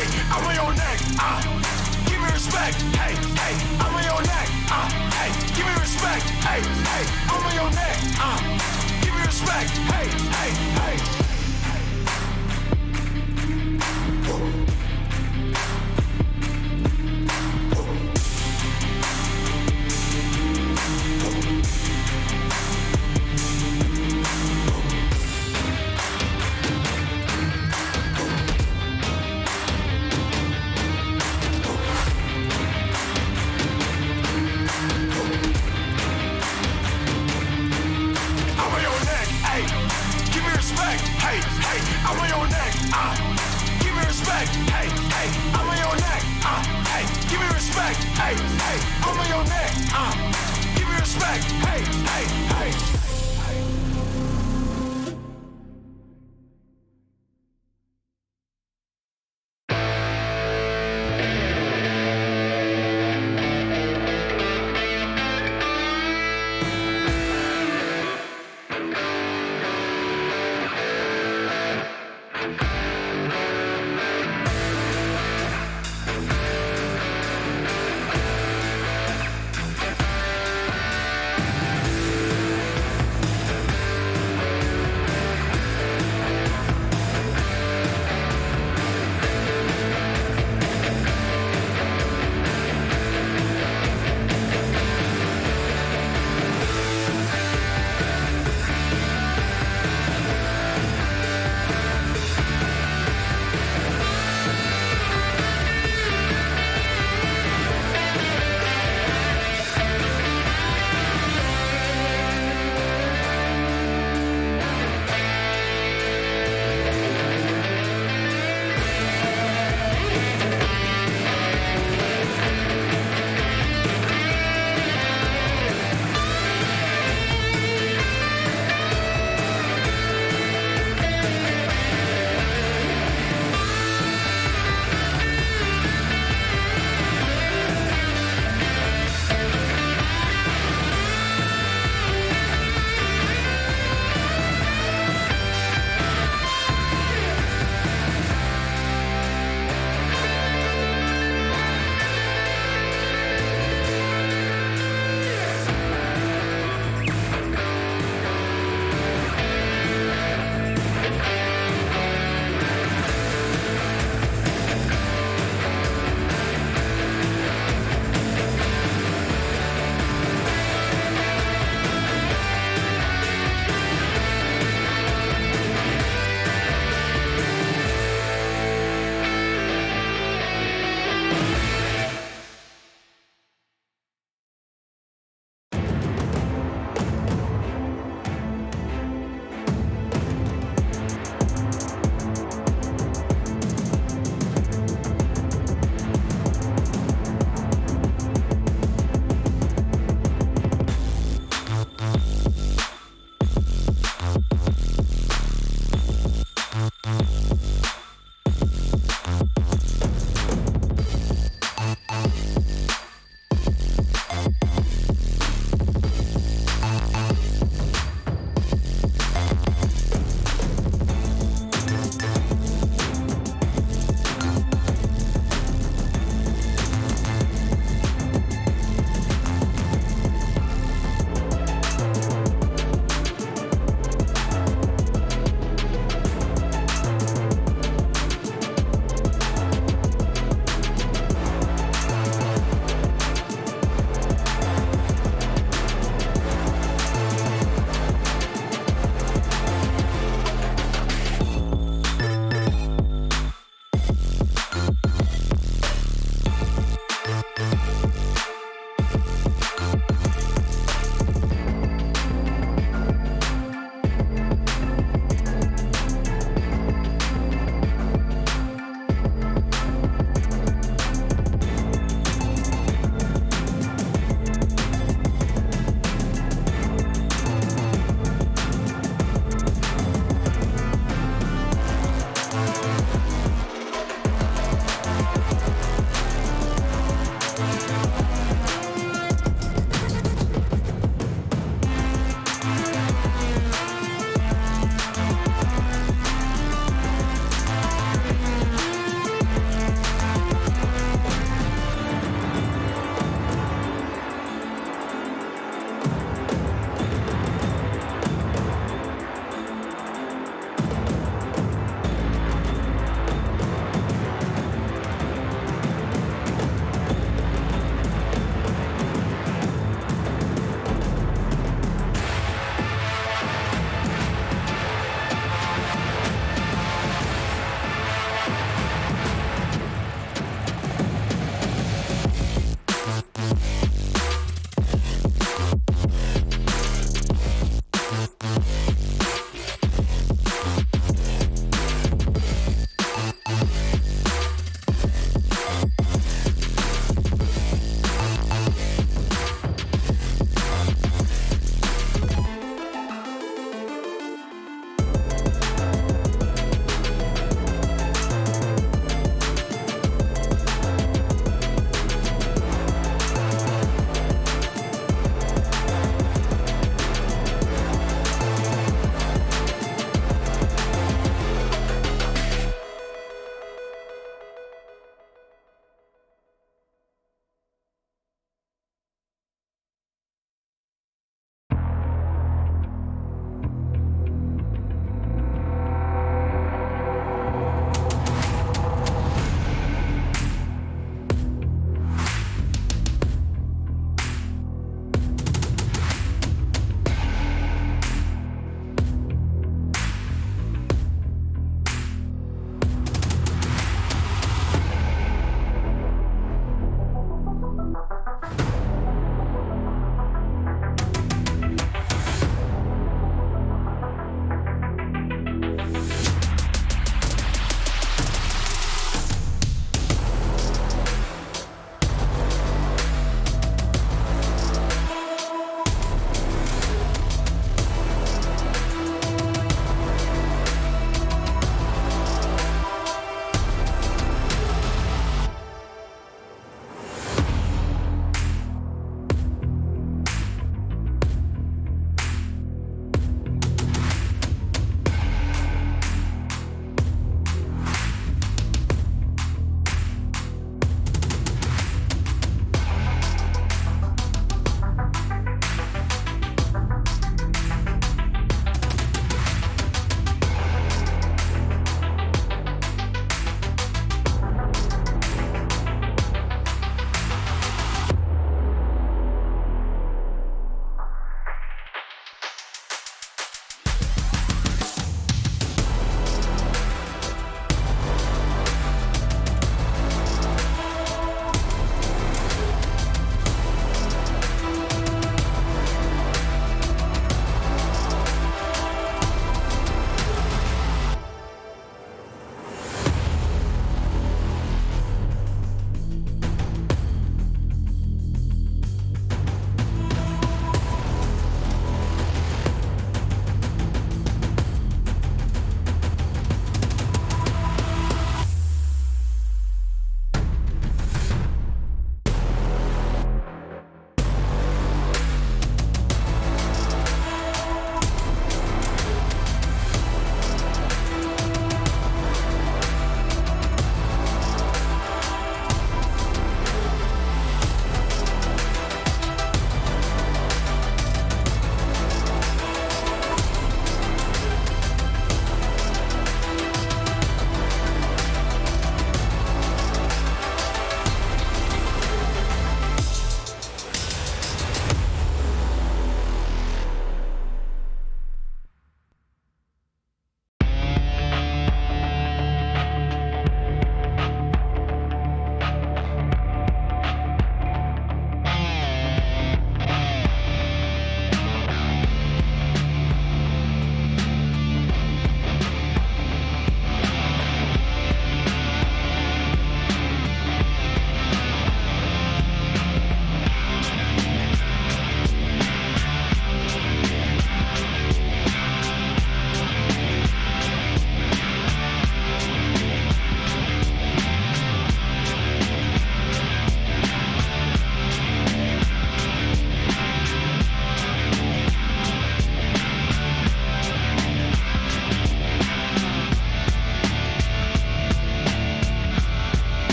hey, I'm on your neck, give me respect, hey, hey, I'm on your neck, hey, give me respect, hey, hey, I'm on your neck, give me respect, hey, hey, hey.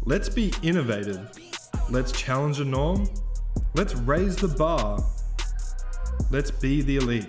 Let's be innovative. Let's challenge a norm. Let's raise the bar. Let's be the elite.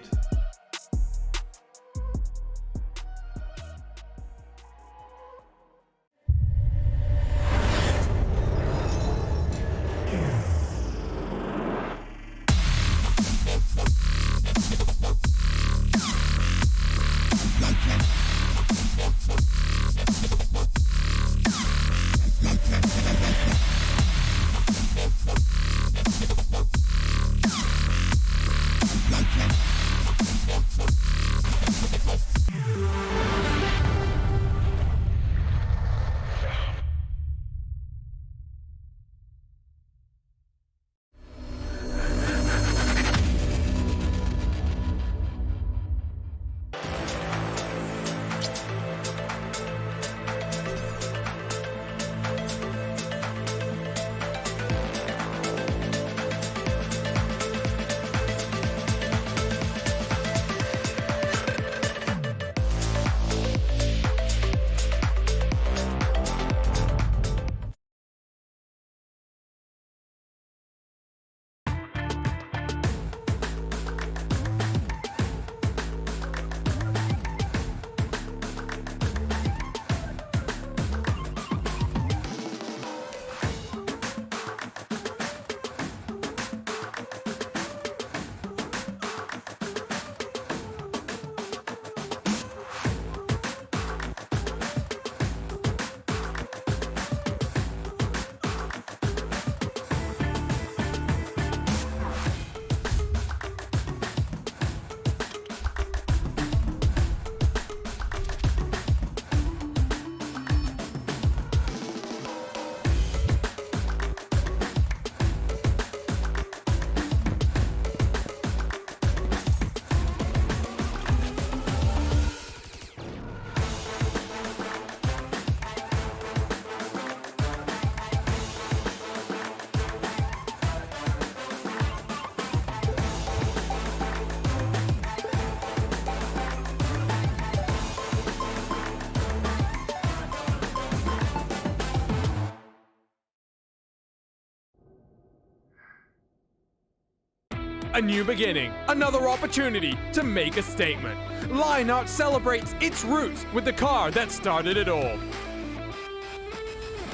A new beginning, another opportunity to make a statement. Lionheart celebrates its roots with the car that started it all.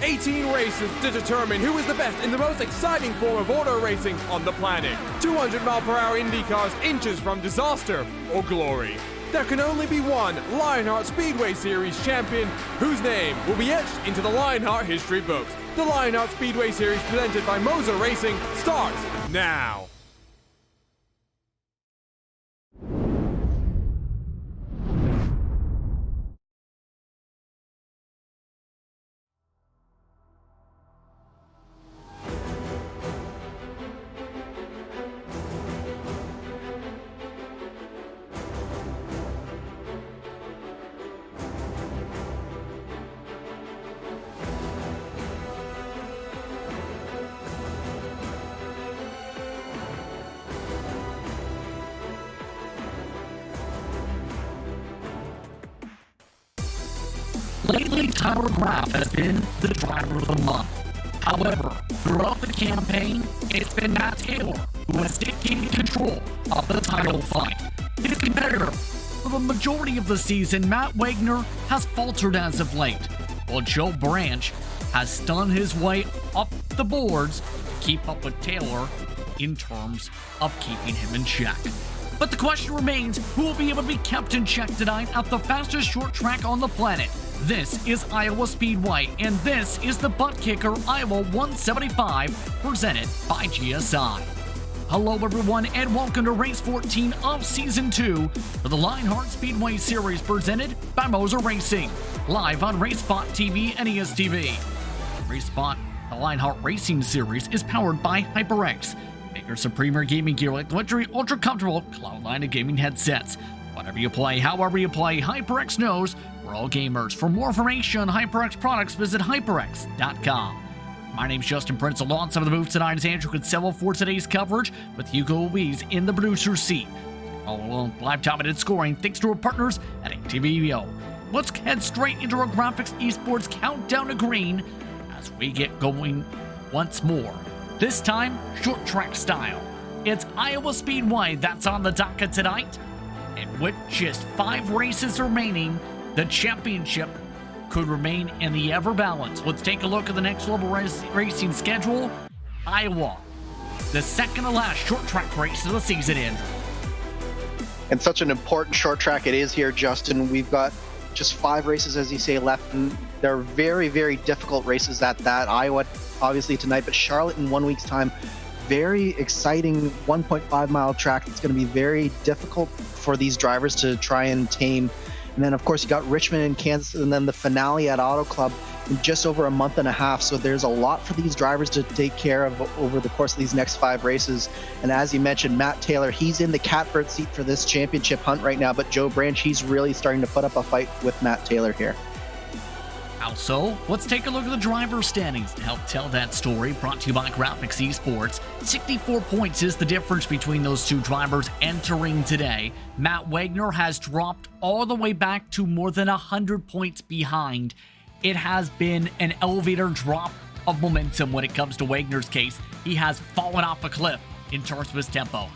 18 races to determine who is the best in the most exciting form of auto racing on the planet. 200-mile-per-hour Indy cars inches from disaster or glory. There can only be one Lionheart Speedway Series champion whose name will be etched into the Lionheart history books. The Lionheart Speedway Series presented by Moser Racing starts now. Lately, Tyler Graff has been the driver of the month. However, throughout the campaign, it's been Matt Taylor who has dictated control of the title fight. His competitor for the majority of the season, Matt Wagner, has faltered as of late, while Joe Branch has stunned his way up the boards to keep up with Taylor in terms of keeping him in check. But the question remains, who will be able to be kept in check tonight at the fastest short track on the planet? This is Iowa Speedway, and this is the ButtKicker Iowa 175, presented by GSI. Hello everyone, and welcome to race 14 of Season 2 for the Lionheart Speedway Series, presented by Moser Racing, live on racespottv and ESTV. RaceSpot, the Lionheart Racing Series, is powered by HyperX, makers of premier gaming gear like luxury, ultra-comfortable cloud line of gaming headsets. Whatever you play, however you play, HyperX knows we're all gamers. For more information on HyperX products, visit hyperx.com. My name's Justin Prince. Along some of the moves tonight is Andrew Kinsella for today's coverage, with Hugo Louise in the producer's seat. Follow along live top-rated scoring thanks to our partners at ATVO. Let's head straight into our graphics esports countdown to green as we get going once more. This time, short track style. It's Iowa Speedway that's on the docket tonight. And with just 5 races remaining, the championship could remain in the ever balance. Let's take a look at the next level racing schedule. Iowa, the second to last short track race of the season, Andrew. And such an important short track it is here, Justin. We've got just 5 races, as you say, left, and they're very, very difficult races at that. Iowa, obviously, tonight, but Charlotte in 1 week's time. Very exciting 1.5 mile track that's going to be very difficult for these drivers to try and tame. And then, of course, you got Richmond and Kansas, and then the finale at Auto Club in just over a month and a half. So there's a lot for these drivers to take care of over the course of these next 5 races. And as you mentioned, Matt Taylor, he's in the catbird seat for this championship hunt right now. But Joe Branch, he's really starting to put up a fight with Matt Taylor here. Also, let's take a look at the driver standings to help tell that story. Brought to you by Graphics Esports. 64 points is the difference between those 2 drivers entering today. Matt Wagner has dropped all the way back to more than 100 points behind. It has been an elevator drop of momentum when it comes to Wagner's case. He has fallen off a cliff in terms of his tempo.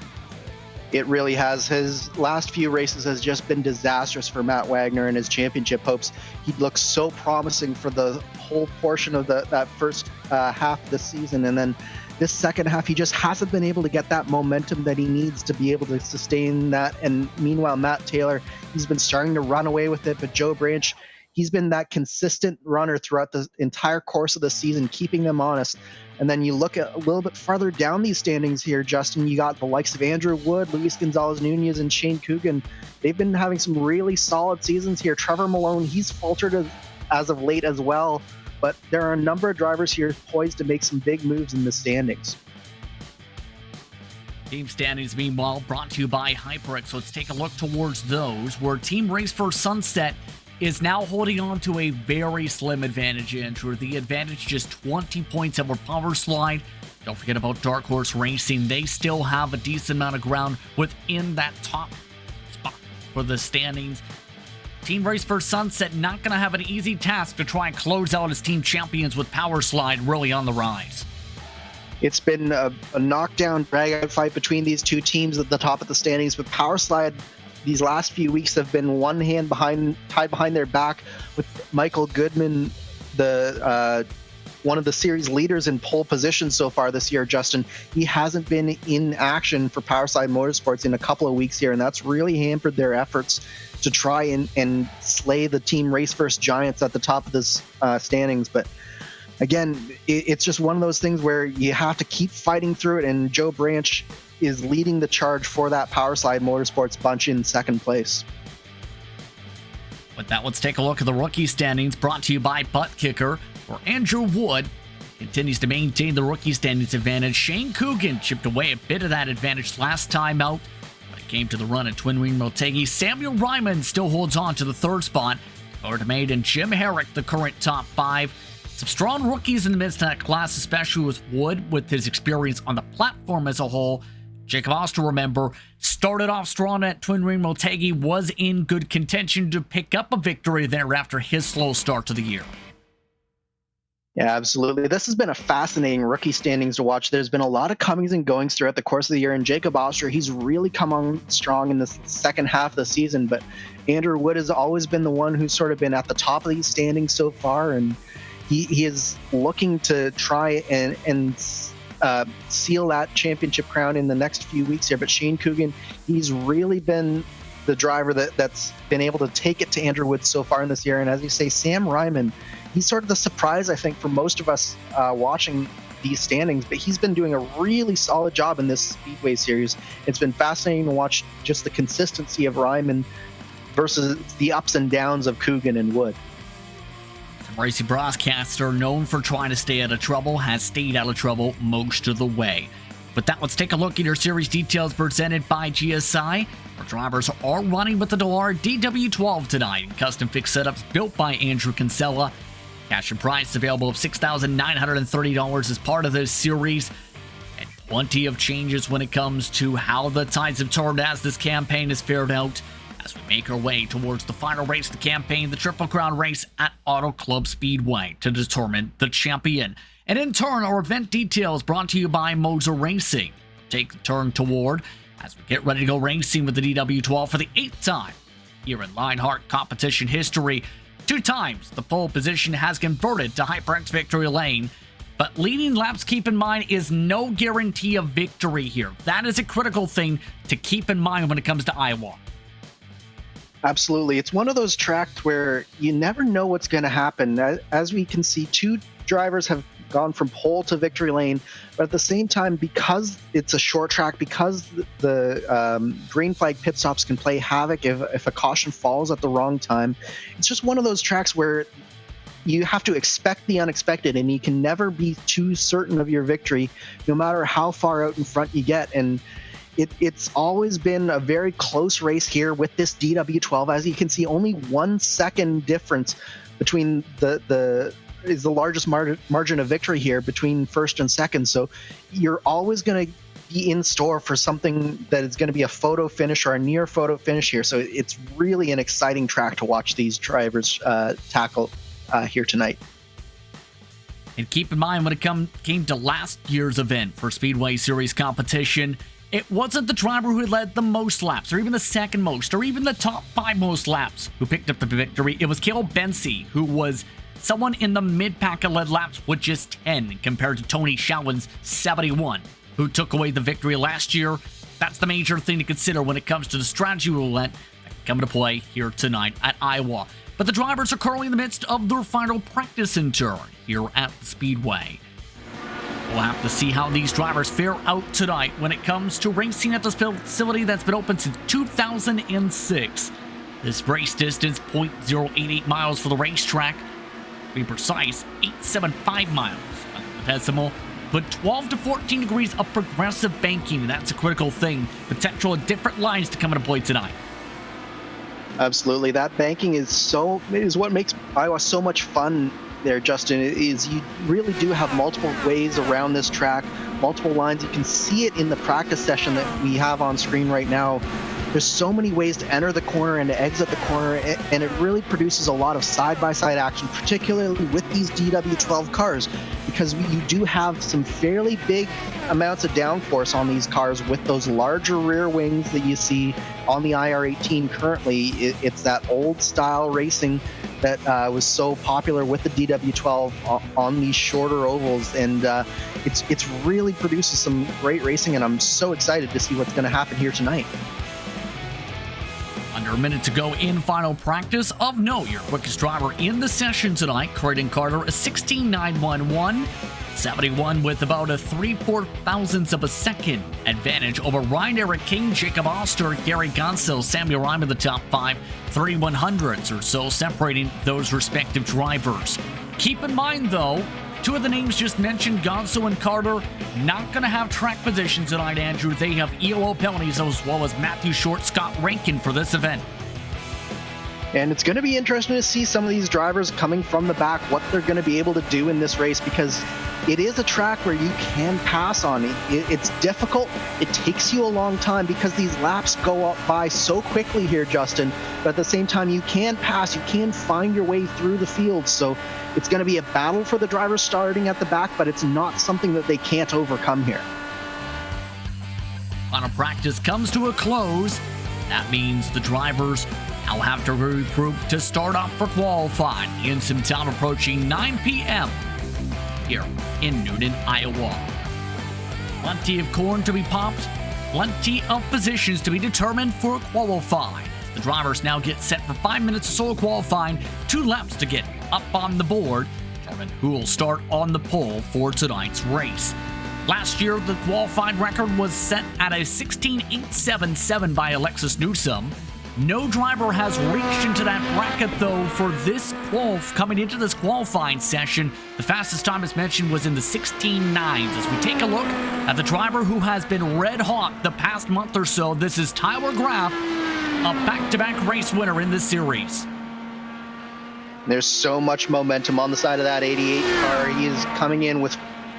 It really has. His last few races has just been disastrous for Matt Wagner and his championship hopes. He looks so promising for the whole portion of that first half of the season, and then this second half he just hasn't been able to get that momentum that he needs to be able to sustain that. And meanwhile, Matt Taylor, he's been starting to run away with it, but Joe Branch, he's been that consistent runner throughout the entire course of the season, keeping them honest. And then you look at a little bit farther down these standings here, Justin, you got the likes of Andrew Wood, Luis Gonzalez-Nunez, and Shane Coogan. They've been having some really solid seasons here. Trevor Malone, he's faltered as of late as well, but there are a number of drivers here poised to make some big moves in the standings. Team standings, meanwhile, brought to you by hyperx. Let's take a look towards those, where Team Race for Sunset is now holding on to a very slim advantage, Andrew. The advantage just 20 points over Power Slide. Don't forget about Dark Horse Racing. They still have a decent amount of ground within that top spot for the standings. Team Race for Sunset not going to have an easy task to try and close out as team champions with Power Slide really on the rise. It's been a knockdown, drag-out fight between these 2 teams at the top of the standings, but Power Slide these last few weeks have been one hand tied behind their back with Michael Goodman, the one of the series leaders in pole position so far this year, Justin. He hasn't been in action for Powerside Motorsports in a couple of weeks here, and that's really hampered their efforts to try and slay the Team Race First Giants at the top of this standings. But again, it's just one of those things where you have to keep fighting through it, and Joe Branch is leading the charge for that Powerslide Motorsports bunch in second place. With that, let's take a look at the rookie standings brought to you by ButtKicker, where Andrew Wood continues to maintain the rookie standings advantage. Shane Coogan chipped away a bit of that advantage last time out, but it came to the run at Twin Wing Motegi. Samuel Ryman still holds on to the 3rd spot. Maid and Jim Herrick, the current top 5. Some strong rookies in the midst of that class, especially with Wood, with his experience on the platform as a whole. Jacob Oster, remember, started off strong at Twin Ring Motegi, was in good contention to pick up a victory there after his slow start to the year. Yeah, absolutely. This has been a fascinating rookie standings to watch. There's been a lot of comings and goings throughout the course of the year, and Jacob Oster, he's really come on strong in the second half of the season, but Andrew Wood has always been the one who's sort of been at the top of these standings so far, and he is looking to try and seal that championship crown in the next few weeks here. But Shane Coogan, he's really been the driver that's been able to take it to Andrew Wood so far in this year. And as you say, Sam Ryman, he's sort of the surprise, I think, for most of us watching these standings, but he's been doing a really solid job in this Speedway series. It's been fascinating to watch just the consistency of Ryman versus the ups and downs of Coogan and Wood. Racing broadcaster known for trying to stay out of trouble has stayed out of trouble most of the way. With that, let's take a look at your series details presented by GSI. Our drivers are running with the Dallara DW12 tonight. Custom fixed setups built by Andrew Kinsella. Cash and prize available of $6,930 as part of this series. And plenty of changes when it comes to how the tides have turned as this campaign has fared out. as we make our way towards the final race of the campaign, the Triple Crown race at Auto Club Speedway, to determine the champion. And in turn, our event details brought to you by Motor Racing. Take the turn toward as we get ready to go racing with the DW12 for the 8th time here in Lionheart competition history. 2 times the pole position has converted to hyperx victory lane, but leading laps, keep in mind, is no guarantee of victory here. That is a critical thing to keep in mind when it comes to Iowa. Absolutely. It's one of those tracks where you never know what's going to happen. As we can see, 2 drivers have gone from pole to victory lane, but at the same time, because it's a short track, because the green flag pit stops can play havoc if a caution falls at the wrong time, it's just one of those tracks where you have to expect the unexpected, and you can never be too certain of your victory, no matter how far out in front you get. And it's always been a very close race here with this DW12. As you can see, only 1 second difference between is the largest margin of victory here between first and second. So you're always going to be in store for something that is going to be a photo finish or a near photo finish here. So it's really an exciting track to watch these drivers tackle here tonight. And keep in mind, when it came to last year's event for Speedway Series competition, it wasn't the driver who led the most laps, or even the second most, or even the top 5 most laps who picked up the victory. It was Caleb Bensi, who was someone in the mid-pack that led laps with just 10, compared to Tony Showin's 71, who took away the victory last year. That's the major thing to consider when it comes to the strategy roulette that come into play here tonight at Iowa. But the drivers are currently in the midst of their final practice in turn here at the Speedway. We'll have to see how these drivers fare out tonight when it comes to racing at this facility that's been open since 2006. This race distance, 0.088 miles for the racetrack. To be precise, 875 miles on the decimal, but 12 to 14 degrees of progressive banking, and that's a critical thing. Potential of different lines to come into play tonight. Absolutely. That banking is what makes Iowa so much fun there, Justin, is you really do have multiple ways around this track, multiple lines. You can see it in the practice session that we have on screen right now. There's so many ways to enter the corner and to exit the corner, and it really produces a lot of side-by-side action, particularly with these DW12 cars, because you do have some fairly big amounts of downforce on these cars with those larger rear wings that you see on the IR18 currently. It's that old-style racing that was so popular with the DW12 on these shorter ovals, and it's really produces some great racing, and I'm so excited to see what's going to happen here tonight. Under a minute to go in final practice. Of note, your quickest driver in the session tonight, Creighton Carter, a 16.911, 71 with about a 3/4 thousandths of a second advantage over Ryan Eric King, Jacob Oster, Gary Gonsil, Samuel Rhyme in the top 5, 3100ths or so separating those respective drivers. Keep in mind, though, 2 of the names just mentioned, Gonzo and Carter, not going to have track positions tonight, Andrew. They have ELO penalties, as well as Matthew Short, Scott Rankin for this event. And it's going to be interesting to see some of these drivers coming from the back, what they're going to be able to do in this race, because it is a track where you can pass on it. It's difficult. It takes you a long time because these laps go up by so quickly here, Justin. But at the same time, you can pass. You can find your way through the field. So it's going to be a battle for the drivers starting at the back, but it's not something that they can't overcome here. Final practice comes to a close. That means the drivers now have to regroup to start off for qualifying in some time approaching 9 p.m. here in Newton, Iowa. Plenty of corn to be popped, plenty of positions to be determined for qualifying. The drivers now get set for 5 minutes of solo qualifying, 2 laps to get up on the board, determine who will start on the pole for tonight's race. Last year, the qualifying record was set at a 16.877 by Alexis Newsom. No driver has reached into that bracket, though, for this coming into this qualifying session. The fastest time, as mentioned, was in the 16.9s. As we take a look at the driver who has been red hot the past month or so, this is Tyler Graff, a back-to-back race winner in this series. There's so much momentum on the side of that 88 car. He is coming in with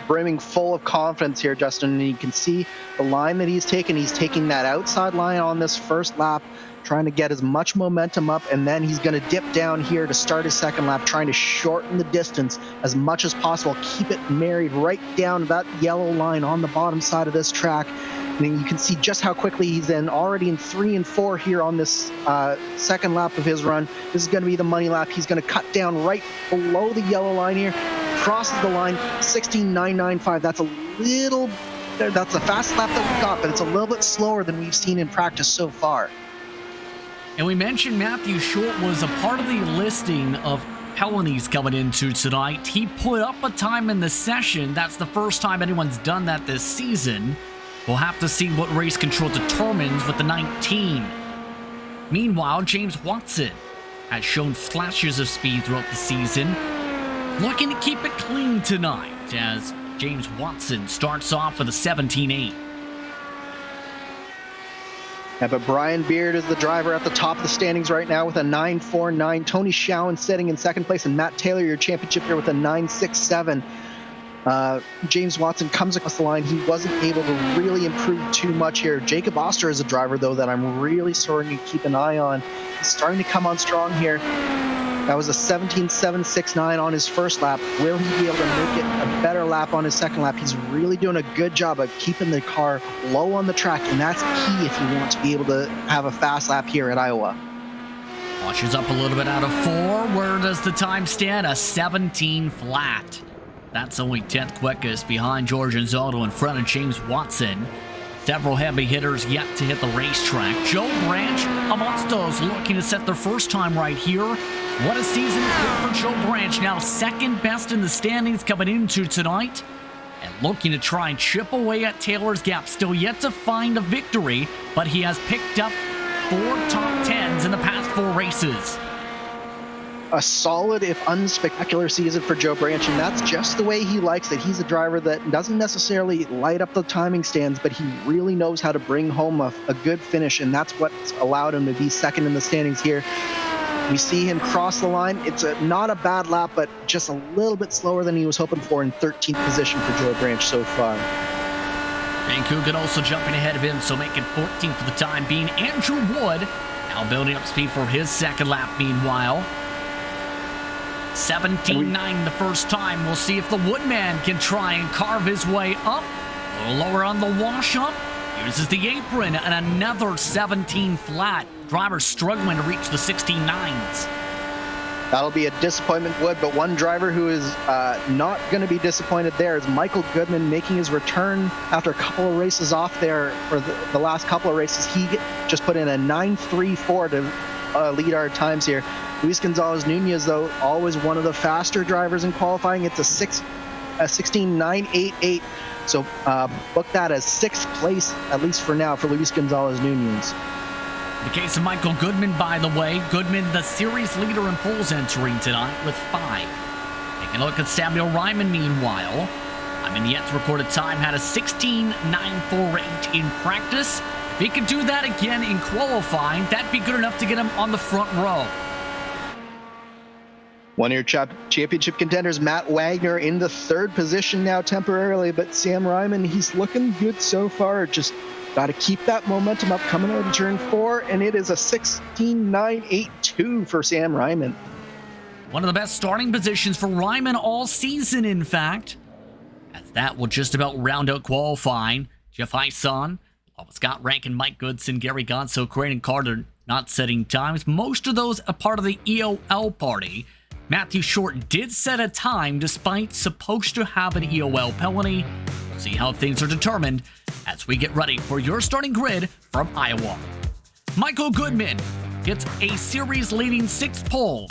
brimming full of confidence here, Justin. And you can see the line that he's taken. He's taking that outside line on this first lap, trying to get as much momentum up, and then he's going to dip down here to start his second lap, trying to shorten the distance as much as possible, keep it married right down to that yellow line on the bottom side of this track. And you can see just how quickly he's already in 3 and 4 here on this second lap of his run. This is going to be the money lap. He's going to cut down right below the yellow line here, crosses the line, 16.995. That's a fast lap that we got, but it's a little bit slower than we've seen in practice so far. And we mentioned Matthew Short was a part of the listing of Pelonies coming into tonight. He put up a time in the session. That's the first time anyone's done that this season. We'll have to see what race control determines with the 19. Meanwhile, James Watson has shown flashes of speed throughout the season. Looking to keep it clean tonight as James Watson starts off with a 17.8. Yeah, but Brian Beard is the driver at the top of the standings right now with a 9.49. Tony Schowen sitting in second place, and Matt Taylor, your championship here, with a 9.67. James Watson comes across the line. He wasn't able to really improve too much here. Jacob Oster is a driver, though, that I'm really starting to keep an eye on. He's starting to come on strong here. That was a 17.769 on his first lap. Will he be able to make it a better lap on his second lap? He's really doing a good job of keeping the car low on the track, and that's key if you want to be able to have a fast lap here at Iowa. Washes up a little bit out of 4. Where does the time stand? A 17 flat. That's only 10th quickest behind George Anzaldo in front of James Watson. Several heavy hitters yet to hit the racetrack. Joe Branch amongst those looking to set their first time right here. What a season it's been for Joe Branch, now second best in the standings coming into tonight. And looking to try and chip away at Taylor's gap. Still yet to find a victory, but he has picked up 4 top 10s in the past 4 races. A solid, if unspectacular, season for Joe Branch, and that's just the way he likes it. He's a driver that doesn't necessarily light up the timing stands, but he really knows how to bring home a good finish, and that's what's allowed him to be second in the standings here. We see him cross the line. It's not a bad lap, but just a little bit slower than he was hoping for in 13th position for Joe Branch so far. And Coogan also jumping ahead of him, so making 14th for the time being. Andrew Wood now building up speed for his second lap meanwhile. 17.9 the first time. We'll see if the Woodman can try and carve his way up. A little lower on the wash-up. Uses the apron and another 17 flat. Driver struggling to reach the 16.9s. That'll be a disappointment, Wood, but one driver who is not going to be disappointed there is Michael Goodman, making his return after a couple of races off there for the last couple of races. He just put in a 9.34 to lead our times here. Luis Gonzalez-Nunez, though, always one of the faster drivers in qualifying. It's a 16.988. So book that as 6th place, at least for now, for Luis Gonzalez-Nunez. The case of Michael Goodman, by the way. Goodman, the series leader in poles entering tonight with 5. Taking a look at Samuel Ryman, meanwhile. Ryman yet to record a time, had a 16.948 in practice. If he could do that again in qualifying, that'd be good enough to get him on the front row. One of your championship contenders, Matt Wagner, in the 3rd position now temporarily, but Sam Ryman, he's looking good so far. Just got to keep that momentum up coming out of turn 4, and it is a 16.982 for Sam Ryman. One of the best starting positions for Ryman all season, in fact, as that will just about round out qualifying. Jeff Hyson, Scott Rankin, Mike Goodson, Gary Gonso, Creighton Carter not setting times. Most of those a part of the EOL party. Matthew Short did set a time despite supposed to have an EOL penalty. We'll see how things are determined as we get ready for your starting grid from Iowa. Michael Goodman gets a series-leading 6th pole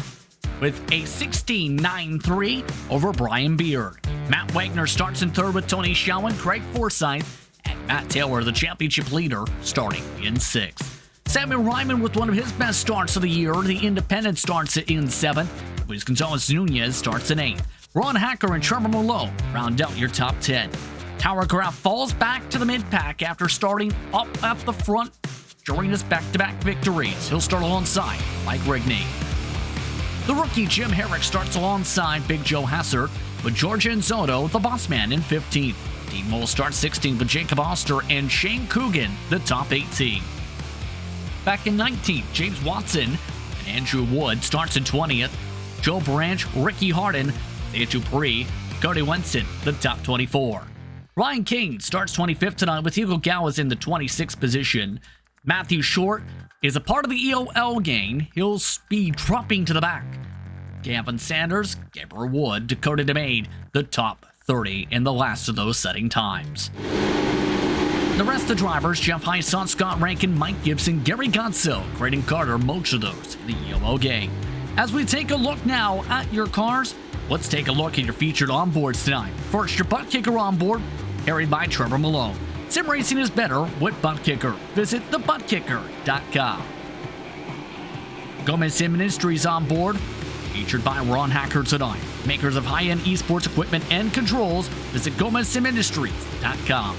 with a 16.93 over Brian Beard. Matt Wagner starts in 3rd with Tony Schowen, Craig Forsyth, and Matt Taylor, the championship leader, starting in 6th. Samuel Ryman with one of his best starts of the year. The independent starts in 7th. Luis Gonzalez-Nunez starts in 8th. Ron Hacker and Trevor Malone round out your top 10. Tower Graf falls back to the mid-pack after starting up at the front during his back-to-back victories. He'll start alongside Mike Rigney. The rookie Jim Herrick starts alongside Big Joe Hassert. with Georgia Nzotto, the boss man, in 15th. Team will start 16th with Jacob Oster and Shane Coogan, the top 18. Back in 19th, James Watson and Andrew Wood starts in 20th. Joe Branch, Ricky Harden, Thea Dupree, Cody Wenson, the top 24. Ryan King starts 25th tonight with Hugo Gowers in the 26th position. Matthew Short is a part of the EOL gang. He'll be dropping to the back. Gavin Sanders, Gabriel Wood, Dakota DeMade, the top 30 in the last of those setting times. The rest of the drivers, Jeff Heisont, Scott Rankin, Mike Gibson, Gary Godsill, Creighton Carter, most of those in the EOL gang. As we take a look now at your cars, let's take a look at your featured onboards tonight. First, your ButtKicker onboard, carried by Trevor Malone. Sim racing is better with ButtKicker. Visit thebuttkicker.com. Gomez Sim Ministries on board, featured by Ron Hacker tonight. Makers of high-end esports equipment and controls, visit GomezSimIndustries.com.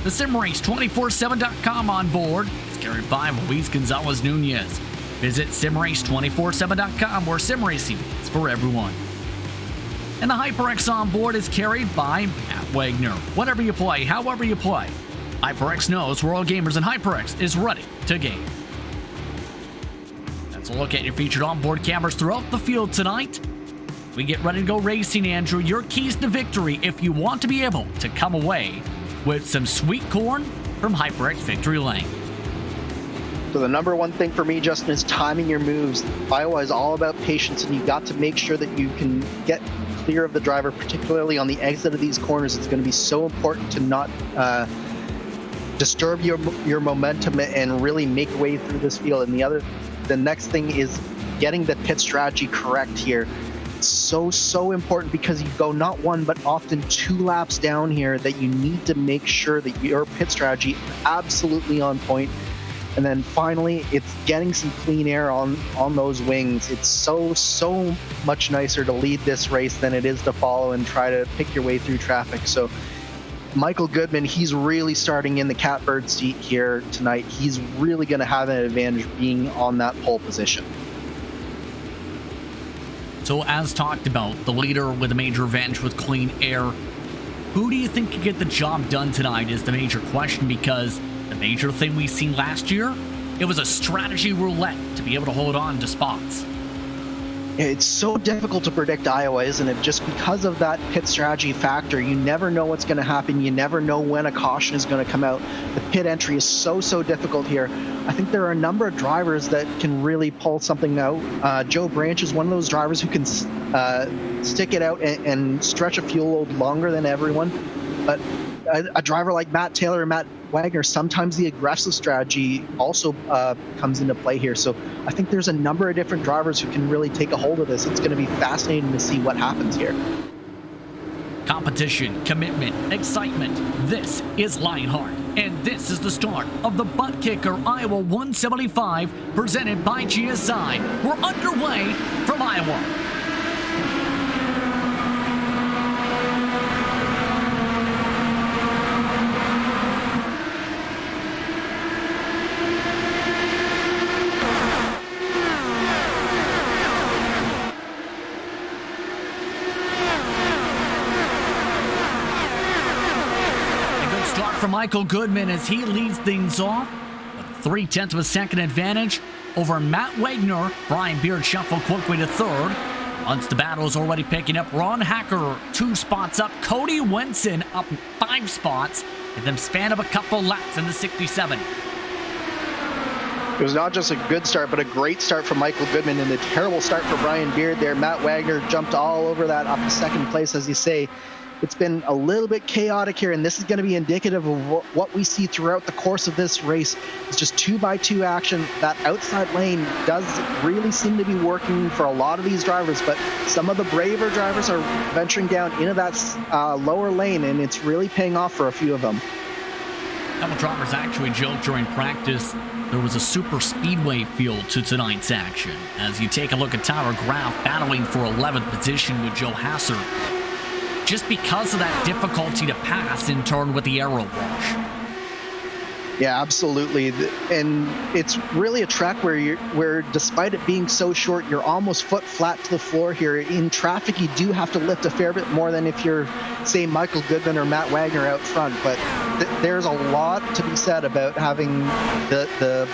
The SimRace247.com on board is carried by Luis Gonzalez Nunez. Visit SimRace247.com, where sim racing is for everyone. And the HyperX on board is carried by Matt Wagner. Whatever you play, however you play, HyperX knows we're all gamers, and HyperX is ready to game. Let's look at your featured onboard cameras throughout the field tonight. We get ready to go racing, Andrew. Your keys to victory if you want to be able to come away with some sweet corn from HyperX Victory Lane. So the number one thing for me, Justin, is timing your moves. Iowa is all about patience, and you've got to make sure that you can get clear of the driver, particularly on the exit of these corners. It's going to be so important to not disturb your momentum and really make your way through this field. And the next thing is getting the pit strategy correct here. It's so important, because you go not one but often 2 laps down here, that you need to make sure that your pit strategy is absolutely on point. And then finally, it's getting some clean air on those wings. It's so much nicer to lead this race than it is to follow and try to pick your way through traffic. So Michael Goodman, he's really starting in the catbird seat here tonight. He's really going to have an advantage being on that pole position. So as talked about, the leader with a major advantage with clean air. Who do you think can get the job done tonight is the major question, because the major thing we seen last year, it was a strategy roulette to be able to hold on to spots. It's so difficult to predict Iowa, isn't it? Just because of that pit strategy factor, you never know what's going to happen. You never know when a caution is going to come out. The pit entry is so difficult here. I think there are a number of drivers that can really pull something out. Joe Branch is one of those drivers who can stick it out and stretch a fuel load longer than everyone. But a driver like Matt Taylor and Matt Wagner, sometimes the aggressive strategy also comes into play here. So I think there's a number of different drivers who can really take a hold of this. It's going to be fascinating to see what happens here. Competition, commitment, excitement. This is Lionheart, and this is the start of the ButtKicker Iowa 175, presented by GSI. We're underway from Iowa. For Michael Goodman as he leads things off with a 0.3 of a second advantage over Matt Wagner. Brian Beard shuffled quickly to third. Once the battle is already picking up, Ron Hacker 2 spots up, Cody Wenson up 5 spots, and then span of a couple laps in the 67. It was not just a good start, but a great start for Michael Goodman, and a terrible start for Brian Beard there. Matt Wagner jumped all over that up to second place, as you say. It's been a little bit chaotic here, and this is going to be indicative of what we see throughout the course of this race. It's just 2x2 action. That outside lane does really seem to be working for a lot of these drivers, but some of the braver drivers are venturing down into that lower lane, and it's really paying off for a few of them. A couple drivers actually joked during practice there was a super speedway feel to tonight's action. As you take a look at Tyler Graff battling for 11th position with Joe Hasser, just because of that difficulty to pass in turn with the aero wash. Yeah, absolutely. And it's really a track where despite it being so short, you're almost foot flat to the floor here. In traffic, you do have to lift a fair bit more than if you're, say, Michael Goodman or Matt Wagner out front. But there's a lot to be said about having the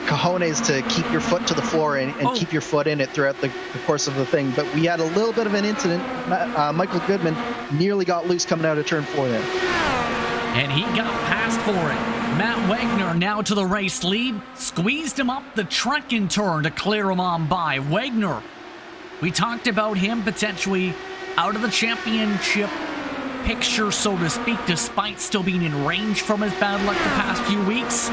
cojones to keep your foot to the floor and keep your foot in it throughout the course of the thing. But we had a little bit of an incident. Michael Goodman nearly got loose coming out of turn 4 there. And he got past for it. Matt Wagner now to the race lead. Squeezed him up the trekking turn to clear him on by. Wagner, we talked about him potentially out of the championship picture, so to speak, despite still being in range from his bad luck the past few weeks.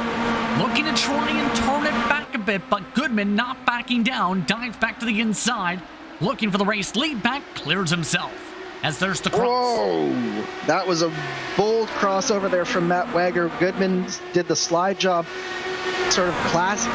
Looking to try and turn it back a bit, but Goodman not backing down, dives back to the inside, looking for the race lead back, clears himself as there's the cross. Whoa! That was a bold crossover there from Matt Wagner. Goodman did the slide job, sort of class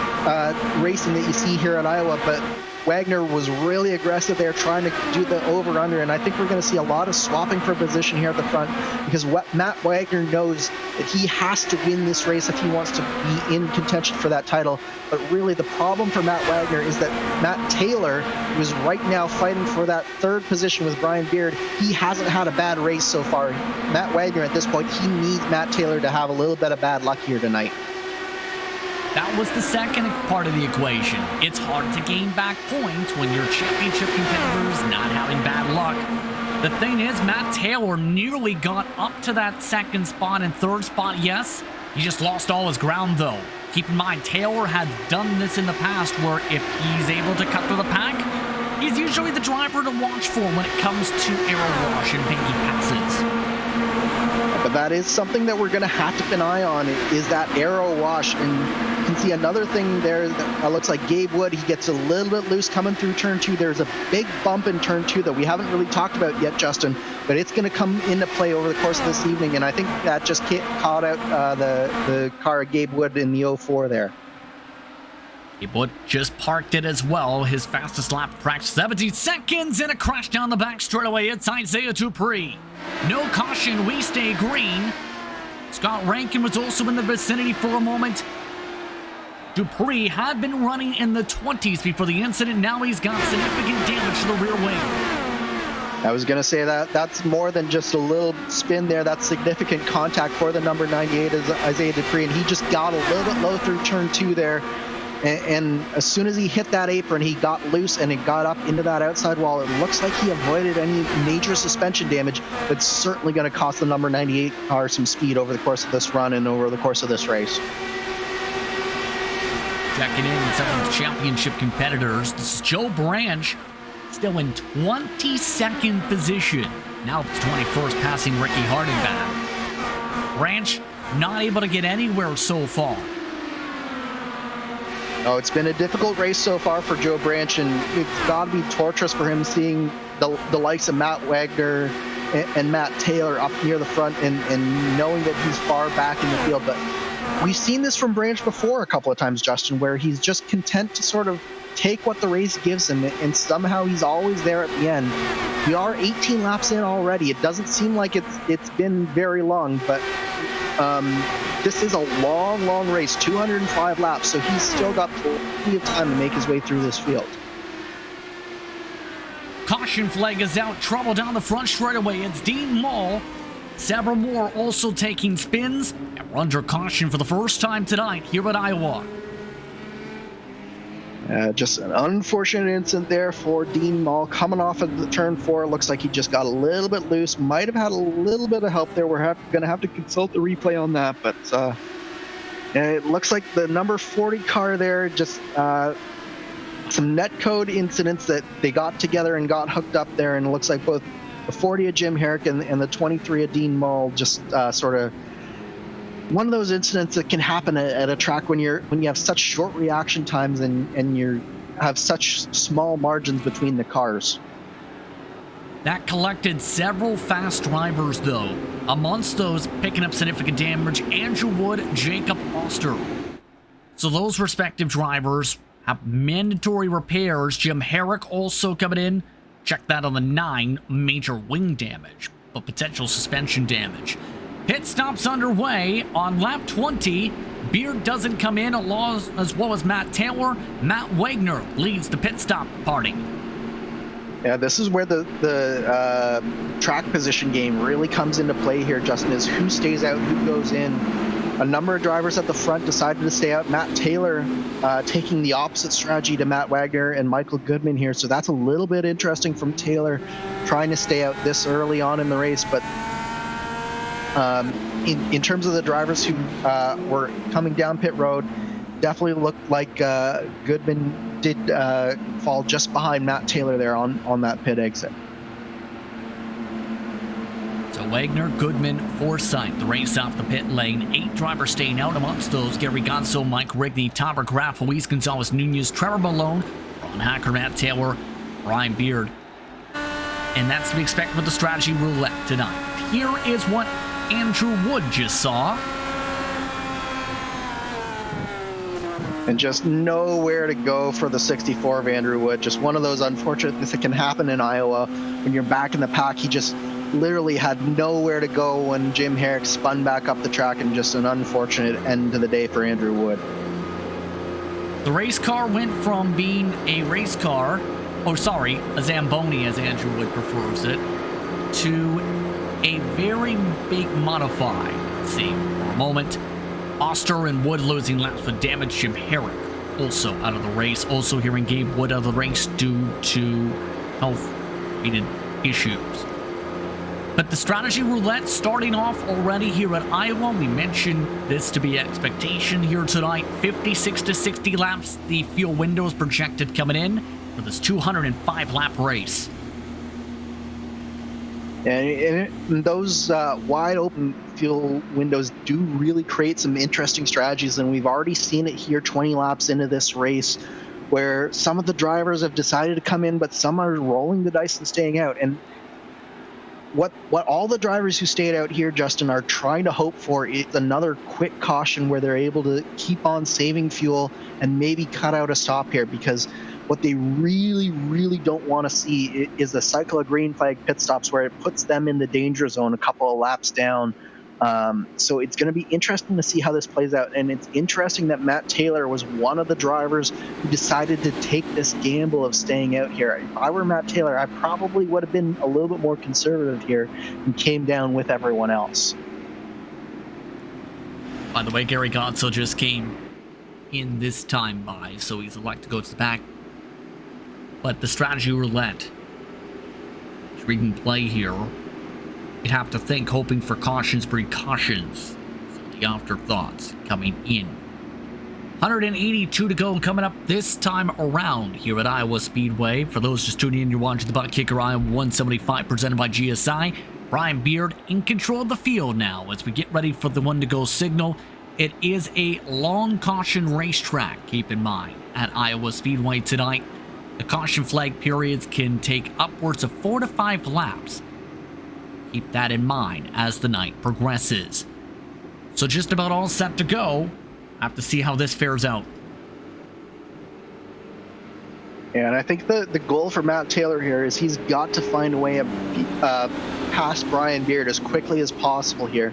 racing that you see here at Iowa, but Wagner was really aggressive there, trying to do the over-under, and I think we're going to see a lot of swapping for position here at the front, because Matt Wagner knows that he has to win this race if he wants to be in contention for that title. But really the problem for Matt Wagner is that Matt Taylor, who is right now fighting for that third position with Brian Beard, he hasn't had a bad race so far. Matt Wagner at this point, he needs Matt Taylor to have a little bit of bad luck here tonight. That was the second part of the equation. It's hard to gain back points when your championship competitors not having bad luck. The thing is, Matt Taylor nearly got up to that second spot and third spot, yes. He just lost all his ground, though. Keep in mind, Taylor has done this in the past where if he's able to cut through the pack, he's usually the driver to watch for when it comes to arrow wash and pinky passes. But that is something that we're going to have to keep an eye on, is that arrow wash. And you can see another thing there that looks like Gabe Wood. He gets a little bit loose coming through turn 2. There's a big bump in turn 2 that we haven't really talked about yet, Justin, but it's going to come into play over the course of this evening. And I think that just caught out the car of Gabe Wood in the 04 there. Gabe Wood just parked it as well. His fastest lap cracked 17 seconds and a crash down the back straightaway. It's Isaiah Dupree. No caution, we stay green. Scott Rankin was also in the vicinity for a moment. Dupree had been running in the 20s before the incident. Now he's got significant damage to the rear wing. I was going to say that's more than just a little spin there. That's significant contact for the number 98 is Isaiah Dupree, and he just got a little bit low through turn 2 there. And as soon as he hit that apron, he got loose and it got up into that outside wall. It looks like he avoided any major suspension damage. It's certainly going to cost the number 98 car some speed over the course of this run and over the course of this race. Checking in some of the championship competitors. This is Joe Branch, still in 22nd position. Now it's 21st, passing Ricky Hardenbach. Branch not able to get anywhere so far. Oh, it's been a difficult race so far for Joe Branch, and it's got to be torturous for him seeing the likes of Matt Wagner and Matt Taylor up near the front and knowing that he's far back in the field. But we've seen this from Branch before a couple of times, Justin, where he's just content to sort of take what the race gives him, and somehow he's always there at the end. We are 18 laps in already. It doesn't seem like it's been very long, but this is a long race, 205 laps, so he's still got plenty of time to make his way through this field. Caution flag is out, trouble down the front straightaway. It's Dean Mall. Several more also taking spins, and we're under caution for the first time tonight here at Iowa. Just an unfortunate incident there for Dean Mall coming off of the turn 4. Looks like he just got a little bit loose. Might have had a little bit of help there. We're going to have to consult the replay on that. But it looks like the number 40 car there, just some netcode incidents that they got together and got hooked up there. And it looks like both the 40 of Jim Herrick and the 23 of Dean Mall just sort of one of those incidents that can happen at a track when you have such short reaction times and you have such small margins between the cars. That collected several fast drivers, though. Amongst those picking up significant damage, Andrew Wood, Jacob Oster. So those respective drivers have mandatory repairs. Jim Herrick also coming in. Check that on the 9, major wing damage, but potential suspension damage. Pit stops underway on lap 20. Beard doesn't come in as well as Matt Taylor. Matt Wagner leads the pit stop party. Yeah, this is where the track position game really comes into play here, Justin, is who stays out, who goes in. A number of drivers at the front decided to stay out. Matt Taylor taking the opposite strategy to Matt Wagner and Michael Goodman here. So that's a little bit interesting from Taylor, trying to stay out this early on in the race. But in terms of the drivers who were coming down pit road, definitely looked like Goodman did fall just behind Matt Taylor there on that pit exit. So Wagner, Goodman, Forsyth, the race off the pit lane. 8 drivers staying out, amongst those Gary Gonzo, Mike Rigney, Topper Graff, Luis Gonzalez Nunez, Trevor Malone, Ron Hacker, Matt Taylor, Brian Beard. And that's to be expected with the strategy roulette tonight. Here is what Andrew Wood just saw. And just nowhere to go for the 64 of Andrew Wood. Just one of those unfortunate things that can happen in Iowa. When you're back in the pack, he just literally had nowhere to go when Jim Herrick spun back up the track, and just an unfortunate end to the day for Andrew Wood. The race car went from being a race car, a Zamboni as Andrew Wood prefers it, to a very big modified. Let's see, for a moment. Oster and Wood losing laps with damage. Jim Herrick also out of the race. Also hearing Gabe Wood out of the race due to health-related issues. But the strategy roulette starting off already here at Iowa. We mentioned this to be expectation here tonight. 56 to 60 laps. The fuel window is projected coming in for this 205 lap race. And those wide open fuel windows do really create some interesting strategies, and we've already seen it here 20 laps into this race, where some of the drivers have decided to come in, but some are rolling the dice and staying out. And what all the drivers who stayed out here, Justin, are trying to hope for is another quick caution where they're able to keep on saving fuel and maybe cut out a stop here, because what they really, really don't want to see is a cycle of green flag pit stops where it puts them in the danger zone a couple of laps down. So it's going to be interesting to see how this plays out. And it's interesting that Matt Taylor was one of the drivers who decided to take this gamble of staying out here. If I were Matt Taylor, I probably would have been a little bit more conservative here and came down with everyone else. By the way, Gary Gonzo just came in this time by, so he's elected to go to the back. But the strategy roulette, which we can play here, you'd have to think, hoping for cautions, precautions. So the afterthoughts coming in. 182 to go coming up this time around here at Iowa Speedway. For those just tuning in, you're watching the ButtKicker Iowa 175 presented by GSI. Brian Beard in control of the field now as we get ready for the one to go signal. It is a long caution racetrack, keep in mind, at Iowa Speedway tonight. The caution flag periods can take upwards of 4 to 5 laps. Keep that in mind as the night progresses. So just about all set to go. Have to see how this fares out. Yeah, and I think the goal for Matt Taylor here is he's got to find a way past Brian Beard as quickly as possible here.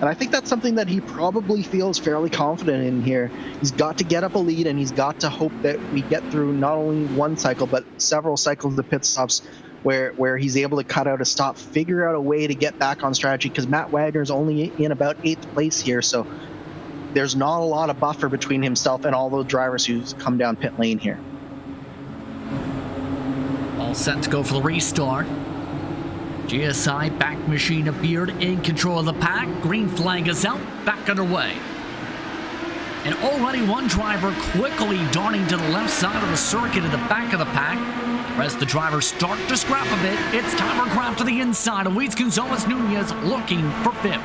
And I think that's something that he probably feels fairly confident in here. He's got to get up a lead, and he's got to hope that we get through not only one cycle, but several cycles of pit stops where he's able to cut out a stop, figure out a way to get back on strategy, because Matt Wagner's only in about 8th place here, so there's not a lot of buffer between himself and all those drivers who come down pit lane here. All set to go for the restart. GSI back machine of Beard in control of the pack. Green flag is out, back underway. And already one driver quickly darting to the left side of the circuit at the back of the pack. The rest of the drivers start to scrap a bit. It's Tyler Graff to the inside. Luis Gonzalez Nunez looking for 5th.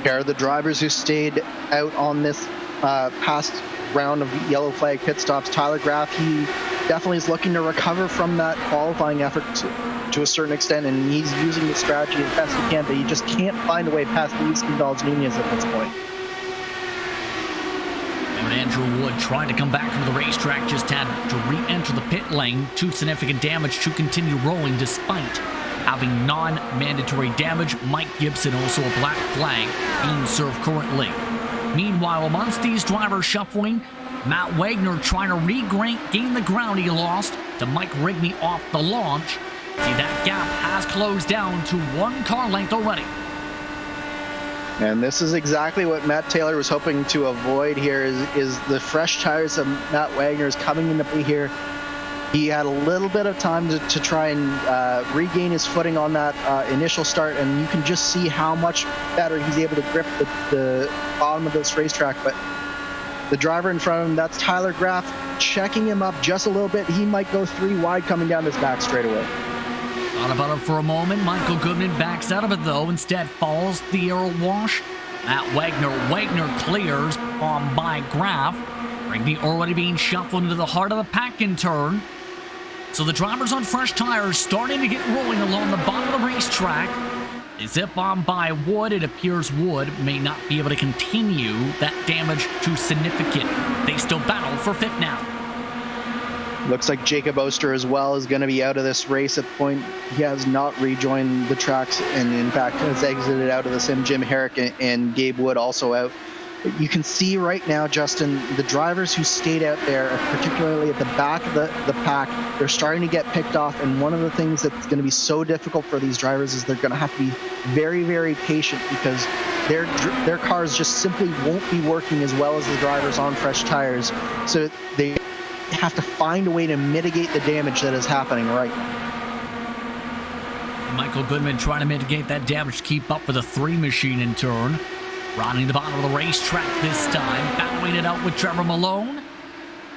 Here are the drivers who stayed out on this past round of yellow flag pit stops. Tyler Graff, he definitely is looking to recover from that qualifying effort to a certain extent, and he's using the strategy as best he can, but he just can't find a way past Luis Gonzalez Nunez at this point. Andrew Wood trying to come back from the racetrack, just had to re-enter the pit lane. Too significant damage to continue rolling despite having non-mandatory damage. Mike Gibson also a black flag being served currently. Meanwhile, amongst these drivers shuffling, Matt Wagner trying to regain the ground he lost to Mike Rigney off the launch. See, that gap has closed down to 1 car length already. And this is exactly what Matt Taylor was hoping to avoid here, is the fresh tires of Matt Wagner's coming into play here. He had a little bit of time to try and regain his footing on that initial start, and you can just see how much better he's able to grip the bottom of this racetrack. But the driver in front of him, that's Tyler Graff, checking him up just a little bit. He might go 3 wide coming down this back straightaway. Thought about it for a moment. Michael Goodman backs out of it, though. Instead falls the aero wash. Matt Wagner clears on by Graff. Rigby already being shuffled into the heart of the pack in turn. So the drivers on fresh tires starting to get rolling along the bottom of the racetrack. They zip on by Wood. It appears Wood may not be able to continue. That damage too significant. They still battle for 5th now. Looks like Jacob Oster as well is going to be out of this race at the point. He has not rejoined the tracks, and in fact has exited out of the sim. Jim Herrick and Gabe Wood also out. You can see right now, Justin, the drivers who stayed out there, particularly at the back of the pack, they're starting to get picked off. And one of the things that's going to be so difficult for these drivers is they're going to have to be very, very patient, because their cars just simply won't be working as well as the drivers on fresh tires. So they have to find a way to mitigate the damage that is happening right now. Michael Goodman trying to mitigate that damage to keep up with a 3 machine in turn. Rounding the bottom of the racetrack this time, battling it out with Trevor Malone.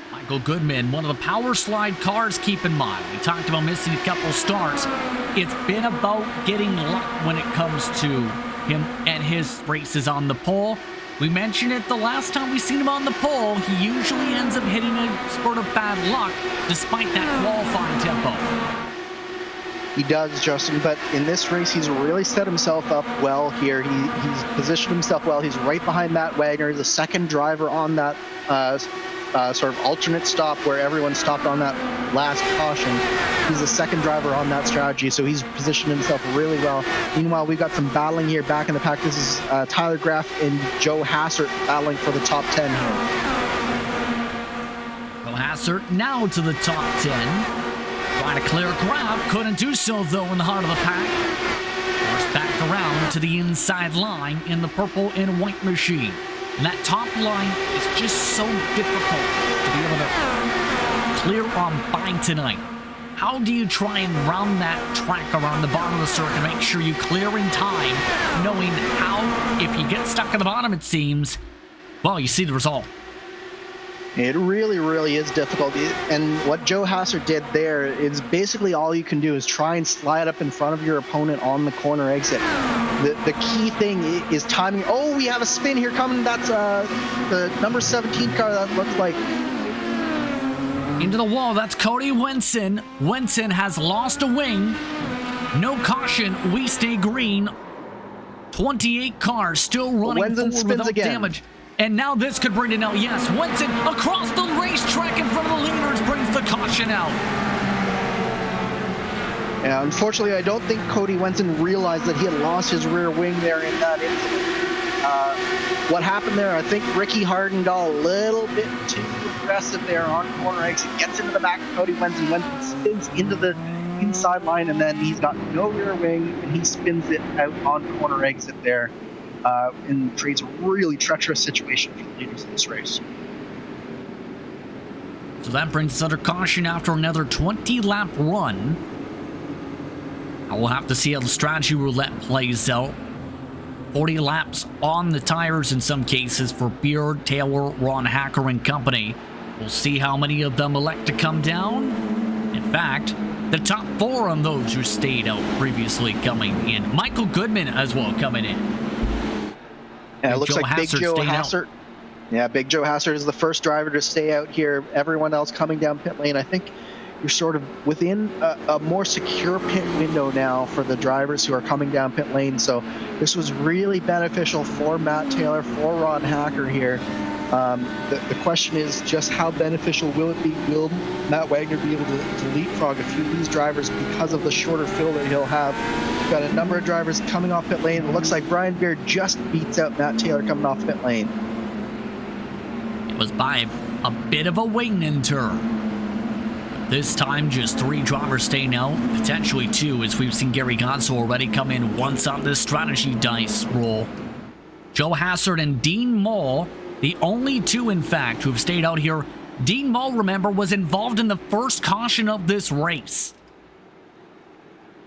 Michael Goodman, one of the power slide cars, keep in mind. We talked about missing a couple starts. It's been about getting luck when it comes to him and his races on the pole. We mentioned it the last time we seen him on the pole. He usually ends up hitting a spurt of bad luck despite that qualifying tempo. He does, Justin, but in this race, he's really set himself up well here. He's positioned himself well. He's right behind Matt Wagner, the second driver on that sort of alternate stop where everyone stopped on that last caution. He's the second driver on that strategy, so he's positioned himself really well. Meanwhile, we've got some battling here back in the pack. This is Tyler Graff and Joe Hassert battling for the top 10 here. Joe Hassert now to the top 10. Trying to clear Graff, couldn't do so though in the heart of the pack. Forced back around to the inside line in the purple and white machine. And that top line is just so difficult to be able to clear on by tonight. How do you try and round that track around the bottom of the circuit, make sure you clear in time, knowing how, if you get stuck at the bottom, it seems, well, you see the result. It really, really is difficult. And what Joe Hassert did there is basically all you can do is try and slide up in front of your opponent on the corner exit. The key thing is timing. Oh, we have a spin here coming. That's the number 17 car, that looks like. Into the wall, that's Cody Wenson. Wenson has lost a wing. No caution, we stay green. 28 cars still running Wenson forward without again. damage. And now this could bring it out. Yes, Wenson across the racetrack in front of the leaders brings the caution out. Yeah, unfortunately, I don't think Cody Wenson realized that he had lost his rear wing there in that incident. What happened there, I think Ricky Harden got a little bit too aggressive there on corner exit, gets into the back of Cody Wenson. Wenson spins into the inside line, and then he's got no rear wing, and he spins it out on corner exit there. And creates a really treacherous situation for the leaders of this race. So that brings us under caution after another 20-lap run. I will have to see how the strategy roulette plays out. 40 laps on the tires in some cases for Beard, Taylor, Ron Hacker, and company. We'll see how many of them elect to come down. In fact, the top 4 on those who stayed out previously coming in. Michael Goodman as well coming in. Yeah, it looks like Big Joe Hassert. Yeah, Big Joe Hassert is the first driver to stay out here. Everyone else coming down pit lane. I think you're sort of within a more secure pit window now for the drivers who are coming down pit lane. So this was really beneficial for Matt Taylor, for Ron Hacker here. The question is just how beneficial will it be? Will Matt Wagner be able to leapfrog a few of these drivers because of the shorter fill that he'll have? We've got a number of drivers coming off pit lane. It looks like Brian Beard just beats out Matt Taylor coming off pit lane. It was by a bit of a wing and turn. This time, just 3 drivers staying out, potentially 2, as we've seen Gary Gonzo already come in once on this strategy dice roll. Joe Hassard and Dean Mull, the only 2, in fact, who have stayed out here. Dean Mull, remember, was involved in the first caution of this race.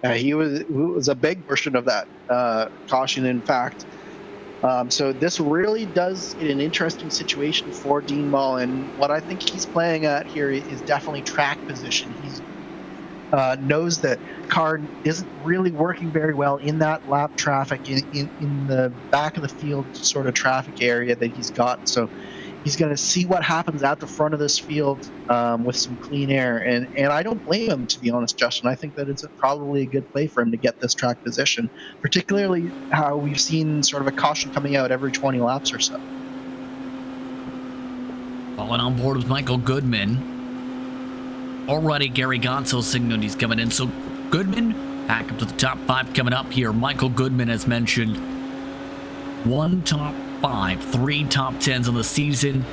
He was a big portion of that caution, in fact. So this really does get an interesting situation for Dean Mull, and what I think he's playing at here is definitely track position. He knows that car isn't really working very well in that lap traffic, in the back of the field sort of traffic area that he's got. So he's going to see what happens at the front of this field with some clean air. And I don't blame him, to be honest, Justin. I think that it's probably a good play for him to get this track position, particularly how we've seen sort of a caution coming out every 20 laps or so. Falling on board with Michael Goodman. Already Gary Gonzo signaled he's coming in. So Goodman back up to the top 5 coming up here. Michael Goodman, as mentioned, 1 top 5, 3 top 10s on the season.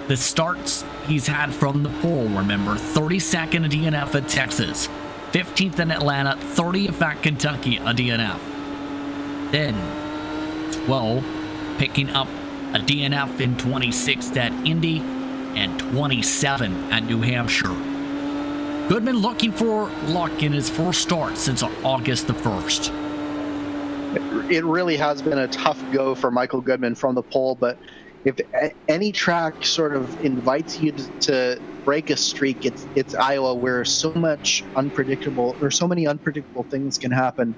The starts he's had from the pole, remember, 32nd at DNF at Texas, 15th in Atlanta, 30th at Kentucky, a DNF. Then 12, picking up a DNF in 26th at Indy and 27 at New Hampshire. Goodman looking for luck in his first start since August the 1st. It really has been a tough go for Michael Goodman from the pole, but if any track sort of invites you to break a streak, it's Iowa, where so many unpredictable things can happen.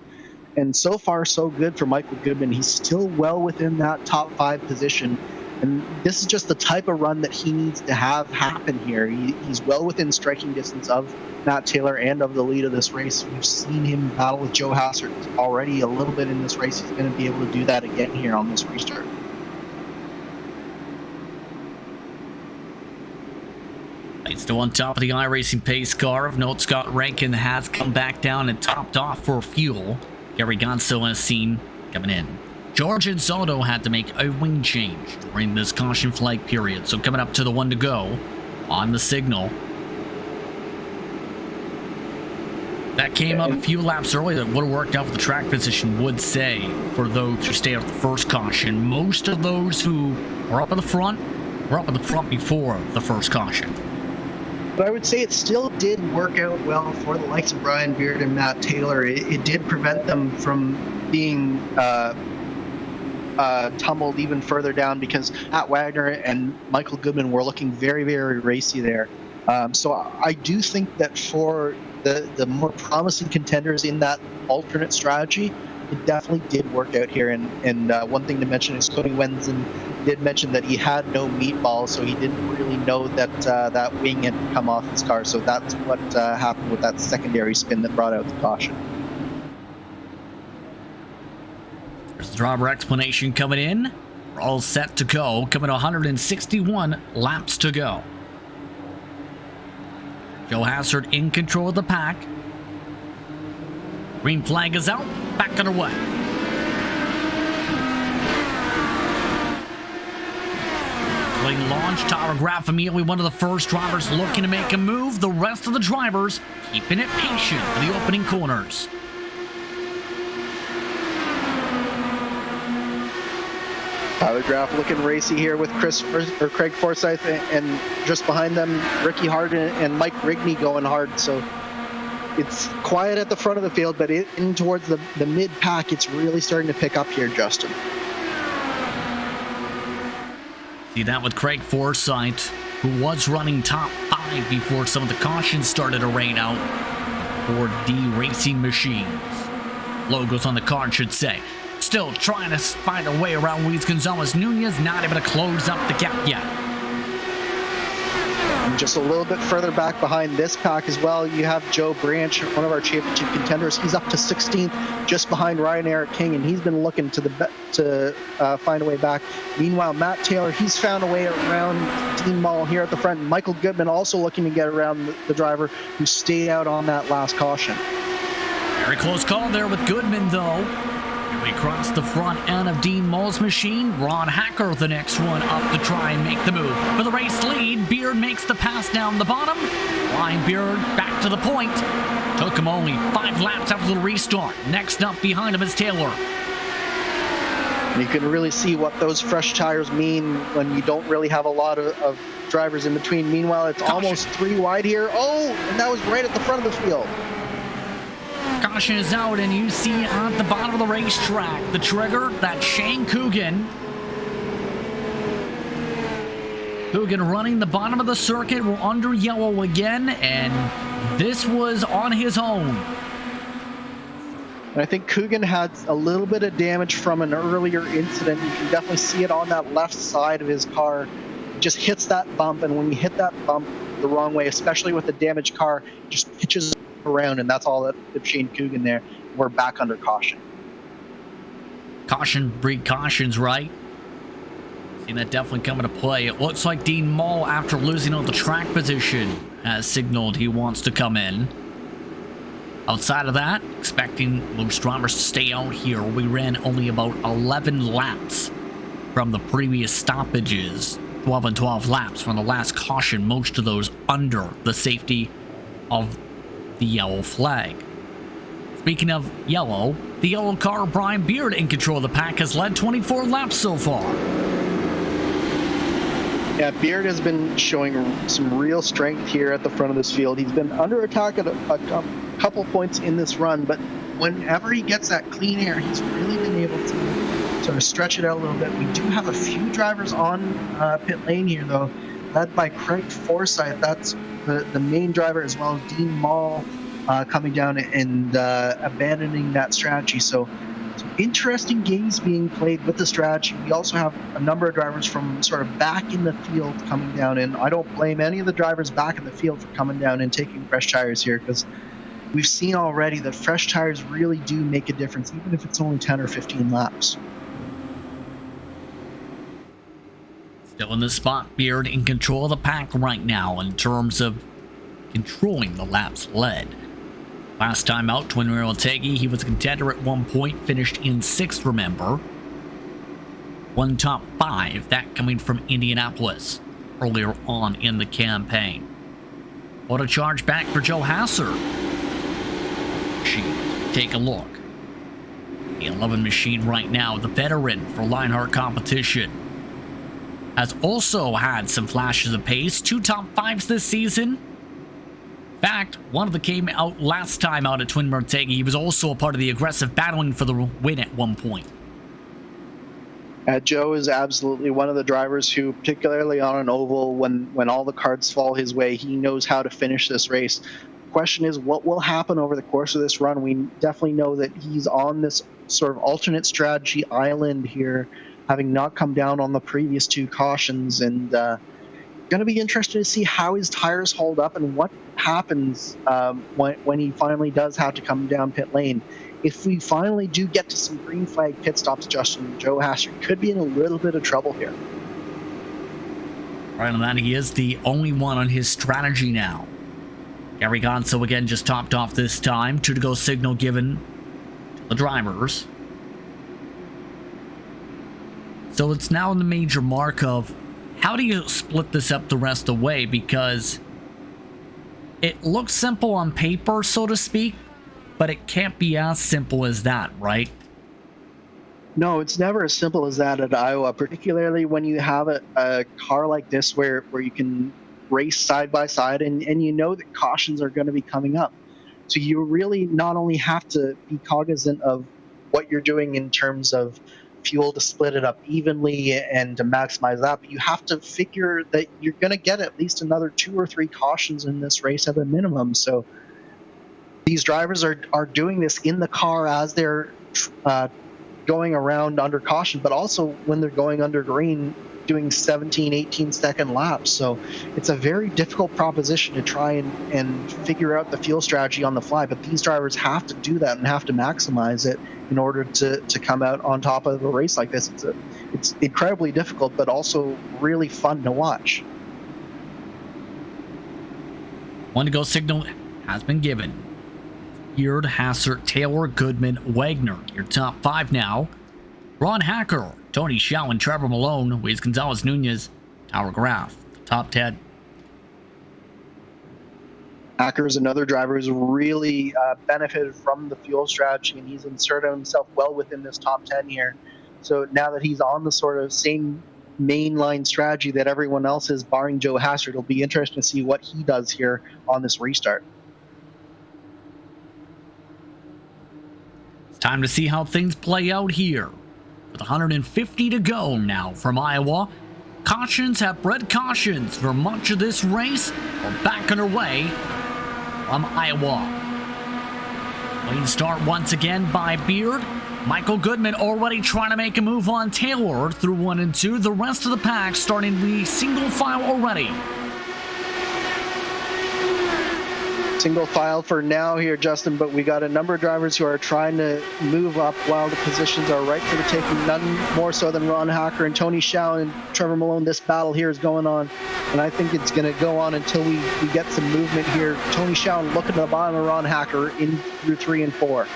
And so far, so good for Michael Goodman. He's still well within that top 5 position. And this is just the type of run that he needs to have happen here. He's well within striking distance of Matt Taylor and of the lead of this race. We've seen him battle with Joe Hassard already a little bit in this race. He's going to be able to do that again here on this restart. He's still on top of the iRacing pace car. Of note, Scott Rankin has come back down and topped off for fuel. Gary Gonzo has seen coming in. George Soto had to make a wing change during this caution flag period. So coming up to the 1 to go on the signal. That came up a few laps early. That would have worked out for the track position, would say, for those who stayed at the first caution. Most of those who were up in the front were up in the front before the first caution. But I would say it still did work out well for the likes of Brian Beard and Matt Taylor. It did prevent them from being tumbled even further down, because Matt Wagner and Michael Goodman were looking very, very racy there. So I do think that for the more promising contenders in that alternate strategy, it definitely did work out here. And one thing to mention is Cody Wenzen did mention that he had no meatballs, so he didn't really know that that wing had come off his car. So that's what happened with that secondary spin that brought out the caution. There's the driver explanation coming in. We're all set to go. Coming to 161 laps to go. Joe Hassard in control of the pack. Green flag is out. Back underway. Pulling launch, Tyler Graff immediately one of the first drivers looking to make a move. The rest of the drivers keeping it patient for the opening corners. Tyler Graff looking racy here with Craig Forsyth, and just behind them, Ricky Hardin and Mike Rigney going hard. So it's quiet at the front of the field, but in towards the mid-pack, it's really starting to pick up here, Justin. See that with Craig Forsyth, who was running top 5 before some of the cautions started to rain out for D Racing Machines. Logos on the card should say. Still trying to find a way around Luis Gonzalez Nunez, not able to close up the gap yet. And just a little bit further back behind this pack as well, you have Joe Branch, one of our championship contenders. He's up to 16th, just behind Ryan Eric King, and he's been looking to find a way back. Meanwhile, Matt Taylor, he's found a way around Dean Mall here at the front. Michael Goodman also looking to get around the driver who stayed out on that last caution. Very close call there with Goodman, though. We cross the front end of Dean Mull's machine. Ron Hacker, the next one up to try and make the move. For the race lead, Beard makes the pass down the bottom. Flying Beard back to the point. Took him only 5 laps after the restart. Next up behind him is Taylor. You can really see what those fresh tires mean when you don't really have a lot of drivers in between. Meanwhile, it's almost 3 wide here. Oh, and that was right at the front of the field. Caution is out, and you see at the bottom of the racetrack, the trigger, that's Shane Coogan. Coogan running the bottom of the circuit. We're under yellow again, and this was on his own. And I think Coogan had a little bit of damage from an earlier incident. You can definitely see it on that left side of his car. It just hits that bump, and when you hit that bump the wrong way, especially with a damaged car, it just pitches around, and that's all that Shane Coogan there. We're back under caution. Caution breed cautions, right? Seen that definitely come into play. It looks like Dean Mull, after losing on the track position, has signaled he wants to come in. Outside of that, expecting most drivers to stay out here. We ran only about 11 laps from the previous stoppages. 12 and 12 laps from the last caution, most of those under the safety of the yellow flag. Speaking of yellow, the yellow car, Brian Beard, in control of the pack, has led 24 laps so far. Yeah, Beard has been showing some real strength here at the front of this field. He's been under attack at a couple points in this run, but whenever he gets that clean air, he's really been able to sort of stretch it out a little bit. We do have a few drivers on pit lane here, though, led by Craig Forsyth. That's the main driver, as well as Dean Mall coming down and abandoning that strategy. So some interesting games being played with the strategy. We also have a number of drivers from sort of back in the field coming down, and I don't blame any of the drivers back in the field for coming down and taking fresh tires here, because we've seen already that fresh tires really do make a difference, even if it's only 10 or 15 laps. Still in the spot, Beard in control of the pack right now in terms of controlling the laps led. Last time out, Twin Rail Taggy, he was a contender at one point, finished in 6th, remember. One top 5, that coming from Indianapolis earlier on in the campaign. What a charge back for Joe Hasser. Take a look. The 11 machine right now, the veteran for Lionheart competition, has also had some flashes of pace. 2 top 5s this season. In fact, one of them came out last time out at Twin Mertegi. He was also a part of the aggressive battling for the win at one point. Joe is absolutely one of the drivers who, particularly on an oval, when all the cards fall his way, he knows how to finish this race. The question is, what will happen over the course of this run? We definitely know that he's on this sort of alternate strategy island here, having not come down on the previous 2 cautions, and going to be interested to see how his tires hold up and what happens when he finally does have to come down pit lane. If we finally do get to some green flag pit stops, Justin, Joe Hasser could be in a little bit of trouble here. Right on that, he is the only one on his strategy now. Gary Gonzo again just topped off this time. 2 to go signal given to the drivers. So it's now in the major mark of how do you split this up the rest of the way, because it looks simple on paper, so to speak, but it can't be as simple as that, right? No, it's never as simple as that at Iowa, particularly when you have a car like this where you can race side by side and you know that cautions are going to be coming up. So you really not only have to be cognizant of what you're doing in terms of fuel to split it up evenly and to maximize that, but you have to figure that you're going to get at least another 2 or 3 cautions in this race at a minimum. So these drivers are doing this in the car as they're going around under caution, but also when they're going under green, doing 17, 18-second laps. So it's a very difficult proposition to try and figure out the fuel strategy on the fly. But these drivers have to do that and have to maximize it in order to come out on top of a race like this. It's incredibly difficult, but also really fun to watch. One to go signal has been given. Beard, Hassert, Taylor, Goodman, Wagner. Your top 5 now. Ron Hacker, Tony Shaw, and Trevor Malone. Luis Gonzalez Nunez, Tower Graf. Top 10. Hacker is another driver who's really benefited from the fuel strategy, and he's inserted himself well within this top 10 here. So now that he's on the sort of same mainline strategy that everyone else is, barring Joe Hassert, it'll be interesting to see what he does here on this restart. It's time to see how things play out here. With 150 to go now from Iowa, cautions have bred cautions for much of this race. We're back underway from Iowa. Clean start once again by Beard. Michael Goodman already trying to make a move on Taylor through 1 and 2. The rest of the pack starting the single file already. Single file for now here, Justin, but we got a number of drivers who are trying to move up while the positions are right for the taking. None more so than Ron Hacker and Tony Shaw and Trevor Malone. This battle here is going on, and I think it's going to go on until we get some movement here. Tony Shaw looking to the bottom of Ron Hacker in through 3 and 4.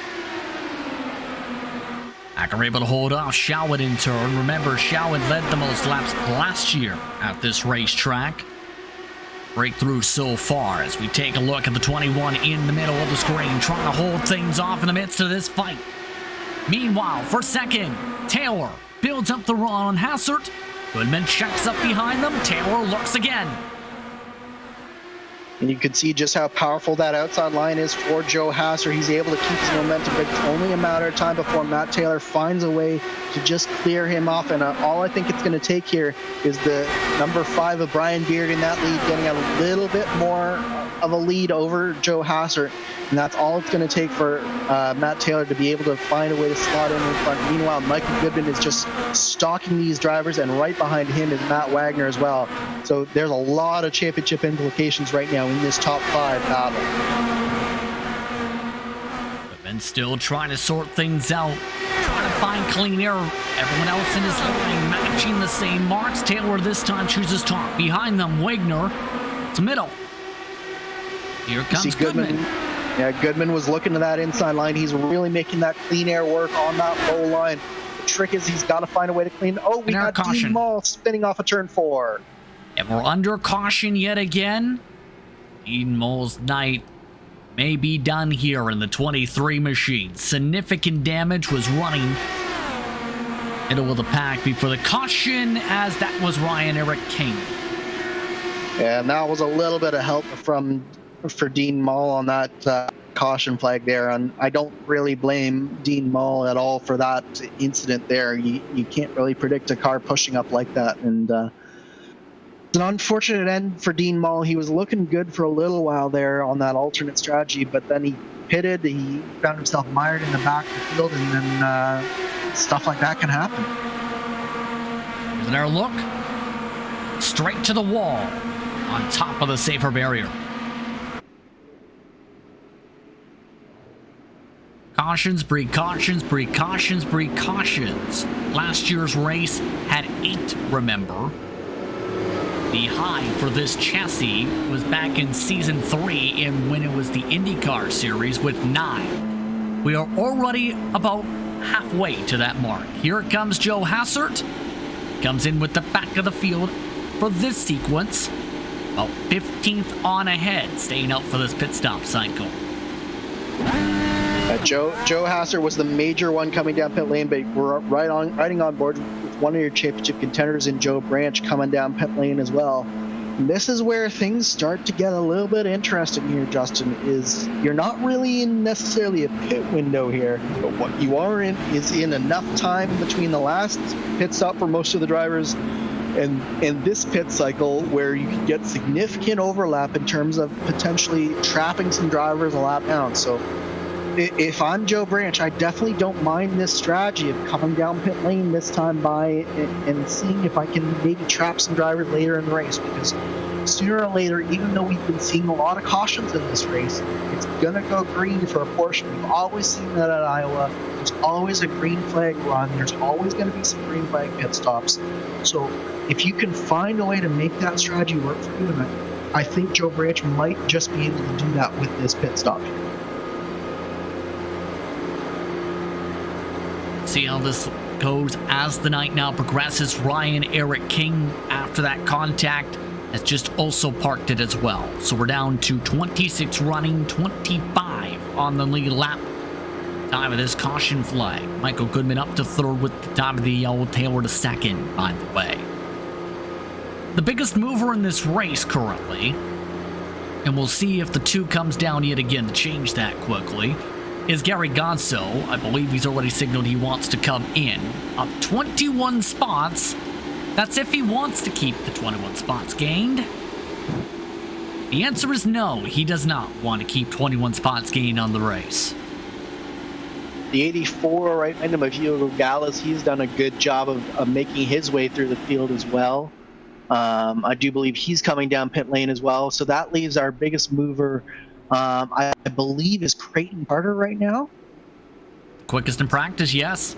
Hacker able to hold off Showett in turn. Remember, Showett led the most laps last year at this racetrack. Breakthrough so far as we take a look at the 21 in the middle of the screen, trying to hold things off in the midst of this fight. Meanwhile, for second, Taylor builds up the run on Hassert. Goodman checks up behind them. Taylor looks again. And you can see just how powerful that outside line is for Joe Hassert. He's able to keep his momentum, but it's only a matter of time before Matt Taylor finds a way to just clear him off. And all I think it's going to take here is the number 5 of Brian Beard in that lead, getting a little bit more of a lead over Joe Hassert. And that's all it's going to take for Matt Taylor to be able to find a way to slot in front. Meanwhile, Michael Goodman is just stalking these drivers, and right behind him is Matt Wagner as well. So there's a lot of championship implications right now in this top 5 battle. Goodman still trying to sort things out, trying to find clean air. Everyone else in his line matching the same marks. Taylor this time chooses top. Behind them, Wagner. It's middle. Here comes Goodman. Yeah, Goodman was looking to that inside line. He's really making that clean air work on that low line. The trick is he's got to find a way to clean. Oh, we got Dean Mall spinning off a turn 4. And we're under caution yet again. Dean Moll's night may be done here in the 23 machine. Significant damage was running middle of the pack before the caution, as that was Ryan Eric King. Yeah, and that was a little bit of help for Dean Mall on that caution flag there, and I don't really blame Dean Mall at all for that incident there. You can't really predict a car pushing up like that, and it's an unfortunate end for Dean Mall. He was looking good for a little while there on that alternate strategy, but then he pitted, he found himself mired in the back of the field, and then stuff like that can happen. Here's another look. Straight to the wall on top of the safer barrier. Cautions, precautions, precautions, precautions. Last year's race had 8, remember. The high for this chassis was back in season 3 when it was the IndyCar series with 9. We are already about halfway to that mark. Here it comes Joe Hassert. Comes in with the back of the field for this sequence. About 15th on ahead, staying out for this pit stop cycle. Joe Hassert was the major one coming down pit lane, but we're riding on board with one of your championship contenders in Joe Branch coming down pit lane as well. And this is where things start to get a little bit interesting here, Justin, is you're not really in necessarily a pit window here, but what you are in is in enough time between the last pit stop for most of the drivers and this pit cycle where you can get significant overlap in terms of potentially trapping some drivers a lap down. So If I'm Joe Branch, I definitely don't mind this strategy of coming down pit lane this time by and seeing if I can maybe trap some drivers later in the race, because sooner or later, even though we've been seeing a lot of cautions in this race, it's going to go green for a portion. We've always seen that at Iowa. There's always a green flag run. There's always going to be some green flag pit stops. So if you can find a way to make that strategy work for you, and I think Joe Branch might just be able to do that with this pit stop here. See how this goes as the night now progresses. Ryan Eric King, after that contact, has just also parked it as well. So we're down to 26 running, 25 on the lead lap. Time of this caution flag. Michael Goodman up to third with the time of the yellow, Taylor to second, by the way. The biggest mover in this race currently, and we'll see if the 2 comes down yet again to change that quickly, is Gary Gonzo. I believe he's already signaled he wants to come in. Up 21 spots. That's if he wants to keep the 21 spots gained. The answer is no, he does not want to keep 21 spots gained on the race. The 84 right behind him of Hugo Gallus, he's done a good job of making his way through the field as well. I do believe he's coming down pit lane as well. So that leaves our biggest mover, I believe, is Creighton Carter right now. Quickest in practice, yes.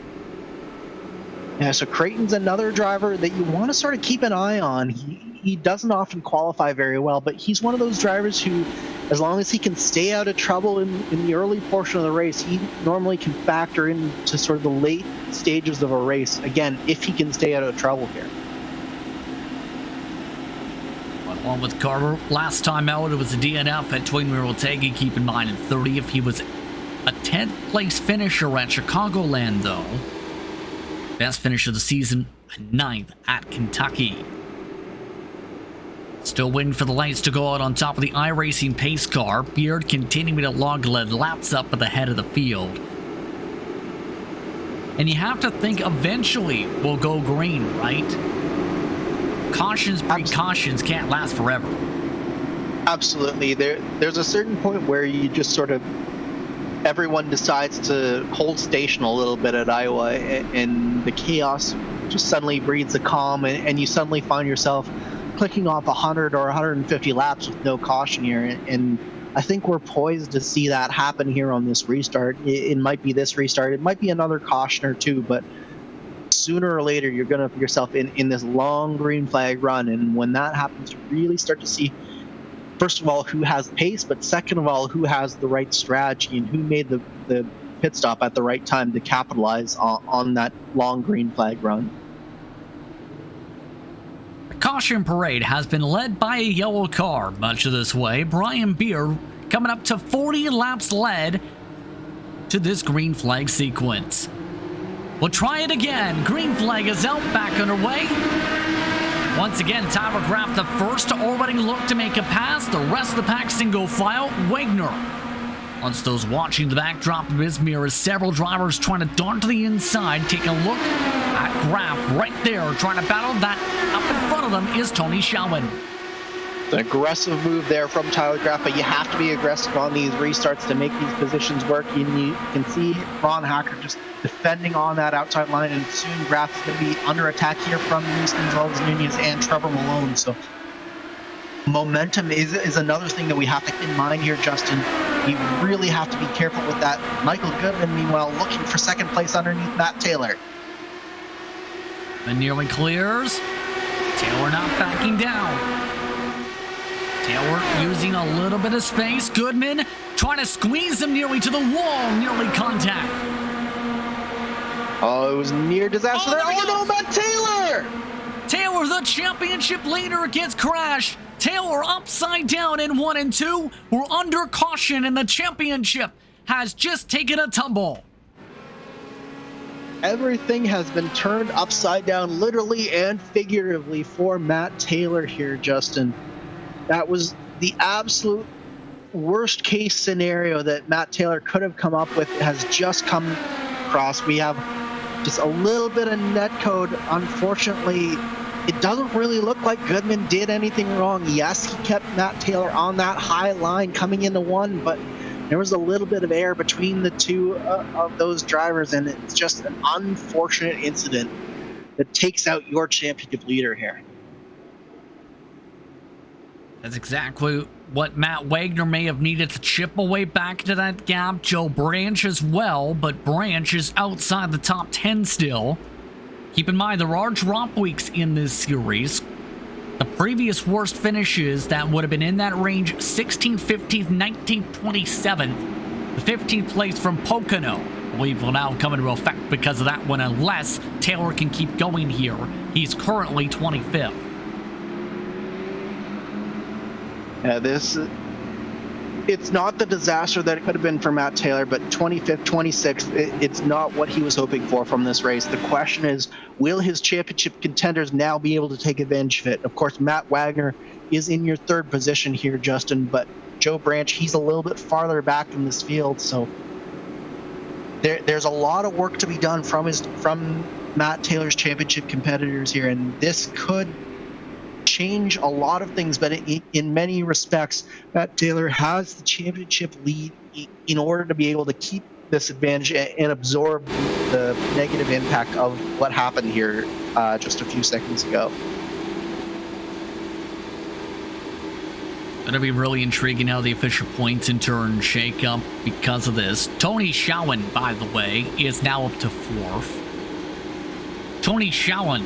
Yeah, so Creighton's another driver that you want to sort of keep an eye on. He doesn't often qualify very well, but he's one of those drivers who, as long as he can stay out of trouble in the early portion of the race, he normally can factor into sort of the late stages of a race, again, if he can stay out of trouble here. On with Carter. Last time out, it was a DNF at Twin Mirotegi. Keep in mind, in 30th, he was a 10th place finisher at Chicagoland, though. Best finish of the season, 9th at Kentucky. Still waiting for the lights to go out on top of the iRacing pace car. Beard continuing to log lead laps up at the head of the field. And you have to think eventually we'll go green, right? Cautions, precautions can't last forever. Absolutely. There's a certain point where you just sort of, everyone decides to hold station a little bit at Iowa, and the chaos just suddenly breeds the calm, and you suddenly find yourself clicking off 100 or 150 laps with no caution here. And I think we're poised to see that happen here on this restart. It might be this restart. It might be another caution or two, but sooner or later, you're going to put yourself in this long green flag run. And when that happens, you really start to see, first of all, who has pace, but second of all, who has the right strategy and who made the pit stop at the right time to capitalize on that long green flag run. The caution parade has been led by a yellow car much of this way. Brian Beard coming up to 40 laps led to this green flag sequence. We'll try it again. Green flag is out, back underway. Once again, Tyler Graff the first to already look to make a pass. The rest of the pack single file. Wagner. Once those watching the backdrop of his mirror, several drivers trying to dart to the inside. Take a look at Graff right there, trying to battle that. Up in front of them is Tony Shalwin. An aggressive move there from Tyler Graff, but you have to be aggressive on these restarts to make these positions work. And you can see Ron Hacker just defending on that outside line, and soon Graff is going to be under attack here from Houston as well as Nunez and Trevor Malone. So momentum is another thing that we have to keep in mind here, Justin. You really have to be careful with that. Michael Goodman, meanwhile, looking for second place underneath Matt Taylor. And nearly clears. Taylor not backing down. Taylor using a little bit of space. Goodman trying to squeeze him nearly to the wall. Nearly contact. Oh, it was near disaster there. Oh no, Matt Taylor! Taylor, the championship leader, gets crashed. Taylor upside down in 1 and 2. We're under caution, and the championship has just taken a tumble. Everything has been turned upside down, literally and figuratively, for Matt Taylor here, Justin. That was the absolute worst case scenario that Matt Taylor could have come up with, has just come across. We have just a little bit of net code. Unfortunately, it doesn't really look like Goodman did anything wrong. Yes, he kept Matt Taylor on that high line coming into one, but There was a little bit of air between the two of those drivers, and it's just an unfortunate incident that takes out your championship leader here. That's exactly what Matt Wagner may have needed to chip away back to that gap. Joe Branch as well, but Branch is outside the top 10 still. Keep in mind, there are drop weeks in this series. The previous worst finishes that would have been in that range, 16th, 15th, 19th, 27th. The 15th place from Pocono, I believe, will now come into effect because of that one, unless Taylor can keep going here. He's currently 25th. It's not the disaster that it could have been for Matt Taylor, but 25th, 26th, it's not what he was hoping for from this race. The question is, will his championship contenders now be able to take advantage of it? Of course, Matt Wagner is in your third position here, Justin, but Joe Branch, he's a little bit farther back in this field, so there's a lot of work to be done from Matt Taylor's championship competitors here, and this could change a lot of things, but in many respects, Matt Taylor has the championship lead in order to be able to keep this advantage and absorb the negative impact of what happened here just a few seconds ago. It'll be really intriguing how the official points in turn shake up because of this. Tony Schowen, by the way, is now up to 4th. Tony Schowen,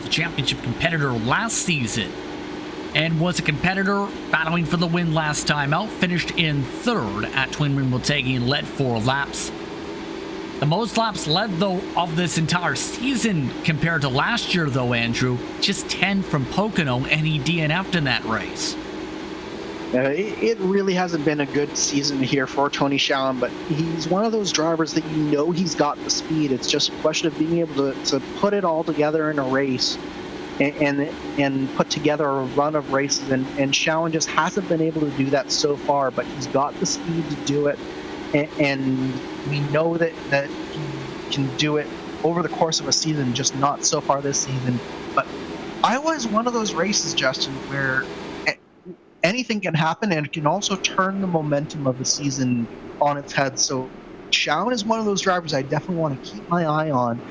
the championship competitor last season, and was a competitor battling for the win last time out, finished in 3rd at Twin Rim Motegi and led 4 laps. The most laps led, though, of this entire season compared to last year, though, Andrew, just 10 from Pocono, and he DNF'd in that race. It really hasn't been a good season here for Tony Schowen, but he's one of those drivers that you know he's got the speed. It's just a question of being able to put it all together in a race and put together a run of races. And Schowen just hasn't been able to do that so far, but he's got the speed to do it. And we know that he can do it over the course of a season, just not so far this season. But Iowa is one of those races, Justin, where anything can happen, and it can also turn the momentum of the season on its head. So Schowen is one of those drivers I definitely want to keep my eye on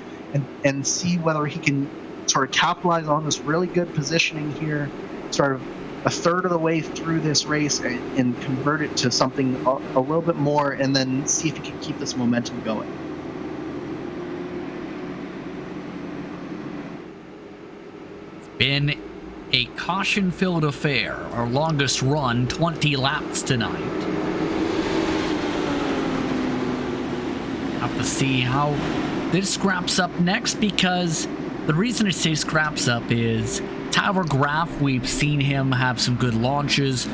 and see whether he can sort of capitalize on this really good positioning here, sort of a third of the way through this race, and convert it to something a little bit more, and then see if he can keep this momentum going. It's been a caution-filled affair. Our longest run, 20 laps tonight. Have to see how this scraps up next, because the reason I say scraps up is Tyler Graf, we've seen him have some good launches.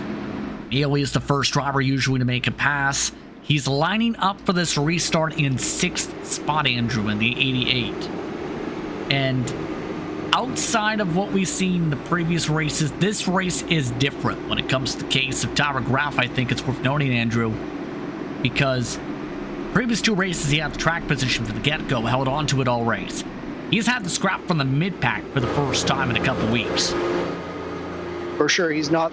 Neely is the first driver usually to make a pass. He's lining up for this restart in 6th spot, Andrew, in the 88. And outside of what we've seen in the previous races, this race is different when it comes to the case of Tyler Graf. I think it's worth noting, Andrew, because previous 2 races he had the track position for the get-go, held on to it all race. He's had the scrap from the mid-pack for the first time in a couple weeks. For sure, he's not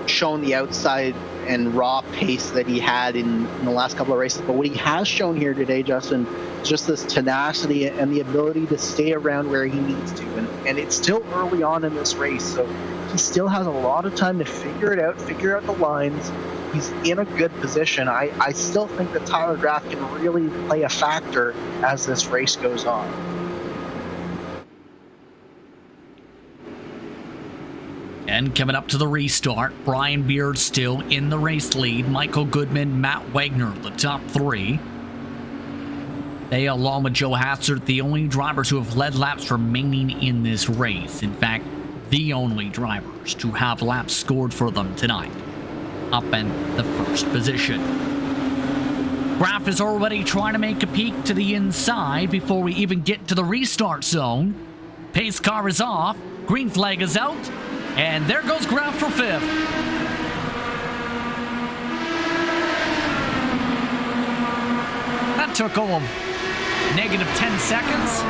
shown the outside and raw pace that he had in the last couple of races, but what he has shown here today, Justin, is just this tenacity and the ability to stay around where he needs to. And it's still early on in this race, so he still has a lot of time to figure it out, figure out the lines. He's in a good position. I still think that Tyler Graf can really play a factor as this race goes on. And coming up to the restart, Brian Beard still in the race lead. Michael Goodman, Matt Wagner, the top 3. They, along with Joe Hassert, the only drivers who have led laps remaining in this race. In fact, the only drivers to have laps scored for them tonight. Up in the first position. Graf is already trying to make a peek to the inside before we even get to the restart zone. Pace car is off. Green flag is out. And there goes Graf for 5th. That took all of negative 10 seconds.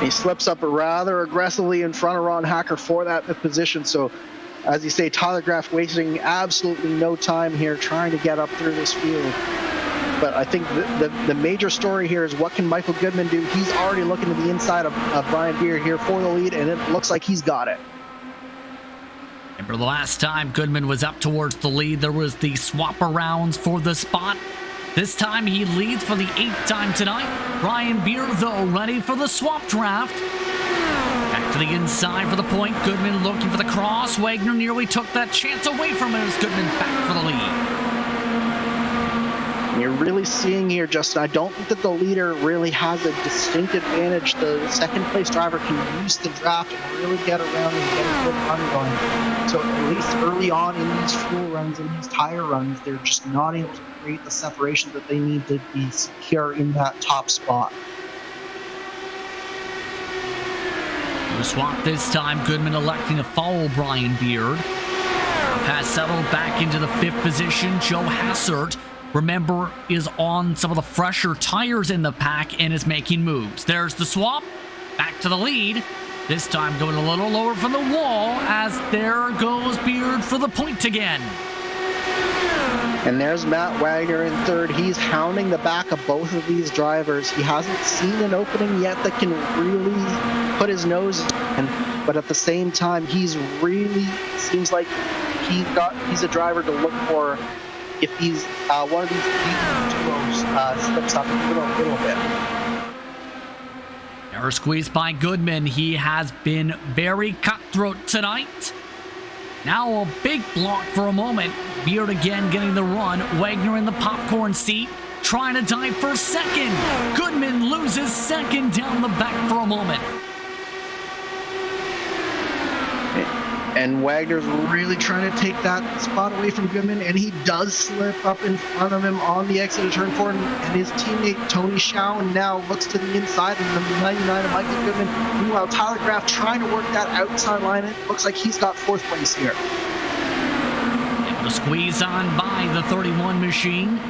He slips up rather aggressively in front of Ron Hacker for that 5th position. So as you say, Tyler Graff wasting absolutely no time here trying to get up through this field. But I think the major story here is what can Michael Goodman do? He's already looking to the inside of Brian Beard here for the lead, and it looks like he's got it. Remember the last time Goodman was up towards the lead, there was the swap arounds for the spot. This time he leads for the 8th time tonight. Brian Beard, though, ready for the swap draft. Back to the inside for the point. Goodman looking for the cross. Wagner nearly took that chance away from him as Goodman back for the lead. You're really seeing here, Justin, I don't think that the leader really has a distinct advantage. The second place driver can use the draft and really get around and get a good run going. So at least early on in these fuel runs and these tire runs, they're just not able to create the separation that they need to be secure in that top spot. The swap this time, Goodman electing to follow Brian Beard. Has settled back into the 5th position. Joe Hassert, remember, is on some of the fresher tires in the pack and is making moves. There's the swap. Back to the lead. This time going a little lower from the wall as there goes Beard for the point again. And there's Matt Wagner in 3rd. He's hounding the back of both of these drivers. He hasn't seen an opening yet that can really put his nose in, but at the same time, he's really seems like he's a driver to look for if he's one of these duos slips up even a little bit. Error squeezed by Goodman. He has been very cutthroat tonight. Now a big block for a moment. Beard again getting the run. Wagner in the popcorn seat, trying to dive for 2nd. Goodman loses 2nd down the back for a moment. And Wagner's really trying to take that spot away from Goodman, and he does slip up in front of him on the exit of turn 4, and his teammate Tony Schoen now looks to the inside of the 99 of Michael Goodman. Meanwhile, Tyler Graff trying to work that outside line. It looks like he's got 4th place here. Able to squeeze on by the 31 machine.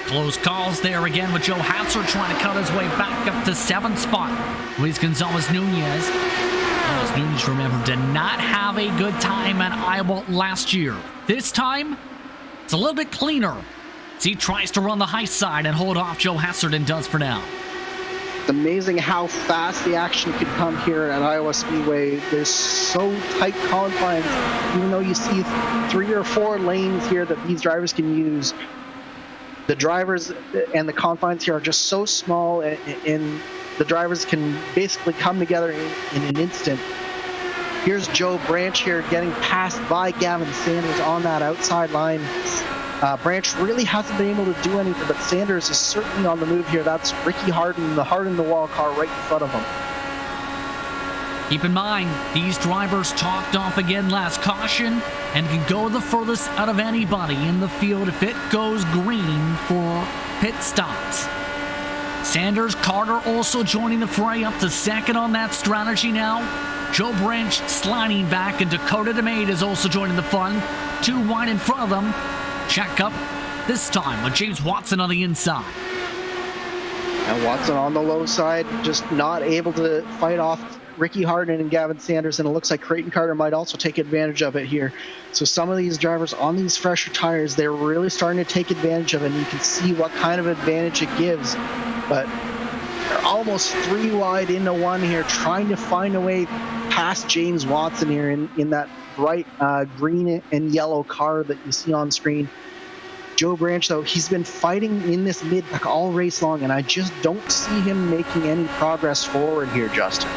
Close calls there again with Joe Hatzer trying to cut his way back up to 7th spot. Luis Gonzalez Nunez. Nunez, remember, did not have a good time at Iowa last year. This time, it's a little bit cleaner as he tries to run the high side and hold off Joe Hassard and does for now. It's amazing how fast the action could come here at Iowa Speedway. There's so tight confines, even though you see 3 or 4 lanes here that these drivers can use. The drivers and the confines here are just so small, and the drivers can basically come together in an instant. Here's Joe Branch here getting passed by Gavin Sanders on that outside line. Branch really hasn't been able to do anything, but Sanders is certainly on the move here. That's Ricky Harden, the Harden-the-Wall car right in front of him. Keep in mind, these drivers talked off again last caution and can go the furthest out of anybody in the field if it goes green for pit stops. Sanders, Carter also joining the fray up to 2nd on that strategy now. Joe Branch sliding back, and Dakota DeMade is also joining the fun. 2 wide in front of them. Check up this time with James Watson on the inside. And Watson on the low side, just not able to fight off Ricky Harden and Gavin Sanders, and it looks like Creighton Carter might also take advantage of it here. So some of these drivers on these fresher tires, they're really starting to take advantage of it, and you can see what kind of advantage it gives. But they're almost 3 wide into 1 here, trying to find a way past James Watson here in that bright green and yellow car that you see on screen. Joe Branch, though, he's been fighting in this mid-pack all race long, and I just don't see him making any progress forward here, Justin.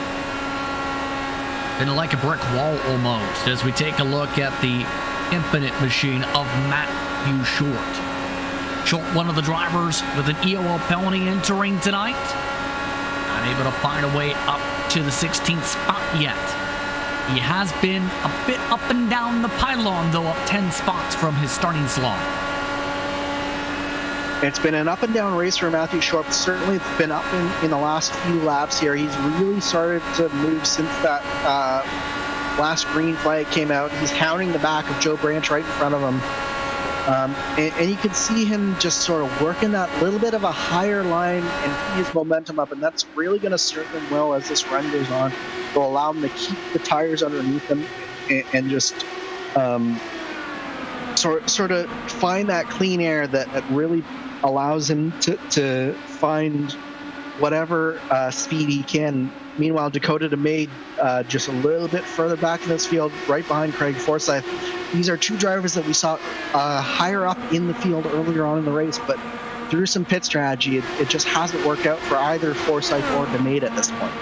Been like a brick wall almost as we take a look at the infinite machine of Matthew Short. Short, one of the drivers with an EOL penalty entering tonight. Not able to find a way up to the 16th spot yet. He has been a bit up and down the pylon, though, up 10 spots from his starting slot. It's been an up and down race for Matthew Short. Certainly it's been up in the last few laps here. He's really started to move since that last green flag came out. He's hounding the back of Joe Branch right in front of him. And you can see him just sort of working that little bit of a higher line and keep his momentum up. And that's really going to serve him well as this run goes on. It'll allow him to keep the tires underneath him, and just sort of find that clean air that really allows him to find whatever speed he can. Meanwhile, Dakota DeMade just a little bit further back in this field, right behind Craig Forsyth. These are two drivers that we saw higher up in the field earlier on in the race, but through some pit strategy, it just hasn't worked out for either Forsyth or DeMade at this point.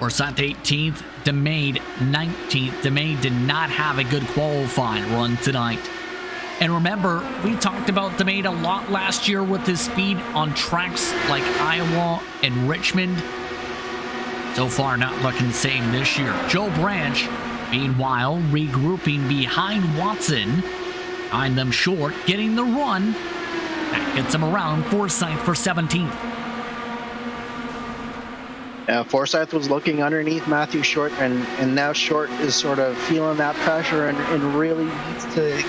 Forsyth 18th, DeMade 19th. DeMade did not have a good qualifying run tonight. And remember, we talked about DeMade a lot last year with his speed on tracks like Iowa and Richmond. So far, not looking the same this year. Joe Branch, meanwhile, regrouping behind Watson. Behind them short, getting the run. That gets him around Forsyth for 17th. Forsyth was looking underneath Matthew Short, and now Short is sort of feeling that pressure and really needs to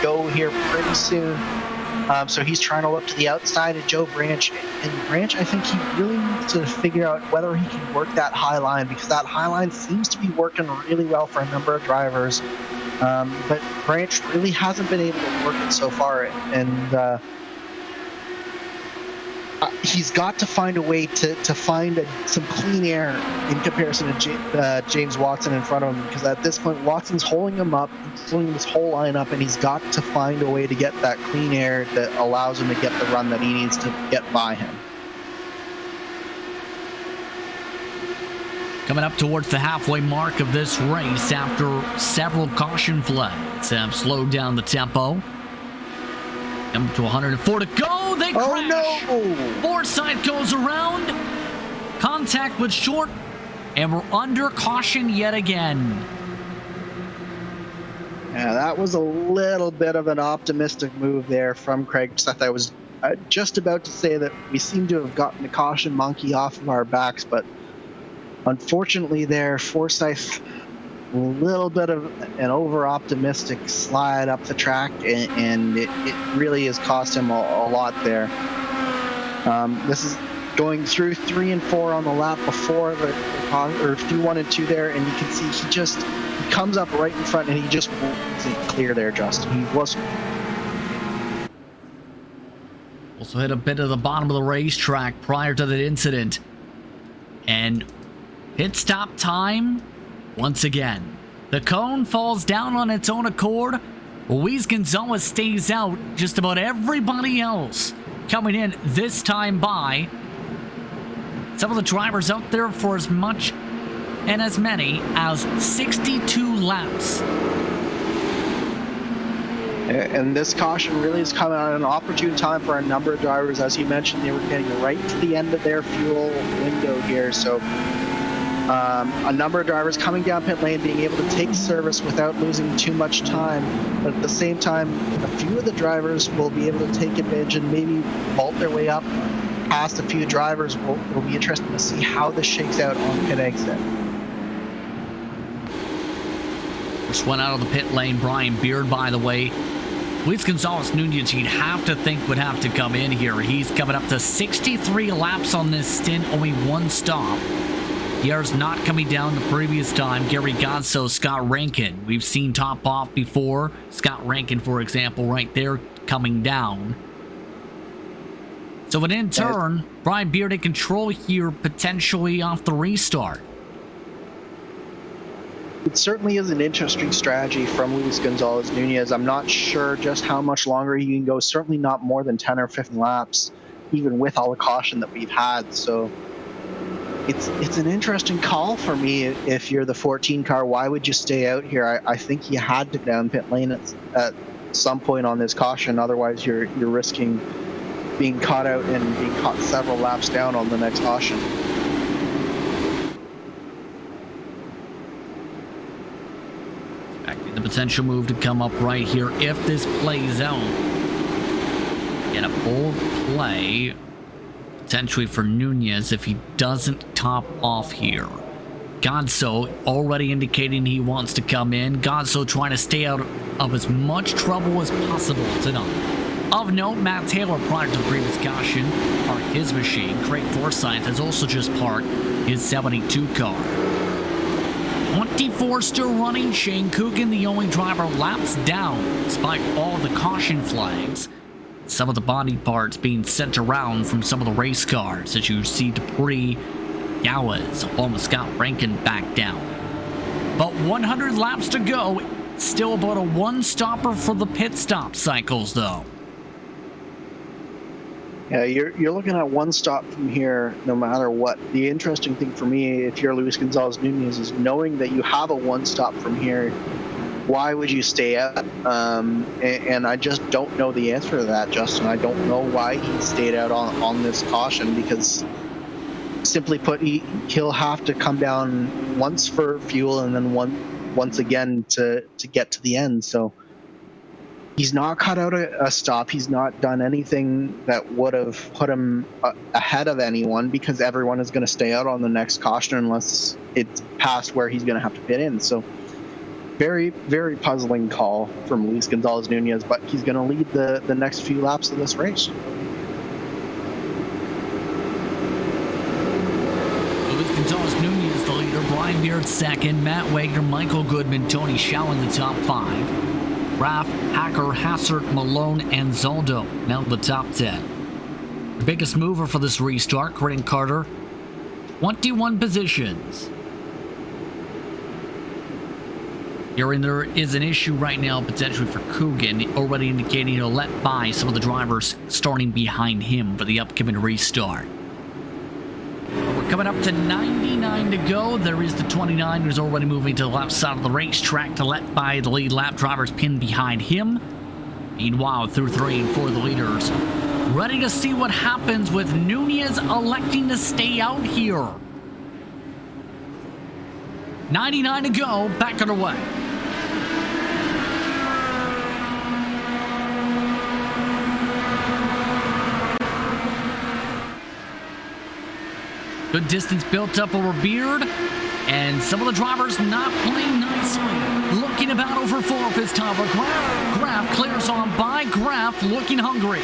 go here pretty soon. So he's trying to look to the outside of Joe Branch. And Branch, I think he really needs to figure out whether he can work that high line, because that high line seems to be working really well for a number of drivers. But Branch really hasn't been able to work it so far. And he's got to find a way to find some clean air in comparison to James Watson in front of him, because at this point Watson's holding him up, pulling this whole line up, and he's got to find a way to get that clean air that allows him to get the run that he needs to get by him. Coming up towards the halfway mark of this race after several caution flags have slowed down the tempo. Come to 104 to go. They crash. Oh no! Forsyth goes around. Contact with Short. And we're under caution yet again. Yeah, that was a little bit of an optimistic move there from Craig Forsyth. I was just about to say that we seem to have gotten the caution monkey off of our backs, but unfortunately there, Forsyth, a little bit of an over-optimistic slide up the track, and it really has cost him a lot there. This is going through 3 and 4 on the lap before or through 1 and 2 there, and you can see he comes up right in front and he just wasn't clear there, Justin. He wasn't. Also hit a bit of the bottom of the racetrack prior to that incident. And pit stop time. Once again, the cone falls down on its own accord. Luis Gonzalez stays out. Just about everybody else coming in this time by. Some of the drivers out there for as much and as many as 62 laps. And this caution really is coming at an opportune time for a number of drivers. As you mentioned, they were getting right to the end of their fuel window here. So a number of drivers coming down pit lane, being able to take service without losing too much time. But at the same time, a few of the drivers will be able to take advantage and maybe vault their way up past a few drivers. It'll be interesting to see how this shakes out on pit exit. Just went out of the pit lane, Brian Beard, by the way. Luis Gonzalez Nunez, you'd have to think would have to come in here. He's coming up to 63 laps on this stint, only 1 stop. Yar's not coming down the previous time. Gary Godso, Scott Rankin. We've seen top off before. Scott Rankin, for example, right there coming down. So, in turn, Brian Beard in control here, potentially off the restart. It certainly is an interesting strategy from Luis Gonzalez Nunez. I'm not sure just how much longer he can go. Certainly not more than 10 or 15 laps, even with all the caution that we've had. So it's an interesting call for me. If you're the 14 car, why would you stay out here? I think you had to down pit lane at some point on this caution. Otherwise, you're risking being caught out and being caught several laps down on the next caution. The potential move to come up right here if this plays out. Get a bold play potentially for Nunez if he doesn't top off here. Godso already indicating he wants to come in. Godso trying to stay out of as much trouble as possible tonight. Of note, Matt Taylor, prior to the previous caution, parked his machine. Craig Forsyth has also just parked his 72 car. 24 still running. Shane Coogan, the only driver, laps down despite all the caution flags. Some of the body parts being sent around from some of the race cars, as you see debris. Gowers, along with Scott Rankin, back down. But 100 laps to go. Still about a one-stopper for the pit stop cycles, though. Yeah, you're looking at one stop from here no matter what. The interesting thing for me, if you're Luis Gonzalez Nunez, is knowing that you have a one stop from here. Why would you stay out? And I just don't know the answer to that, Justin. I don't know why he stayed out on this caution, because simply put, he'll have to come down once for fuel and then once again to get to the end. So he's not cut out a stop. He's not done anything that would have put him ahead of anyone, because everyone is going to stay out on the next caution unless it's past where he's going to have to pit in. So very, very puzzling call from Luis Gonzalez Nunez, but he's going to lead the next few laps of this race. Luis Gonzalez Nunez, the leader. Brian Beard second. Matt Wagner, Michael Goodman, Tony Schau in the top 5. Graf, Hacker, Hassert, Malone, and Zoldo now in the top 10. The biggest mover for this restart, Creighton Carter, 21 positions. Hearing there is an issue right now potentially for Coogan, already indicating he'll let by some of the drivers starting behind him for the upcoming restart. We're coming up to 99 to go. There is the 29 who's already moving to the left side of the racetrack to let by the lead lap drivers pinned behind him. Meanwhile, through 3 and 4, the leaders ready to see what happens with Nunez electing to stay out here. 99 to go, back underway. Good distance built up over Beard, and some of the drivers not playing nicely. Looking about over 4 this time for Graf. Graf clears on by. Graf looking hungry.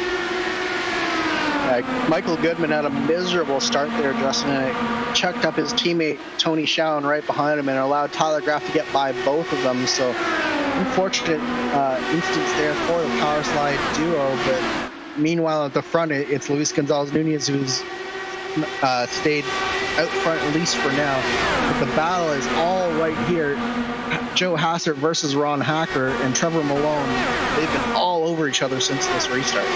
Michael Goodman had a miserable start there, Justin, and chucked up his teammate Tony Schau right behind him and allowed Tyler Graf to get by both of them. So unfortunate instance there for the power slide duo, but meanwhile at the front it's Luis Gonzalez Nunez who's stayed out front, at least for now. But the battle is all right here. Joe Hassert versus Ron Hacker and Trevor Malone. They've been all over each other since this restart.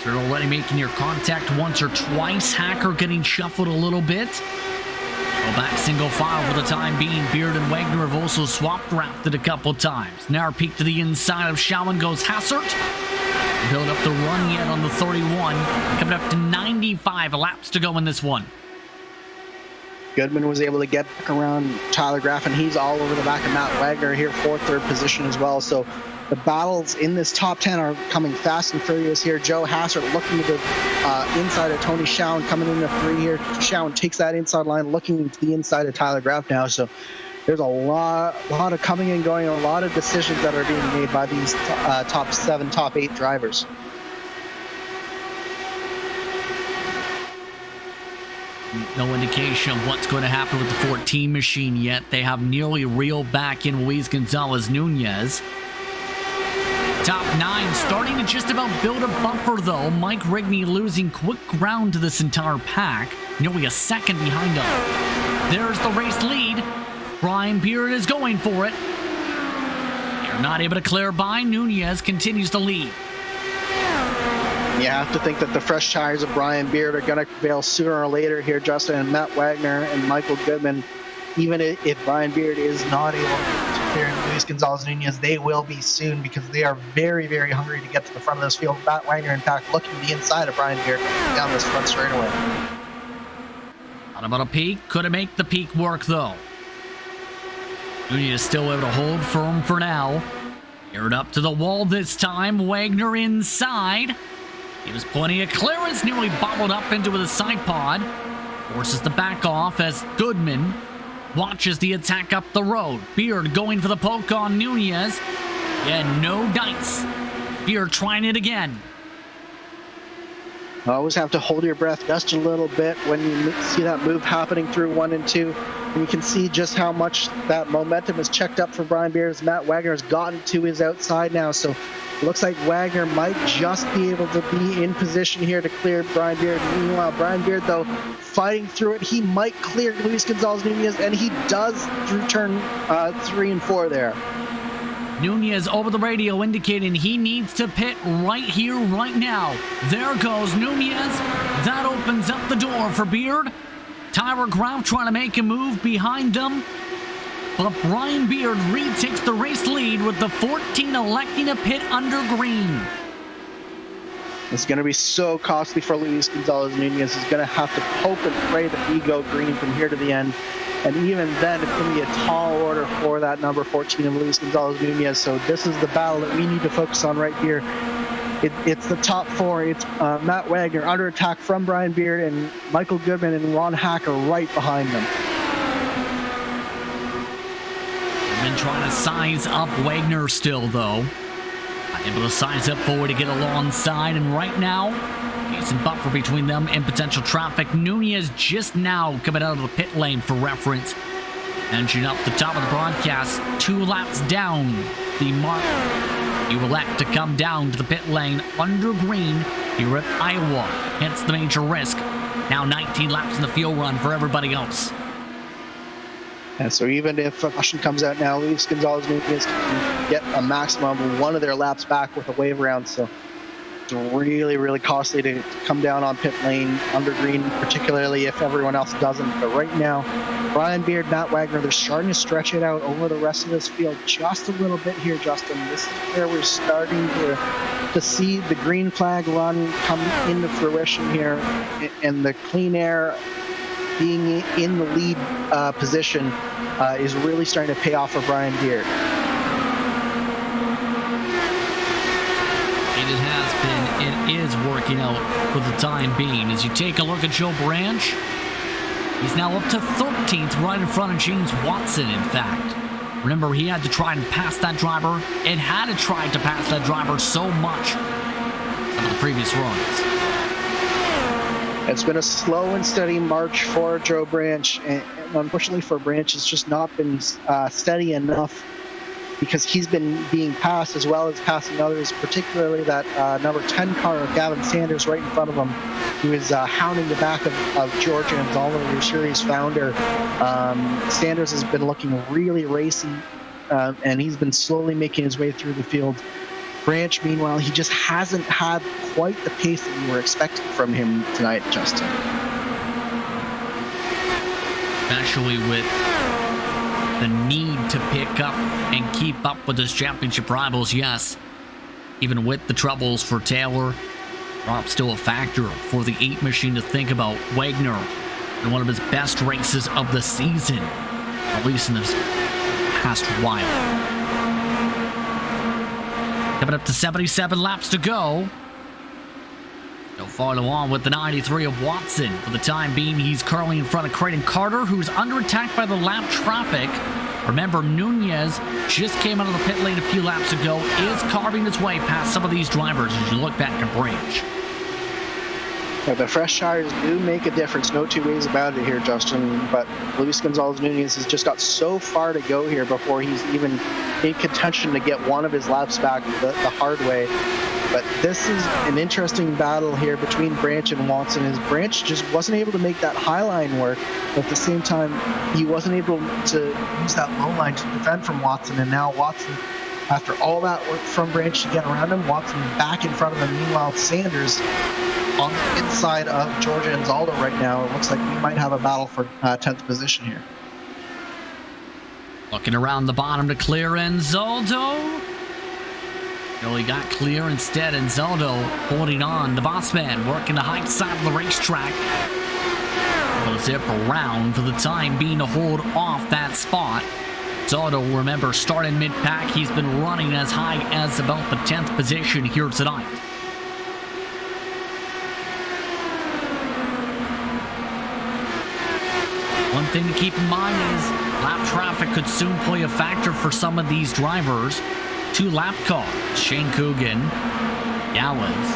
You're already making your contact once or twice. Hacker getting shuffled a little bit. Go back single file for the time being. Beard and Wagner have also swapped drafted a couple times. Now peek to the inside of Schauman goes Hassert. Build up the run yet on the 31. Coming up to 95 laps to go in this one. Goodman was able to get back around Tyler Graf, and he's all over the back of Matt Wagner here for 3rd position as well. So the battles in this top 10 are coming fast and furious here. Joe Hassert looking to the inside of Tony Schau, coming into 3 here. Schau takes that inside line, looking to the inside of Tyler Graf now. So there's a lot of coming and going, a lot of decisions that are being made by these top 7, top 8 drivers. No indication of what's going to happen with the 14 machine yet. They have nearly reeled back in Luis Gonzalez Nunez. Top 9 starting to just about build a buffer, though. Mike Rigney losing quick ground to this entire pack. Nearly a second behind him. There's the race lead. Brian Beard is going for it. They're not able to clear by. Nunez continues to lead. You have to think that the fresh tires of Brian Beard are going to prevail sooner or later here, Justin, and Matt Wagner and Michael Goodman. Even if Brian Beard is not able to clear Luis Gonzalez Nunez, they will be soon, because they are very, very hungry to get to the front of this field. Matt Wagner, in fact, looking to the inside of Brian Beard down this front straightaway. Not about a peak. Couldn't make the peak work, though. Nunez still able to hold firm for now. Geared up to the wall this time. Wagner inside. Gives plenty of clearance. Nearly bobbled up into the side pod. Forces the back off as Goodman watches the attack up the road. Beard going for the poke on Nunez. And no dice. Beard trying it again. Always have to hold your breath just a little bit when you see that move happening through 1 and 2. And you can see just how much that momentum is checked up for Brian Beard as Matt Wagner has gotten to his outside now. So it looks like Wagner might just be able to be in position here to clear Brian Beard. Meanwhile, Brian Beard, though, fighting through it. He might clear Luis Gonzalez-Nunez, and he does through turn 3 and 4 there. Nunez over the radio indicating he needs to pit right here, right now. There goes Nunez. That opens up the door for Beard. Tyler Graf trying to make a move behind them. But Brian Beard retakes the race lead with the 14 electing to pit under green. It's going to be so costly for Luis Gonzalez-Nunez. He's going to have to hope and pray that we go green from here to the end. And even then, it's going to be a tall order for that number 14 of Luis Gonzalez-Nunez. So this is the battle that we need to focus on right here. It's the top 4. It's Matt Wagner under attack from Brian Beard, and Michael Goodman and Ron Hacker right behind them. Been trying to size up Wagner still, though. Able to size up forward to get alongside, and right now, decent buffer between them and potential traffic. Nunez just now coming out of the pit lane for reference. Engine up the top of the broadcast, 2 laps down the mark. You elect to come down to the pit lane under green here at Iowa. Hence the major risk. Now 19 laps in the field run for everybody else. And so even if a caution comes out now, Luis Gonzalez-Nunez can get a maximum of 1 of their laps back with a wave round. So it's really, really costly to come down on pit lane under green, particularly if everyone else doesn't. But right now, Brian Beard, Matt Wagner, they're starting to stretch it out over the rest of this field just a little bit here, Justin. This is where we're starting to see the green flag run come into fruition here, and the clean air being in the lead position is really starting to pay off for Brian Beard. And it has been, it is working out for the time being. As you take a look at Joe Branch, he's now up to 13th, right in front of James Watson, in fact. Remember, he had to try and pass that driver, and had to try to pass that driver so much some of the previous runs. It's been a slow and steady march for Joe Branch, and unfortunately for Branch, it's just not been steady enough because he's been being passed as well as passing others, particularly that number 10 car of Gavin Sanders right in front of him, who is hounding the back of George and Oliver, your series founder. Sanders has been looking really racy, and he's been slowly making his way through the field. Branch, meanwhile, he just hasn't had quite the pace that we were expecting from him tonight, Justin. Especially with the need to pick up and keep up with his championship rivals, yes. Even with the troubles for Taylor, Rob's still a factor for the 8 machine to think about. Wagner in one of his best races of the season, at least in this past while. Coming up to 77 laps to go. They'll follow on with the 93 of Watson. For the time being, he's currently in front of Creighton Carter, who's under attack by the lap traffic. Remember, Nunez just came out of the pit lane a few laps ago, is carving his way past some of these drivers as you look back at Branch. Yeah, the fresh tires do make a difference, no two ways about it here, Justin. But Luis Gonzalez-Nunez has just got so far to go here before he's even in contention to get one of his laps back the hard way. But this is an interesting battle here between Branch and Watson. As Branch just wasn't able to make that high line work, but at the same time, he wasn't able to use that low line to defend from Watson. And now Watson, after all that work from Branch to get around him, Watson back in front of him. Meanwhile, Sanders on the inside of Georgia and Zaldo right now. It looks like we might have a battle for 10th position here. Looking around the bottom to clear Zaldo. No, he got clear instead, and Zaldo holding on. The boss man working the high side of the racetrack. Will zip around for the time being to hold off that spot. Zaldo, remember, starting mid-pack. He's been running as high as about the 10th position here tonight. One thing to keep in mind is lap traffic could soon play a factor for some of these drivers. 2 lap cars, Shane Coogan, Gallons,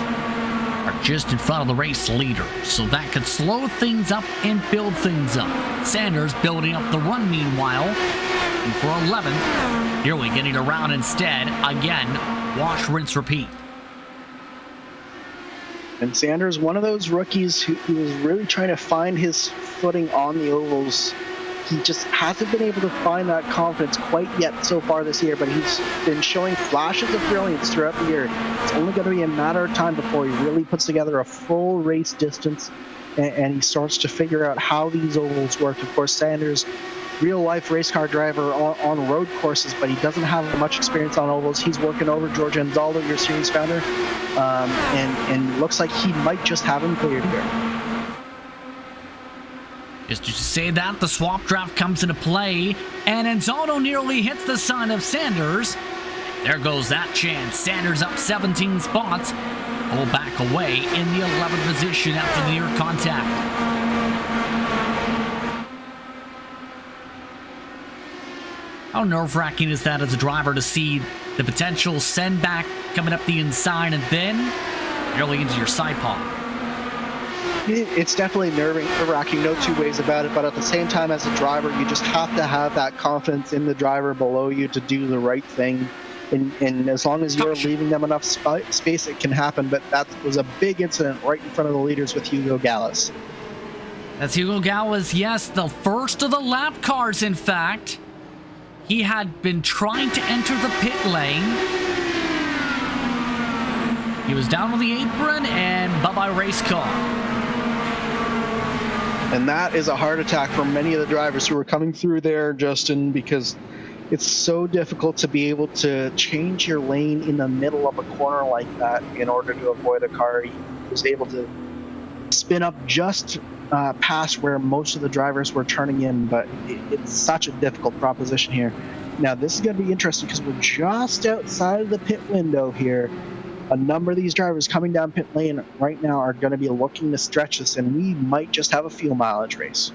are just in front of the race leader, so that could slow things up and build things up. Sanders building up the run meanwhile. And for 11th, nearly getting around instead. Again, wash, rinse, repeat. And Sanders, one of those rookies who was really trying to find his footing on the ovals. He just hasn't been able to find that confidence quite yet so far this year, but he's been showing flashes of brilliance throughout the year. It's only going to be a matter of time before he really puts together a full race distance and he starts to figure out how these ovals work. Of course, Sanders, real-life race car driver on road courses, but he doesn't have much experience on ovals. He's working over George Anzaldo, your series founder, and looks like he might just have him cleared here. Just to say that, the swap draft comes into play, and Anzaldo nearly hits the side of Sanders. There goes that chance. Sanders up 17 spots. Pull back away in the 11th position after the near contact. How nerve-wracking is that as a driver to see the potential send back coming up the inside and then nearly into your side pod? It's definitely nerve-wracking, no two ways about it, but at the same time, as a driver, you just have to have that confidence in the driver below you to do the right thing. And as long as you're leaving them enough space, it can happen. But that was a big incident right in front of the leaders with Hugo Gallas. That's Hugo Gallas, yes, the first of the lap cars, in fact. He had been trying to enter the pit lane. He was down on the apron and bye-bye race car. And that is a heart attack for many of the drivers who were coming through there, Justin, because it's so difficult to be able to change your lane in the middle of a corner like that in order to avoid a car. He was able to spin up just past where most of the drivers were turning in, but it's such a difficult proposition here. Now, this is going to be interesting because we're just outside of the pit window here. A number of these drivers coming down pit lane right now are going to be looking to stretch this, and we might just have a fuel mileage race.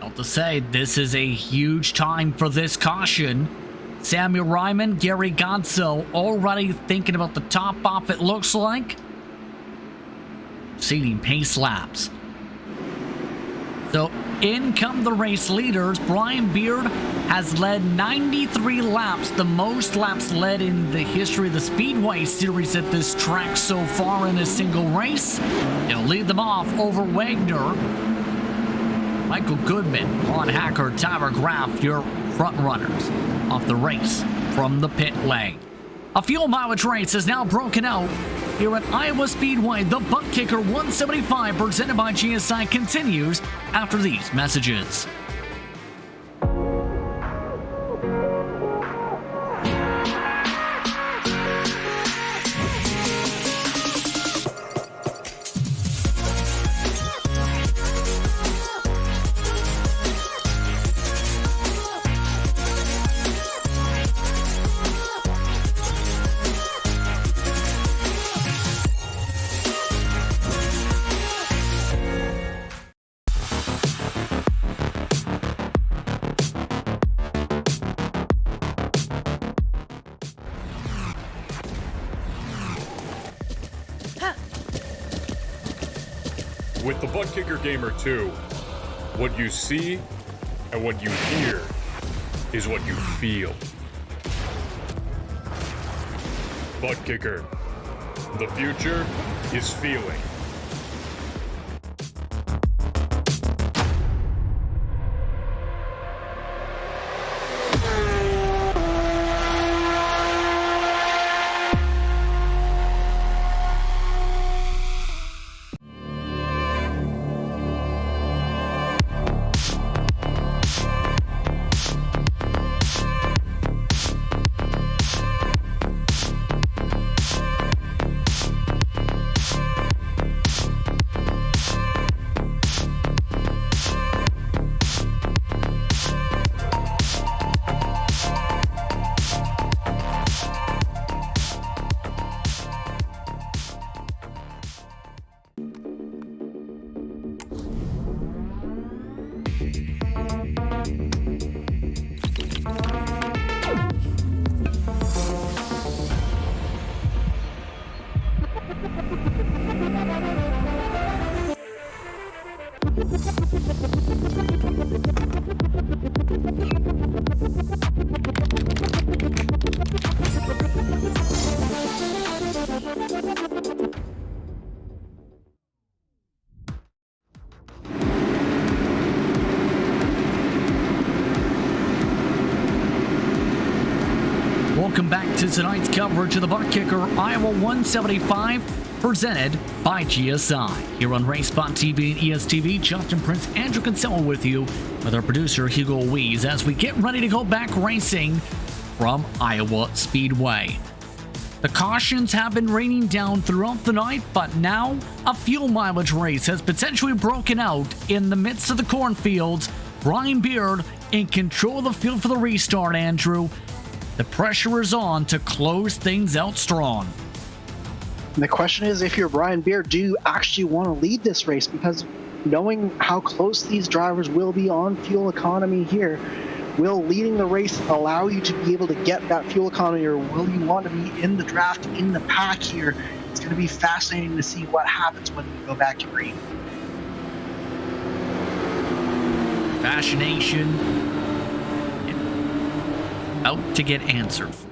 Not to say, this is a huge time for this caution. Samuel Ryman, Gary Godso already thinking about the top off, it looks like. Seeding pace laps. So in come the race leaders. Brian Beard has led 93 laps, the most laps led in the history of the Speedway series at this track so far in a single race. He'll lead them off over Wagner, Michael Goodman, Ron Hacker, Tyler Graff, your front runners off the race from the pit lane. A fuel mileage race is now broken out here at Iowa Speedway. The ButtKicker 175 presented by GSI continues after these messages. With the ButtKicker Gamer 2, what you see and what you hear is what you feel. ButtKicker, the future is feeling. Welcome back to tonight's coverage of the ButtKicker Iowa 175, presented by GSI. Here on racespottv and ESTV, Justin Prince, Andrew Kinsella with you, with our producer Hugo Wees, as we get ready to go back racing from Iowa Speedway. The cautions have been raining down throughout the night, but now a fuel mileage race has potentially broken out in the midst of the cornfields. Brian Beard in control of the field for the restart, Andrew. The pressure is on to close things out strong. And the question is, if you're Brian Beard, do you actually want to lead this race? Because knowing how close these drivers will be on fuel economy here, will leading the race allow you to be able to get that fuel economy, or will you want to be in the draft, in the pack here? It's going to be fascinating to see what happens when we go back to green. Fascination out to get answered for.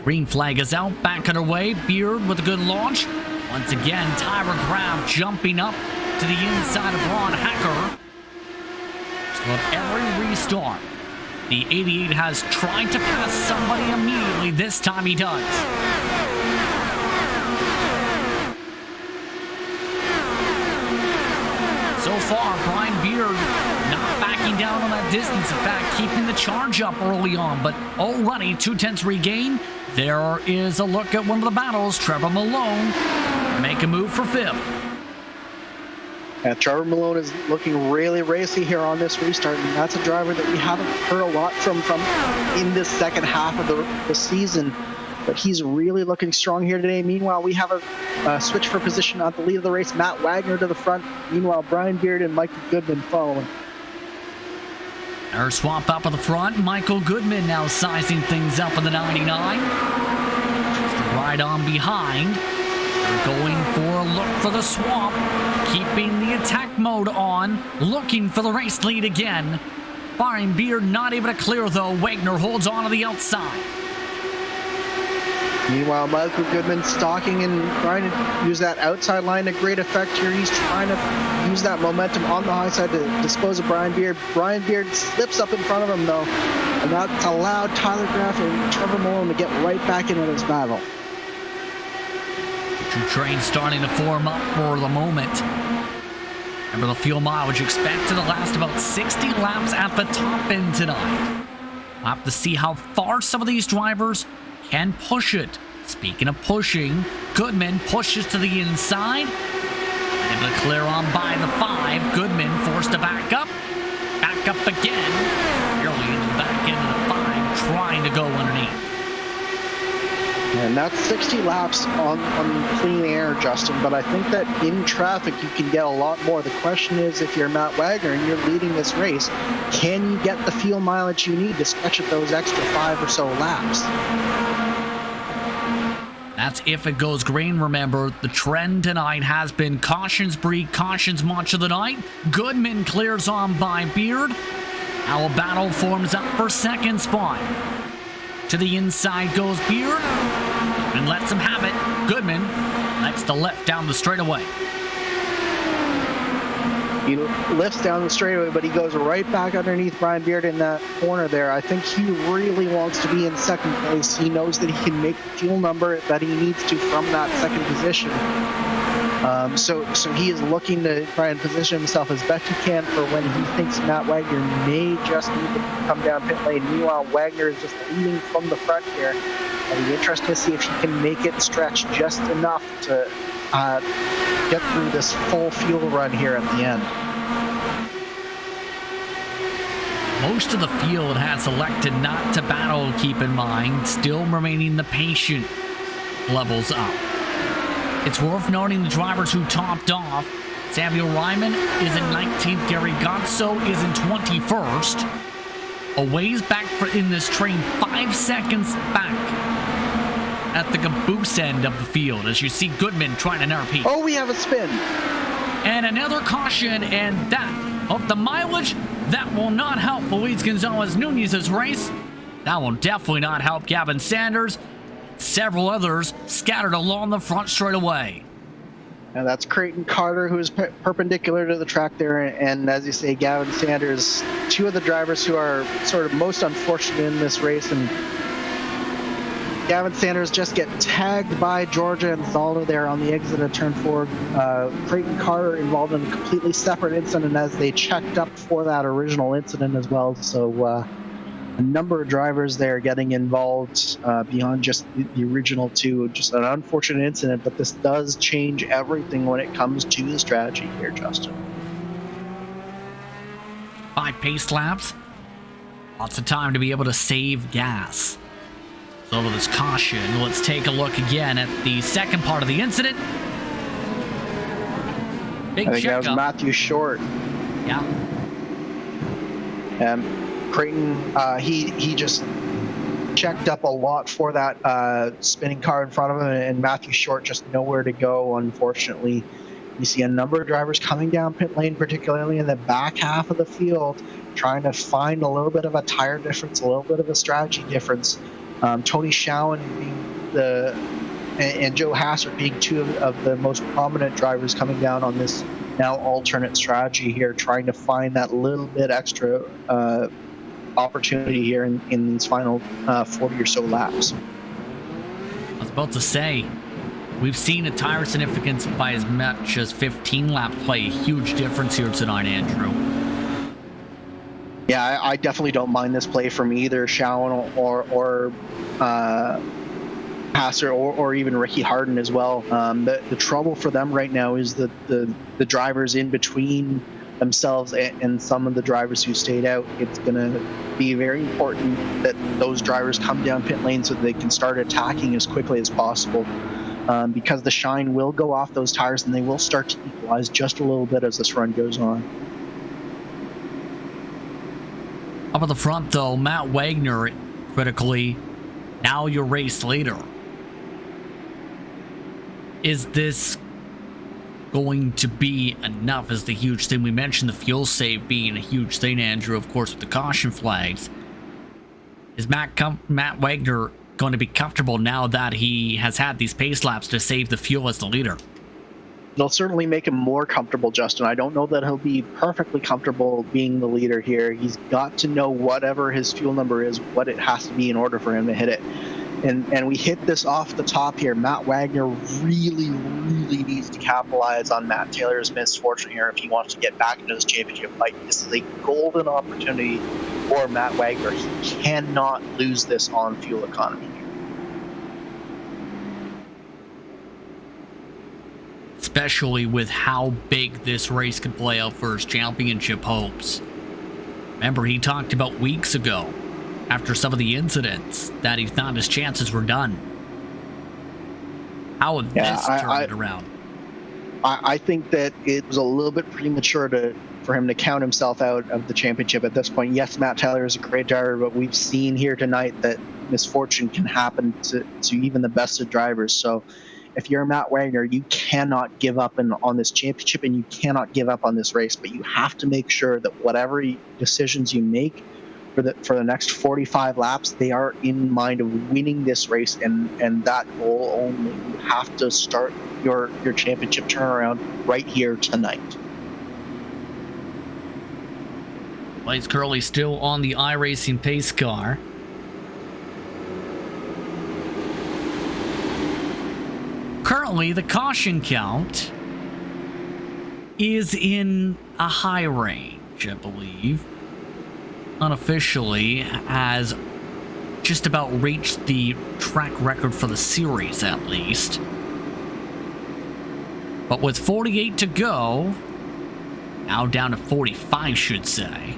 Green flag is out, back underway. Beard with a good launch. Once again, Tyra Graf jumping up to the inside of Ron Hacker. So at every restart, the 88 has tried to pass somebody immediately. This time he does. So far, Brian Beard not backing down on that distance. In fact, keeping the charge up early on, but already 2/10 regain. There is a look at one of the battles. Trevor Malone make a move for fifth. Yeah, Trevor Malone is looking really racy here on this restart, and that's a driver that we haven't heard a lot from in this second half of the season. But he's really looking strong here today. Meanwhile, we have a switch for position at the lead of the race. Matt Wagner to the front. Meanwhile, Brian Beard and Michael Goodman following. Our swap up at the front. Michael Goodman now sizing things up in the 99. Just right on behind. They're going for a look for the swap. Keeping the attack mode on. Looking for the race lead again. Brian Beard not able to clear though. Wagner holds on to the outside. Meanwhile, Michael Goodman stalking and trying to use that outside line to great effect here. He's trying to use that momentum on the high side to dispose of Brian Beard. Brian Beard slips up in front of him, though, and that's allowed Tyler Graf and Trevor Malone to get right back into this battle. Two trains starting to form up for the moment. Remember, the fuel mileage expected to last about 60 laps at the top end tonight. We'll have to see how far some of these drivers can push it. Speaking of pushing, Goodman pushes to the inside. Able to clear on by the 5. Goodman forced to back up. Back up again. Nearly into the back end of the 5, trying to go underneath. And that's 60 laps on clean air, Justin, but I think that in traffic you can get a lot more. The question is, if you're Matt Wagner and you're leading this race, can you get the fuel mileage you need to stretch at those extra 5 or so laps? That's if it goes green. Remember, the trend tonight has been cautions break, cautions much of the night. Goodman clears on by Beard. Now a battle forms up for second spot. To the inside goes Beard and lets him have it. Goodman likes to lift down the straightaway. He lifts down the straightaway, but he goes right back underneath Brian Beard in that corner there. I think he really wants to be in second place. He knows that he can make the fuel number that he needs to from that second position. So he is looking to try and position himself as best he can for when he thinks Matt Wagner may just need to come down pit lane. Meanwhile, Wagner is just leading from the front here. It'll be interesting to see if he can make it stretch just enough to get through this full fuel run here at the end. Most of the field has elected not to battle, keep in mind, still remaining the patient levels up. It's worth noting the drivers who topped off. Samuel Ryman is in 19th, Gary Gotso is in 21st. A ways back in this train, 5 seconds back at the caboose end of the field, as you see Goodman trying to repeat. Oh, we have a spin. And another caution, and that of the mileage, that will not help Luis Gonzalez Nunez's race. That will definitely not help Gavin Sanders. Several others scattered along the front straightaway. And that's Creighton Carter, who is perpendicular to the track there, and as you say, Gavin Sanders, two of the drivers who are sort of most unfortunate in this race. And Gavin Sanders just get tagged by Georgia and Zalda there on the exit of turn 4. Creighton Carter involved in a completely separate incident as they checked up for that original incident as well. So a number of drivers there getting involved beyond just the original two. Just an unfortunate incident, but this does change everything when it comes to the strategy here, Justin. 5 pace laps. Lots of time to be able to save gas. So with this caution, let's take a look again at the second part of the incident. Big I think that was checkup. Matthew Short. Yeah. Creighton, he just checked up a lot for that spinning car in front of him, and Matthew Short just nowhere to go, unfortunately. You see a number of drivers coming down pit lane, particularly in the back half of the field, trying to find a little bit of a tire difference, a little bit of a strategy difference. Tony Schowen and Joe Hassert being two of the most prominent drivers coming down on this now alternate strategy here, trying to find that little bit extra opportunity here in these final 40 or so laps. I was about to say, we've seen a tire significance by as much as 15 laps play a huge difference here tonight, Andrew. Yeah, I definitely don't mind this play from either Schowen or Passer or even Ricky Harden as well. The trouble for them right now is that the drivers in between themselves and some of the drivers who stayed out. It's going to be very important that those drivers come down pit lane so that they can start attacking as quickly as possible, because the shine will go off those tires and they will start to equalize just a little bit as this run goes on. Up at the front, though, Matt Wagner, critically, now your race leader. Is this going to be enough? Is the huge thing we mentioned, the fuel save being a huge thing, Andrew, of course, with the caution flags. Is Matt Wagner going to be comfortable now that he has had these pace laps to save the fuel as the leader? It'll certainly make him more comfortable, Justin. I don't know that he'll be perfectly comfortable being the leader here. He's got to know whatever his fuel number is, what it has to be in order for him to hit it. And we hit this off the top here. Matt Wagner really needs to capitalize on Matt Taylor's misfortune here if he wants to get back into this championship fight. This is a golden opportunity for Matt Wagner. He cannot lose this on fuel economy here. Especially with how big this race could play out for his championship hopes. Remember, he talked about weeks ago, after some of the incidents, that he thought his chances were done. How would this turn it around? I think that it was a little bit premature for him to count himself out of the championship at this point. Yes, Matt Taylor is a great driver, but we've seen here tonight that misfortune can happen to even the best of drivers. So if you're Matt Wagner, you cannot give up on this championship, and you cannot give up on this race, but you have to make sure that whatever decisions you make for the next 45 laps, they are in mind of winning this race and that goal only. You have to start your championship turnaround right here tonight. Blaze Curley still on the iRacing pace car. Currently, the caution count is in a high range, I believe. Unofficially, has just about reached the track record for the series, at least. But with 48 to go, now down to 45, should say.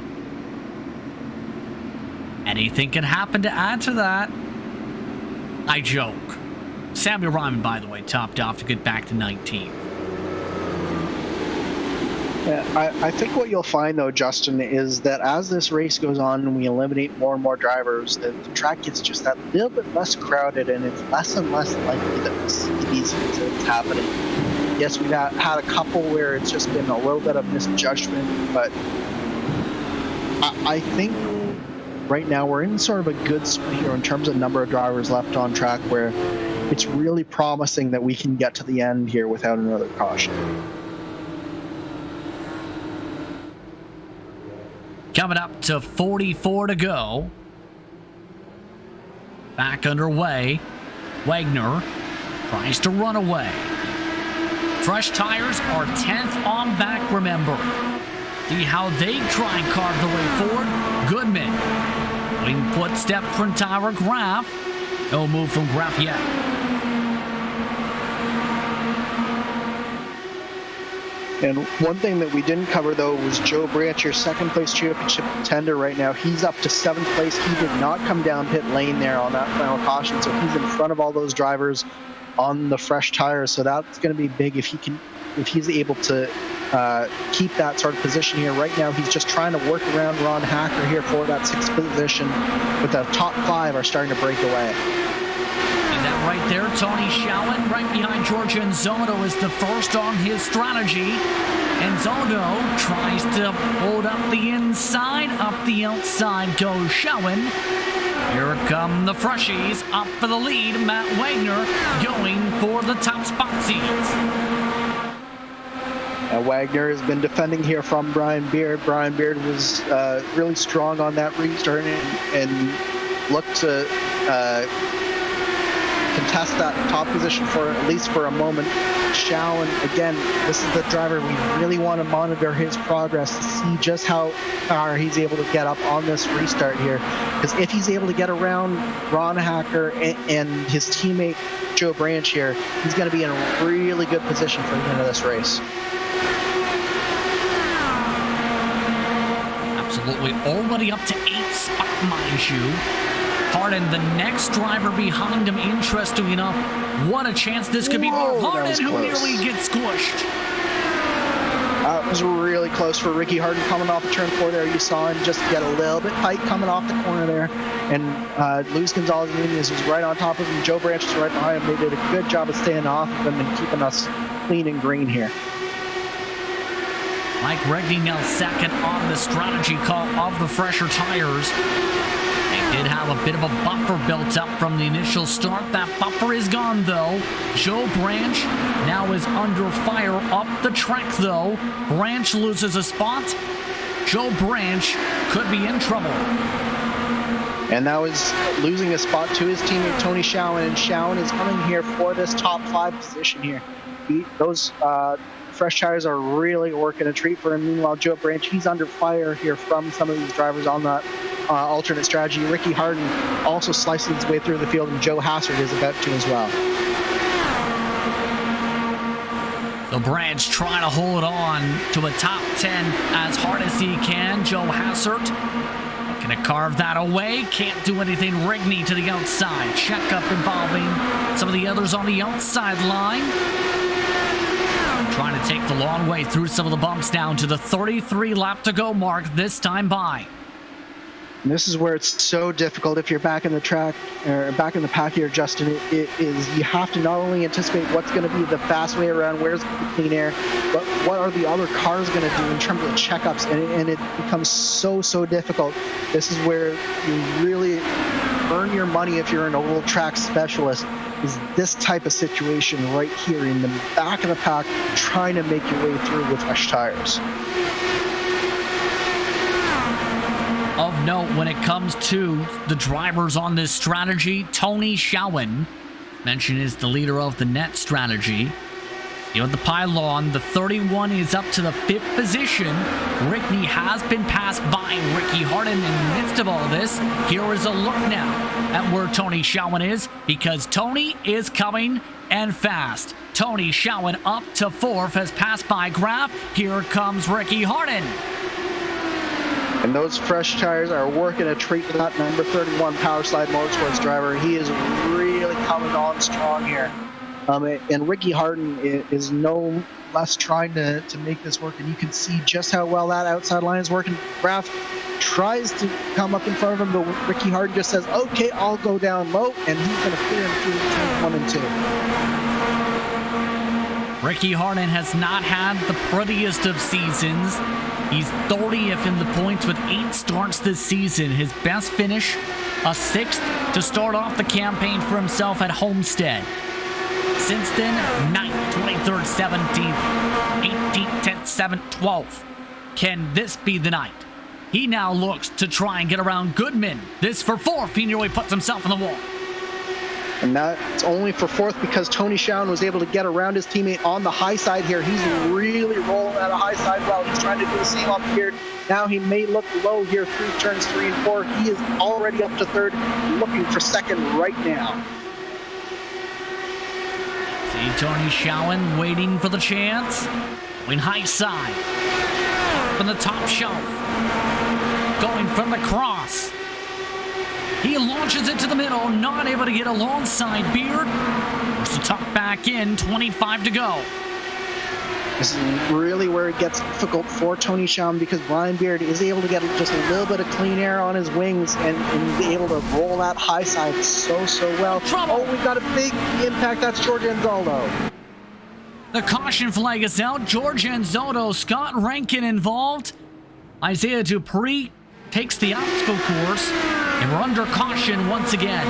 Anything can happen to add to that. I joke. Samuel Ryman, by the way, topped off to get back to 19th. Yeah, I think what you'll find, though, Justin, is that as this race goes on and we eliminate more and more drivers, the track gets just that little bit less crowded, and it's less and less likely that we see these incidents happening. Yes, we've had a couple where it's just been a little bit of misjudgment, but I think right now we're in sort of a good spot here in terms of number of drivers left on track, where it's really promising that we can get to the end here without another caution. Coming up to 44 to go. Back underway. Wagner tries to run away. Fresh tires are 10th on back, remember. See how they try and carve the way forward. Goodman putting footstep from Tyler Graff. No move from Graff yet. And one thing that we didn't cover, though, was Joe Branch, your second place championship contender right now. He's up to 7th place. He did not come down pit lane there on that final caution, so he's in front of all those drivers on the fresh tires. So that's going to be big if he's able to keep that sort of position here. Right now, he's just trying to work around Ron Hacker here for that 6th position, but the top 5 are starting to break away. That right there, Tony Schowen right behind George Anzono is the first on his strategy. Anzono tries to hold up the inside, up the outside goes Schowen. Here come the freshies, up for the lead, Matt Wagner going for the top spot seeds. Wagner has been defending here from Brian Beard. Brian Beard was really strong on that restart and looked to contest that top position for at least for a moment. Schowen, again, this is the driver we really want to monitor his progress to see just how far he's able to get up on this restart here. Because if he's able to get around Ron Hacker and his teammate Joe Branch here, he's going to be in a really good position for the end of this race. Absolutely, already up to 8th spot, mind you. Harden, the next driver behind him, interesting enough. What a chance this could be for Harden, who nearly gets squished. It was really close for Ricky Harden coming off of turn 4 there. You saw him just get a little bit tight coming off the corner there. And Luis Gonzalez-Nunez was right on top of him. Joe Branch was right behind him. They did a good job of staying off of him and keeping us clean and green here. Mike Regney now second on the strategy call of the fresher tires. They did have a bit of a buffer built up from the initial start. That buffer is gone, though. Joe Branch now is under fire up the track, though. Branch loses a spot. Joe Branch could be in trouble. And that was losing a spot to his teammate Tony Schowen, and Schowen is coming here for this top 5 position here. Those fresh tires are really working a treat for him. Meanwhile, Joe Branch, he's under fire here from some of these drivers on that alternate strategy. Ricky Harden also slicing his way through the field, and Joe Hassard is about to as well. So Branch trying to hold on to a top 10 as hard as he can. Joe Hassard looking to carve that away. Can't do anything. Rigney to the outside. Checkup involving some of the others on the outside line. Trying to take the long way through some of the bumps down to the 33 lap to go mark this time by. And this is where it's so difficult if you're back in the track or back in the pack here, Justin. It is you have to not only anticipate what's going to be the fast way around, where's the clean air, but what are the other cars going to do in terms of checkups, and it becomes so difficult. This is where you really earn your money if you're an oval track specialist. Is this type of situation right here in the back of the pack, trying to make your way through with fresh tires. Of note, when it comes to the drivers on this strategy, Tony Schowen, mentioned is the leader of the net strategy. Here at the pylon, the 31 is up to the 5th position. Rigney has been passed by Ricky Harden in the midst of all this. Here is a look now at where Tony Schowen is, because Tony is coming and fast. Tony Schowen up to 4th, has passed by Graff. Here comes Ricky Harden. And those fresh tires are working a treat for that number 31 Powerslide Motorsports driver. He is really coming on strong here. And Ricky Harden is no less trying to make this work. And you can see just how well that outside line is working. Graff tries to come up in front of him, but Ricky Harden just says, okay, I'll go down low. And he's going to clear him through turn 1 and 2. Ricky Harden has not had the prettiest of seasons. He's 30th in the points with 8 starts this season. His best finish, a 6th to start off the campaign for himself at Homestead. Since then, 9th, 23rd, 17th, 18th, 10th, 7th, 12th. Can this be the night? He now looks to try and get around Goodman. This for 4th. He nearly puts himself in the wall. And that's only for 4th because Tony Schown was able to get around his teammate on the high side here. He's really rolling at a high side well. He's trying to do the same up here. Now he may look low here through turns 3 and 4. He is already up to 3rd, looking for 2nd right now. See Tony Schown waiting for the chance. Going high side. From the top shelf. Going from the cross. He launches it to the middle, not able to get alongside Beard. Forced to tuck back in, 25 to go. This is really where it gets difficult for Tony Schown because Brian Beard is able to get just a little bit of clean air on his wings and he's able to roll that high side so well. Trouble. Oh, we got a big impact. That's George Anzaldo. The caution flag is out. George Anzaldo, Scott Rankin involved. Isaiah Dupree takes the obstacle course, and we're under caution once again.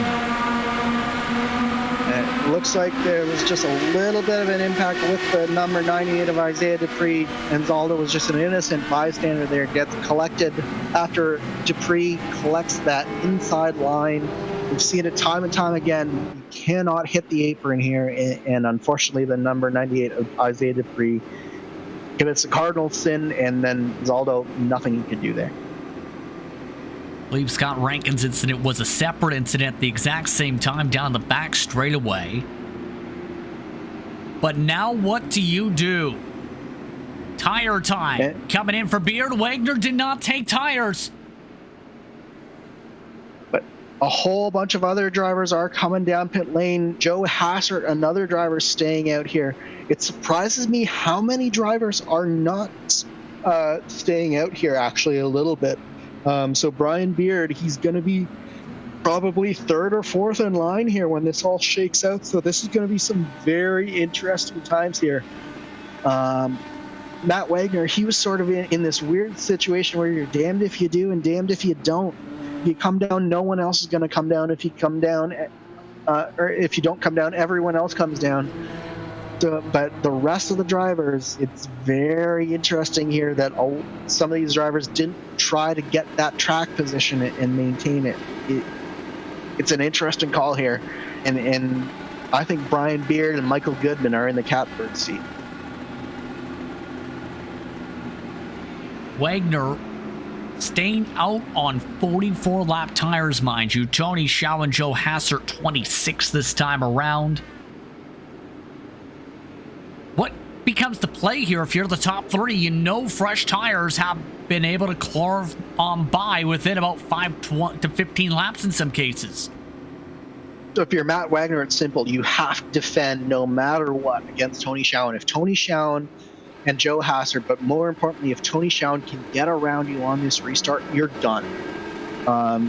It looks like there was just a little bit of an impact with the number 98 of Isaiah Dupree. Anzaldo was just an innocent bystander there. Gets collected after Dupree collects that inside line. We've seen it time and time again. You cannot hit the apron here, and unfortunately the number 98 of Isaiah Dupree commits a cardinal sin, and then Anzaldo, nothing he can do there. I believe Scott Rankin's incident was a separate incident at the exact same time down the back straightaway. But now what do you do? Tire time. Coming in for Beard. Wagner did not take tires. But a whole bunch of other drivers are coming down pit lane. Joe Hassert, another driver, staying out here. It surprises me how many drivers are not staying out here, actually, a little bit. So Brian Beard, he's going to be probably 3rd or 4th in line here when this all shakes out. So this is going to be some very interesting times here. Matt Wagner, he was sort of in this weird situation where you're damned if you do and damned if you don't. If you come down, no one else is going to come down. If you come down, or if you don't come down, everyone else comes down. But the rest of the drivers, it's very interesting here that some of these drivers didn't try to get that track position and maintain it. It's an interesting call here. And I think Brian Beard and Michael Goodman are in the catbird seat. Wagner staying out on 44 lap tires, mind you. Tony Schown and Joe Hassert 26 this time around. What becomes the play here if you're the top 3? You know fresh tires have been able to carve on by within about 5 to 15 laps in some cases. So if you're Matt Wagner, it's simple. You have to defend no matter what against Tony Schown. If Tony Schown and Joe Hassert, but more importantly, if Tony Schown can get around you on this restart, you're done.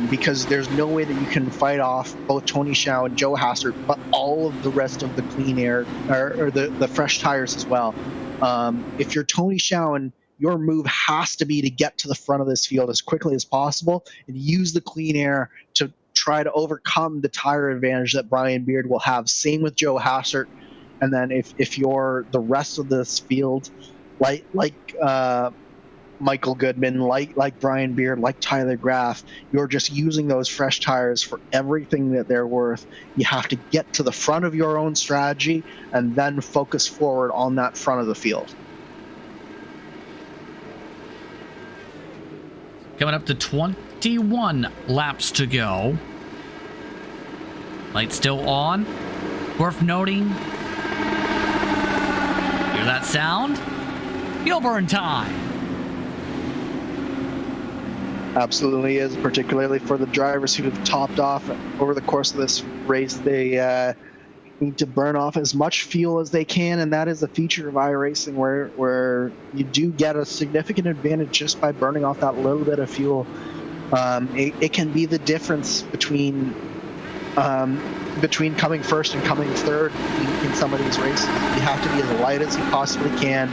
Because there's no way that you can fight off both Tony Schown, Joe Hassert, but all of the rest of the clean air or the fresh tires as well. If you're Tony Schown, your move has to be to get to the front of this field as quickly as possible and use the clean air to try to overcome the tire advantage that Brian Beard will have. Same with Joe Hassert. And then if you're the rest of this field, like Michael Goodman, like Brian Beard, like Tyler Graff, you're just using those fresh tires for everything that they're worth. You have to get to the front of your own strategy and then focus forward on that front of the field. Coming up to 21 laps to go. Light still on. Worth noting. Hear that sound? Fuel burn time. Absolutely is, particularly for the drivers who have topped off over the course of this race. They need to burn off as much fuel as they can, and that is a feature of iRacing where you do get a significant advantage just by burning off that little bit of fuel. It can be the difference between between coming first and coming third in some of these races. You have to be as light as you possibly can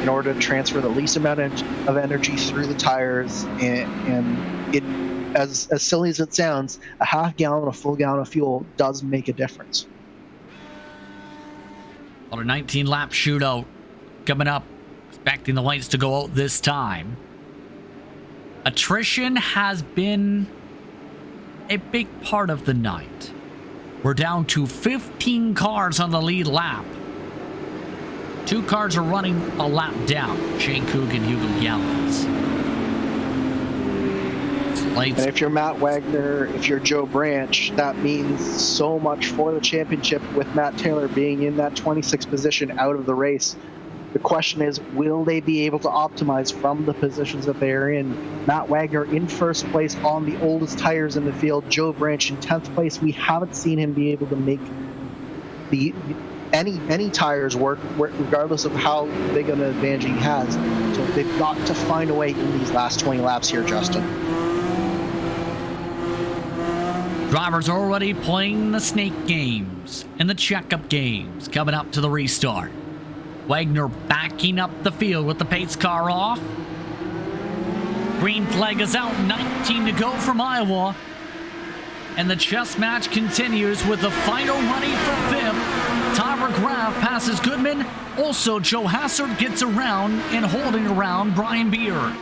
in order to transfer the least amount of energy through the tires. And it, as silly as it sounds, a half gallon, a full gallon of fuel does make a difference. On a 19-lap shootout coming up, expecting the lights to go out this time. Attrition has been a big part of the night. We're down to 15 cars on the lead lap. 2 cars are running a lap down. Shane Coog and Hugo Gallons. And if you're Matt Wagner, if you're Joe Branch, that means so much for the championship with Matt Taylor being in that 26th position out of the race. The question is, will they be able to optimize from the positions that they're in? Matt Wagner in first place on the oldest tires in the field. Joe Branch in 10th place. We haven't seen him be able to make any tires work, regardless of how big an advantage he has. So they've got to find a way in these last 20 laps here, Justin. Drivers already playing the snake games and the checkup games coming up to the restart. Wagner backing up the field with the pace car off. Green flag is out, 19 to go from Iowa. And the chess match continues with the final running for 5th. Tyler Graf passes Goodman. Also, Joe Hassard gets around and holding around Brian Beard.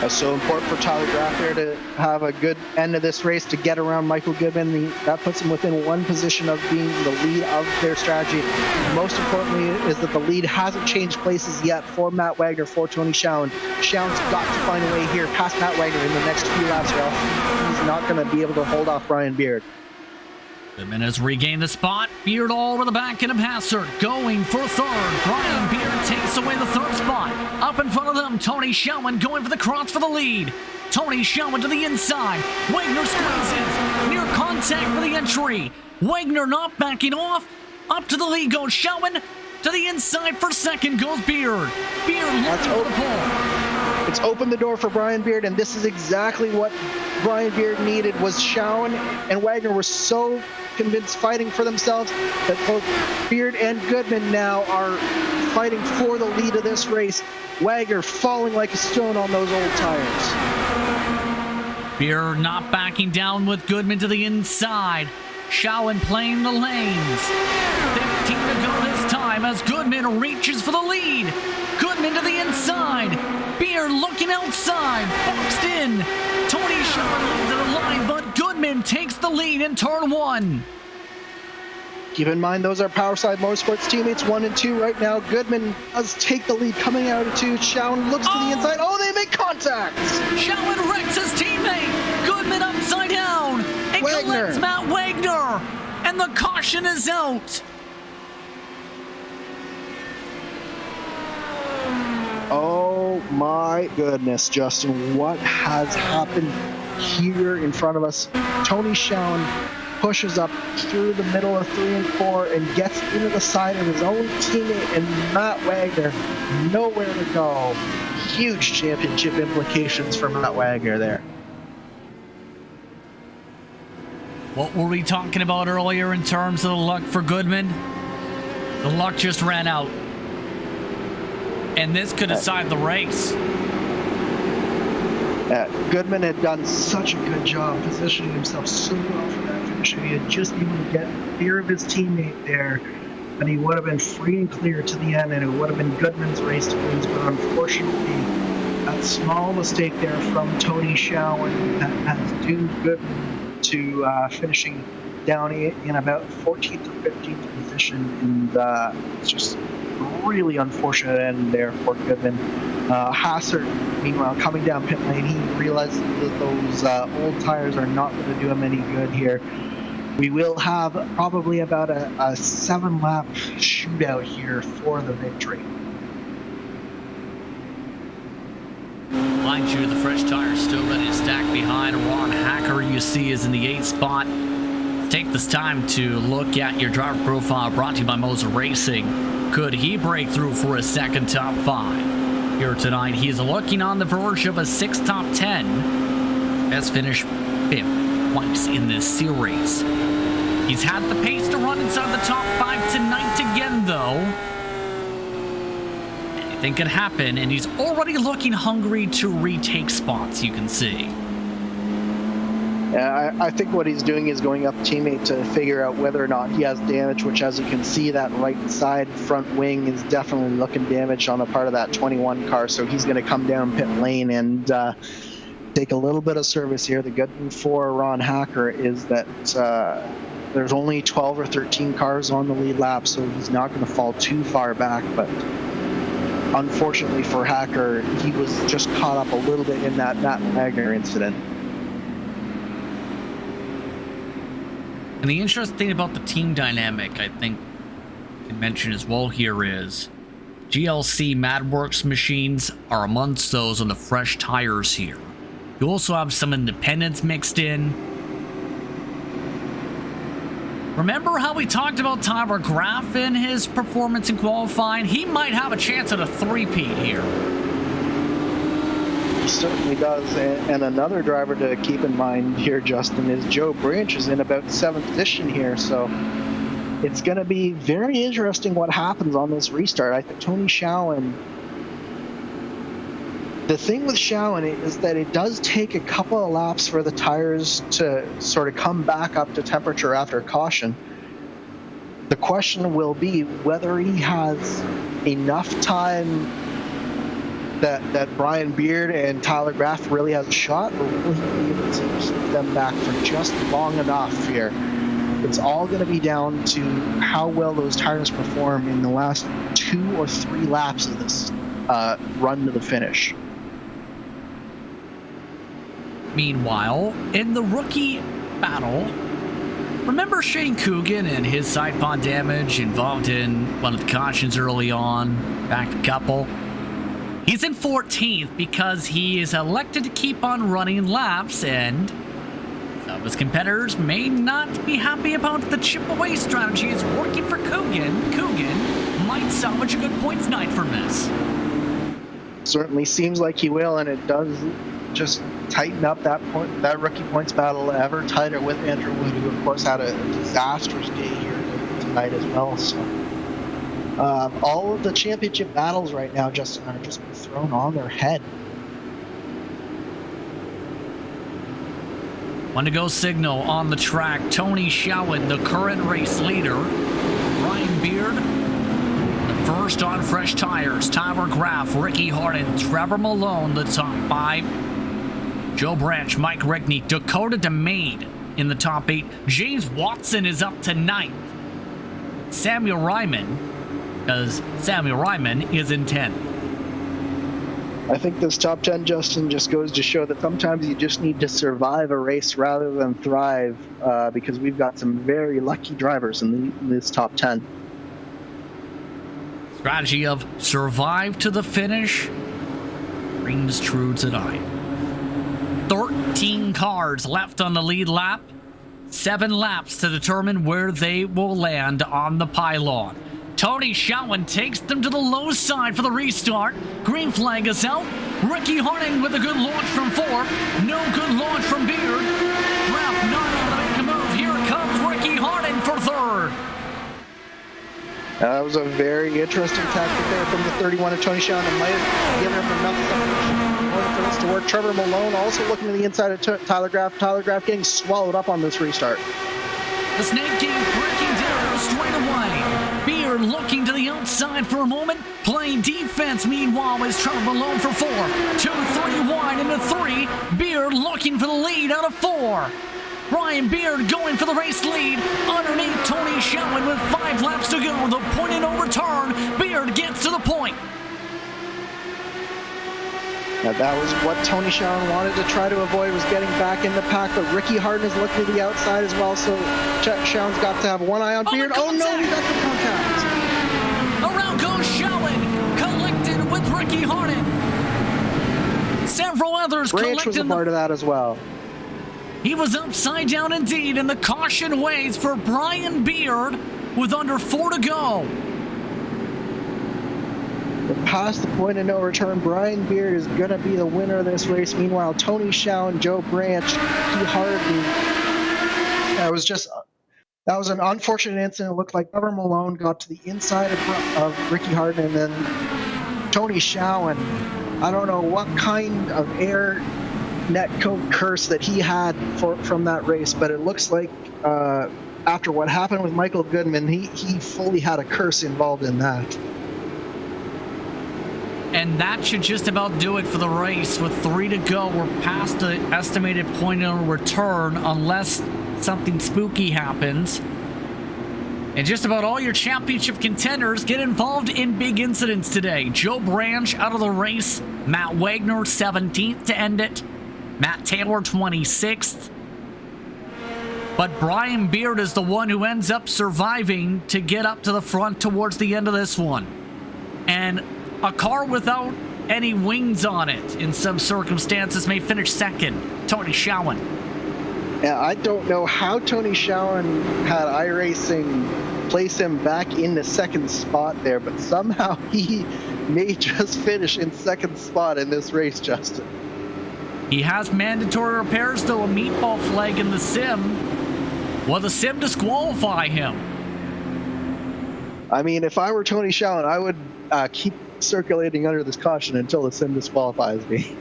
That's so important for Tyler Graf there to have a good end of this race to get around Michael Goodman. That puts him within one position of being the lead of their strategy. Most importantly is that the lead hasn't changed places yet for Matt Wagner, for Tony Schowen. Schowen's got to find a way here past Matt Wagner in the next few laps, or else he's not going to be able to hold off Brian Beard. Goodman has regained the spot. Beard all over the back end of Hassard, going for 3rd. Brian Beard takes away the 3rd spot. Up in front of them, Tony Schowen going for the cross for the lead. Tony Schowen to the inside. Wagner squeezes. Near contact for the entry. Wagner not backing off. Up to the lead goes Schowen. To the inside for 2nd goes Beard. Beard looking for the pole. It's opened the door for Brian Beard, and this is exactly what Brian Beard needed. Was Schowen and Wagner were so convinced, fighting for themselves, that both Beard and Goodman now are fighting for the lead of this race. Wagner falling like a stone on those old tires. Beard not backing down with Goodman to the inside. Schowen playing the lanes. 15 to go this time as Goodman reaches for the lead. Goodman to the inside. Beard looking outside. Boxed in. Tony Schowen leads to the line, but Goodman takes the lead in turn 1. Keep in mind, those are Powerside Motorsports teammates 1 and 2 right now. Goodman does take the lead coming out of 2. Schowen looks to the inside. Oh, they make contact! Schowen wrecks his teammate. Goodman upside down. And collects Matt Wagner. And the caution is out. Oh my goodness, Justin, what has happened here in front of us? Tony Schowen pushes up through the middle of 3 and 4 and gets into the side of his own teammate, and Matt Wagner nowhere to go. Huge championship implications for Matt Wagner there. What were we talking about earlier in terms of the luck for Goodman? The luck just ran out. And this could decide the race. Goodman had done such a good job positioning himself so well for that finish. He had just been able to get fear of his teammate there, and he would have been free and clear to the end, and it would have been Goodman's race to lose. But unfortunately, that small mistake there from Tony Schowen has doomed Goodman to finishing down in about 14th or 15th position, and it's just really unfortunate end there for Goodman. Hassard, meanwhile, coming down pit lane, he realizes that those old tires are not going to do him any good here. We will have probably about a 7-lap shootout here for the victory. Mind you, the fresh tires still ready to stack behind. Ron Hacker, you see, is in the 8th spot. Take this time to look at your driver profile brought to you by Moser Racing. Could he break through for a 2nd top 5? Here tonight, he's looking on the verge of a 6th top 10. Best finish 5th. twice in this series. He's had the pace to run inside the top 5 tonight again, though. Anything could happen, and he's already looking hungry to retake spots, you can see. Yeah, I think what he's doing is going up teammate to figure out whether or not he has damage, which, as you can see, that right side front wing is definitely looking damaged on a part of that 21 car. So he's going to come down pit lane and take a little bit of service here. The good thing for Ron Hacker is that there's only 12 or 13 cars on the lead lap, so he's not going to fall too far back. But unfortunately for Hacker, he was just caught up a little bit in that Matt Wagner incident. And the interesting thing about the team dynamic, I think I can mention as well here, is GLC MadWorks machines are amongst those on the fresh tires here. You also have some independents mixed in. Remember how we talked about Tyler Graff in his performance in qualifying? He might have a chance at a three-peat here. Certainly does. And another driver to keep in mind here, Justin, is Joe Branch is in about 7th position here. So it's going to be very interesting what happens on this restart. I think Tony Schowen, the thing with Schowen is that it does take a couple of laps for the tires to sort of come back up to temperature after caution. The question will be whether he has enough time that Brian Beard and Tyler Graff really has a shot, or will he be able to keep them back for just long enough here? It's all going to be down to how well those tires perform in the last 2 or 3 laps of this run to the finish. Meanwhile, in the rookie battle, remember Shane Coogan and his side pod damage involved in one of the cautions early on, back a couple? He's in 14th because he is elected to keep on running laps, and some of his competitors may not be happy about the chip away strategy is working for Coogan. Coogan might salvage a good points night from this. Certainly seems like he will, and it does just tighten up that rookie points battle ever tighter with Andrew Wood, who of course had a disastrous day here tonight as well. So all of the championship battles right now, Justin, are just thrown on their head. One to go signal on the track. Tony Schowen, the current race leader. Ryan Beard, the first on fresh tires. Tyler Graff, Ricky Harden, Trevor Malone, the top 5. Joe Branch, Mike Rickney, Dakota DeMade in the top 8. James Watson is up to 9th. Samuel Ryman, because Samuel Ryman is in 10th. I think this top 10, Justin, just goes to show that sometimes you just need to survive a race rather than thrive, because we've got some very lucky drivers in this top 10. Strategy of survive to the finish rings true tonight. 13 cars left on the lead lap. 7 laps to determine where they will land on the pylon. Tony Schowen takes them to the low side for the restart. Green flag is out. Ricky Harding with a good launch from 4th. No good launch from Beard. Graff not able to make a move. Here comes Ricky Harding for 3rd. That was a very interesting tactic there from the 31 of Tony Schowen. It might have given him enough for this to work. Trevor Malone also looking to the inside of Tyler Graff. Tyler Graff getting swallowed up on this restart. The Snake King breaking down straight away. Beard looking to the outside for a moment, playing defense. Meanwhile, is Trevor Malone for 4. 2, 3 wide into 3. Beard looking for the lead out of 4. Brian Beard going for the race lead underneath Tony Schowen with 5 laps to go. The point in no return. Beard gets to the point. Now that was what Tony Schowen wanted to try to avoid, was getting back in the pack, but Ricky Harden is looking to the outside as well, so Schowen's got to have one eye on Beard. Oh no, he got the contact! Around goes Schowen, collected with Ricky Harden. Several others Branch was a part of that as well. He was upside down indeed, and the caution waits for Brian Beard with under 4 to go. Past the point of no return, Brian Beard is going to be the winner of this race. Meanwhile, Tony Schowen, Joe Branch, Ricky Harden, That was an unfortunate incident. It looked like Trevor Malone got to the inside of Ricky Harden, and then Tony Schowen. I don't know what kind of air net code curse that he had from that race, but it looks like after what happened with Michael Goodman, he fully had a curse involved in that. And that should just about do it for the race. With 3 to go, we're past the estimated point of return unless something spooky happens. And just about all your championship contenders get involved in big incidents today. Joe Branch out of the race. Matt Wagner 17th to end it. Matt Taylor 26th. But Brian Beard is the one who ends up surviving to get up to the front towards the end of this one. And a car without any wings on it in some circumstances may finish second. Tony Schowen. Yeah, I don't know how Tony Schowen had iRacing place him back in the second spot there, but somehow he may just finish in second spot in this race, Justin. He has mandatory repairs, though, a meatball flag in the sim. Will the sim disqualify him? I mean, if I were Tony Schowen, I would keep circulating under this caution until the sim disqualifies me.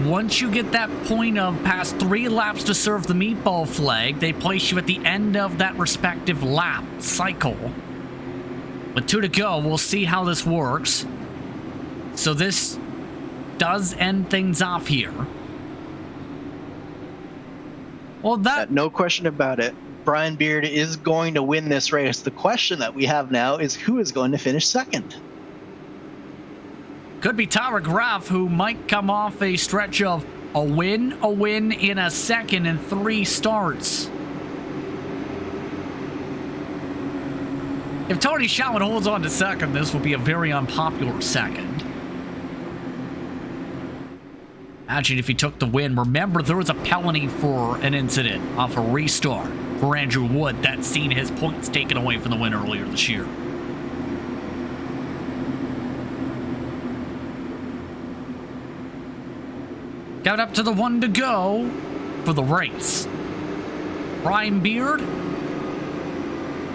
Once you get that point of past 3 laps to serve the meatball flag, they place you at the end of that respective lap cycle. With 2 to go, we'll see how this works. So this does end things off here. Well, no question about it. Brian Beard is going to win this race. The question that we have now is who is going to finish second? Could be Tyler Graff, who might come off a stretch of a win in a second and 3 starts. If Tony Schowen holds on to second, this will be a very unpopular second. Imagine if he took the win. Remember, there was a penalty for an incident off a restart for Andrew Wood that's seen his points taken away from the win earlier this year. Got up to the 1 to go for the race. Brian Beard,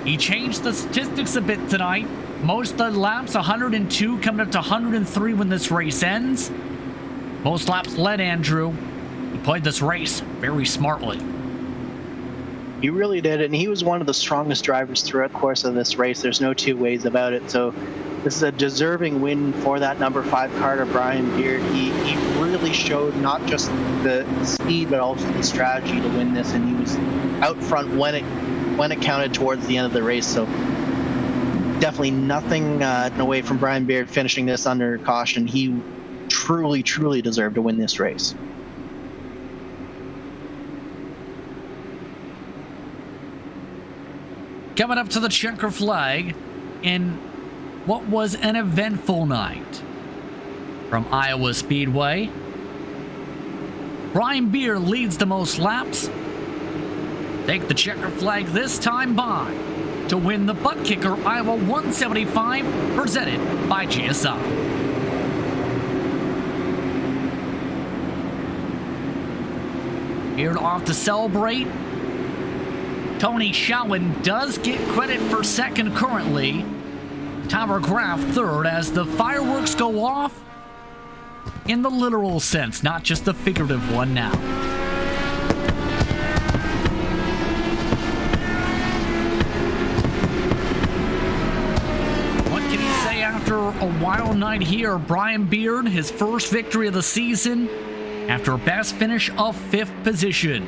he changed the statistics a bit tonight. Most of the laps, 102, coming up to 103 when this race ends. Most laps led Andrew. He played this race very smartly. He really did, and he was one of the strongest drivers throughout the course of this race. There's no two ways about it. So this is a deserving win for that number 5 car to Brian Beard. He really showed not just the speed, but also the strategy to win this, and he was out front when it counted towards the end of the race. So definitely nothing away from Brian Beard finishing this under caution. He truly deserved to win this race. Coming up to the checker flag in what was an eventful night from Iowa Speedway. Brian Beard leads the most laps. Take the checker flag this time by to win the ButtKicker Iowa 175 presented by GSI. Beard off to celebrate. Tony Schowen does get credit for second currently. Tyler Graff third as the fireworks go off in the literal sense, not just the figurative one now. What can he say after a wild night here? Brian Beard, his first victory of the season after a best finish of 5th position.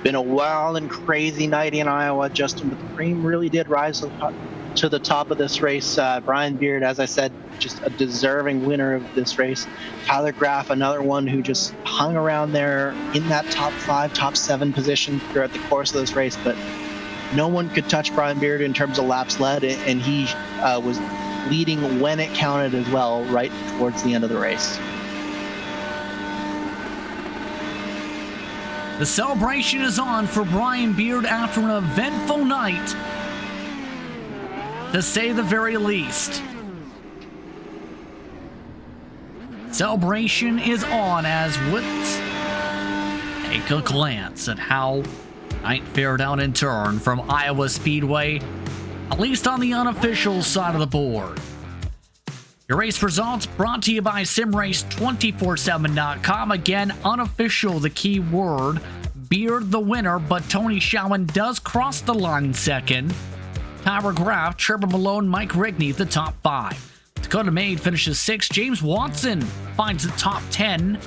Been a wild and crazy night in Iowa, Justin, but the cream really did rise to the top of this race. Brian Beard, as I said, just a deserving winner of this race. Tyler Graff, another one who just hung around there in that top 5, top 7 position throughout the course of this race, but no one could touch Brian Beard in terms of laps led, and he was leading when it counted as well, right towards the end of the race. The celebration is on for Brian Beard after an eventful night, to say the very least. Celebration is on as let's take a glance at how night fared out in turn from Iowa Speedway, at least on the unofficial side of the board. Your race results brought to you by simrace247.com. Again, unofficial, the key word. Beard the winner, but Tony Shawan does cross the line second. Tyler Graff, Trevor Malone, Mike Rigney, the top 5. Dakota Maid finishes 6th. James Watson finds the top 10.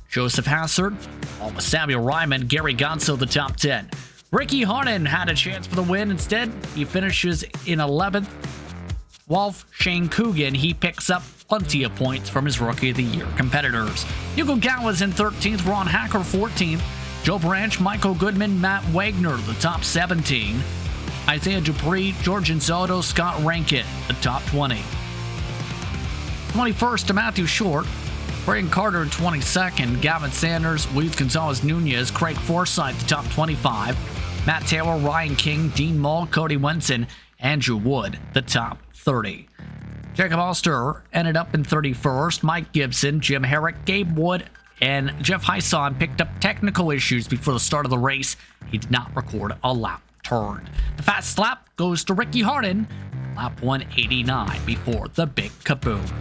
Joseph Hassard, along with Samuel Ryman, Gary Gonzo, the top 10. Ricky Harden had a chance for the win. Instead, he finishes in 11th. Wolf Shane Coogan, he picks up plenty of points from his Rookie of the Year competitors. Hugo Gallas in 13th, Ron Hacker 14th, Joe Branch, Michael Goodman, Matt Wagner, the top 17. Isaiah Dupree, George Inzotto, Scott Rankin, the top 20. 21st to Matthew Short, Brian Carter in 22nd, Gavin Sanders, Luis Gonzalez Nunez, Craig Forsyth, the top 25. Matt Taylor, Ryan King, Dean Mull, Cody Wenson, Andrew Wood, the top 30. Jacob Oster ended up in 31st. Mike Gibson, Jim Herrick, Gabe Wood, and Jeff Hyson picked up technical issues before the start of the race. He did not record a lap turn. The fast lap goes to Ricky Harden, lap 189 before the big kaboom.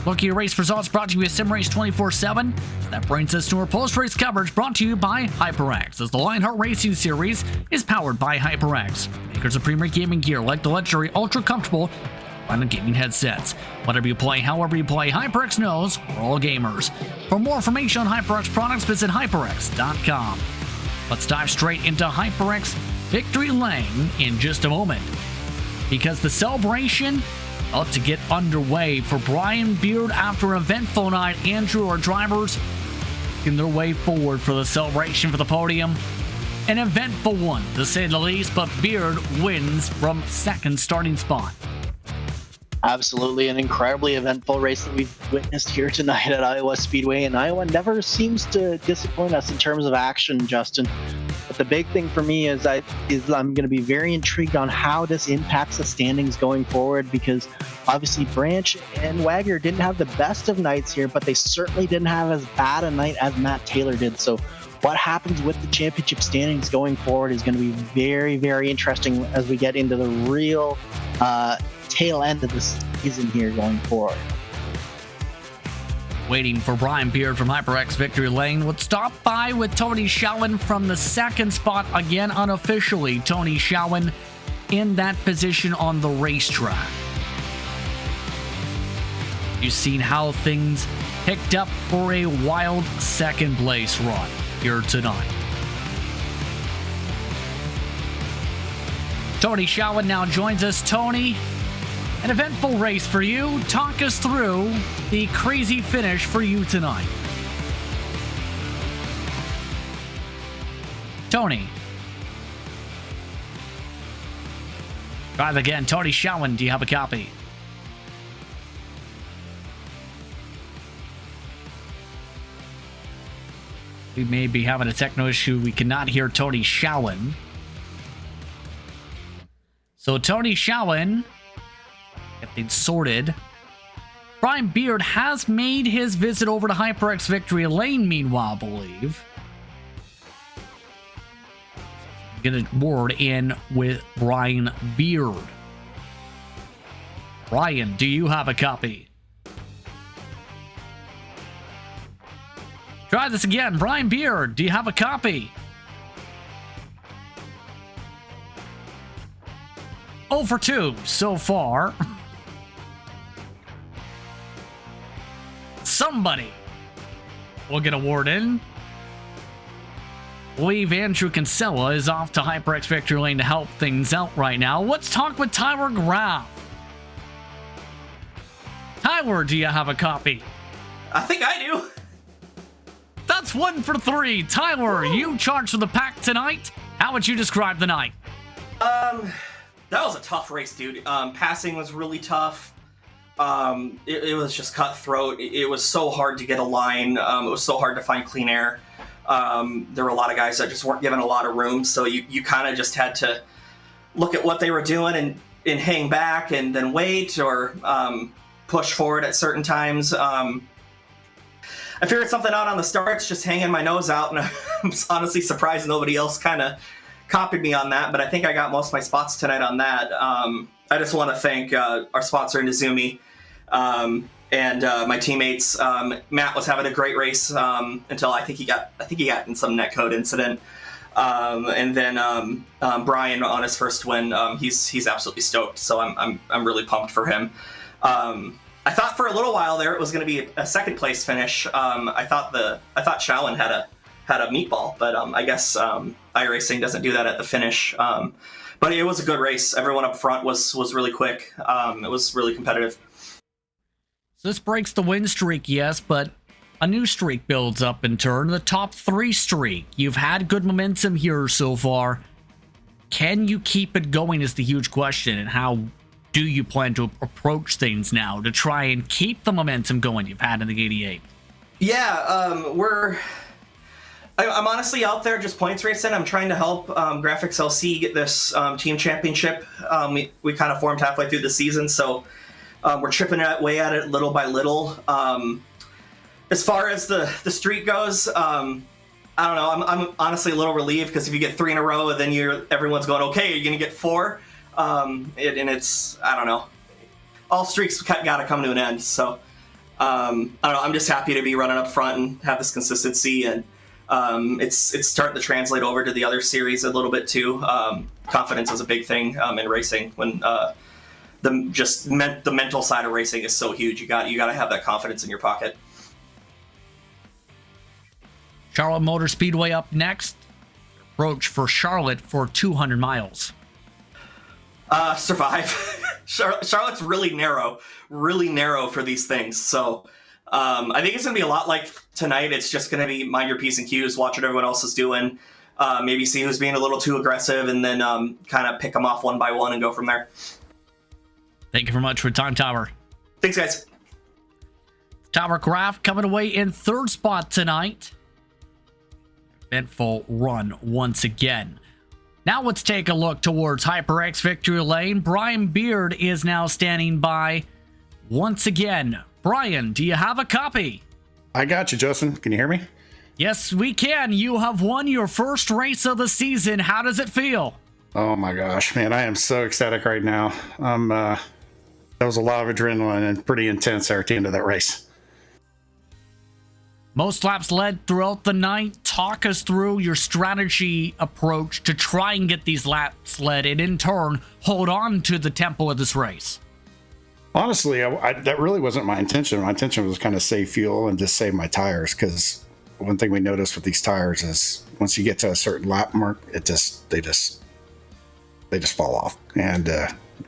Look at your race results brought to you by Simrace 24/7. That brings us to our post-race coverage brought to you by HyperX, as the Lionheart Racing Series is powered by HyperX, makers of premier gaming gear like the luxury ultra-comfortable Lionheart gaming headsets. Whatever you play, however you play, HyperX knows we're all gamers. For more information on HyperX products, visit hyperx.com. Let's dive straight into HyperX Victory Lane in just a moment, because the celebration about to get underway for Brian Beard after an eventful night. Andrew, our drivers, making their way forward for the celebration for the podium. An eventful one, to say the least, but Beard wins from second starting spot. Absolutely, an incredibly eventful race that we've witnessed here tonight at Iowa Speedway, and Iowa never seems to disappoint us in terms of action, Justin. But the big thing for me is I'm going to be very intrigued on how this impacts the standings going forward, because obviously Branch and Wagner didn't have the best of nights here, but they certainly didn't have as bad a night as Matt Taylor did. So what happens with the championship standings going forward is going to be very, very interesting as we get into the real tail end of the season here going forward. Waiting for Brian Beard from HyperX Victory Lane. Let's stop by with Tony Shawan from the second spot. Again, unofficially, Tony Shawan in that position on the racetrack. You've seen how things picked up for a wild second place run here tonight. Tony Shawan now joins us. Tony, an eventful race for you. Talk us through the crazy finish for you tonight. Tony. Drive again. Tony Shawan, do you have a copy? We may be having a technical issue. We cannot hear Tony Shawan. So Tony Shawan, get things sorted. Brian Beard has made his visit over to HyperX Victory Lane, meanwhile, I believe. Get a word in with Brian Beard. Brian, do you have a copy? Try this again. Brian Beard, do you have a copy? 0 for 2 so far. Somebody will get a word in. I believe Andrew Kinsella is off to HyperX Victory Lane to help things out right now. Let's talk with Tyler Graff. Tyler, do you have a copy? I think I do. That's 1 for 3. Tyler, you charged for the pack tonight. How would you describe the night? That was a tough race, dude. Passing was really tough. It was just cutthroat. It was so hard to get a line. It was so hard to find clean air. There were a lot of guys that just weren't given a lot of room, so you kind of just had to look at what they were doing and hang back and then wait, or push forward at certain times. I figured something out on the starts, just hanging my nose out, and I'm honestly surprised nobody else kind of copied me on that, but I think I got most of my spots tonight on that. I just want to thank our sponsor, Nizumi, and my teammates. Matt was having a great race until I think he got in some netcode incident. And then Brian on his first win, he's absolutely stoked. So I'm really pumped for him. I thought for a little while there it was going to be a second place finish. I thought Shaolin had a meatball, but I guess iracing doesn't do that at the finish. But it was a good race. Everyone up front was really quick. It was really competitive. So this breaks the win streak, yes, but a new streak builds up in turn, the top 3 streak. You've had good momentum here so far. Can you keep it going is the huge question, and how do you plan to approach things now to try and keep the momentum going you've had in the 88? Yeah, I'm honestly out there just points racing. I'm trying to help Graphics LC get this team championship. We kind of formed halfway through the season, so we're chipping away at it little by little. As far as the streak goes, I don't know. I'm honestly a little relieved, because if you get 3 in a row, then everyone's going, okay, you're going to get 4. And it's, I don't know. All streaks got to come to an end. So I don't know. I'm just happy to be running up front and have this consistency, and it's starting to translate over to the other series a little bit too. Confidence is a big thing in racing. When the mental side of racing is so huge, you got to have that confidence in your pocket. Charlotte Motor Speedway up next. Approach for Charlotte for 200 miles. Survive. Charlotte's really narrow for these things. So I think it's going to be a lot like tonight. It's just going to be mind your P's and Q's, watch what everyone else is doing, maybe see who's being a little too aggressive, and then kind of pick them off one by one and go from there. Thank you very much for time, Tower. Thanks, guys. Tower Graf coming away in 3rd spot tonight. Eventful run once again. Now let's take a look towards HyperX Victory Lane. Brian Beard is now standing by once again. Brian, do you have a copy? I got you, Justin. Can you hear me? Yes, we can. You have won your first race of the season. How does it feel? Oh my gosh, man, I am so ecstatic right now. That was a lot of adrenaline and pretty intense there at the end of that race. Most laps led throughout the night. Talk us through your strategy approach to try and get these laps led, and in turn, hold on to the tempo of this race. Honestly, that really wasn't my intention. My intention was kind of save fuel and just save my tires, because one thing we noticed with these tires is once you get to a certain lap mark, they just fall off, and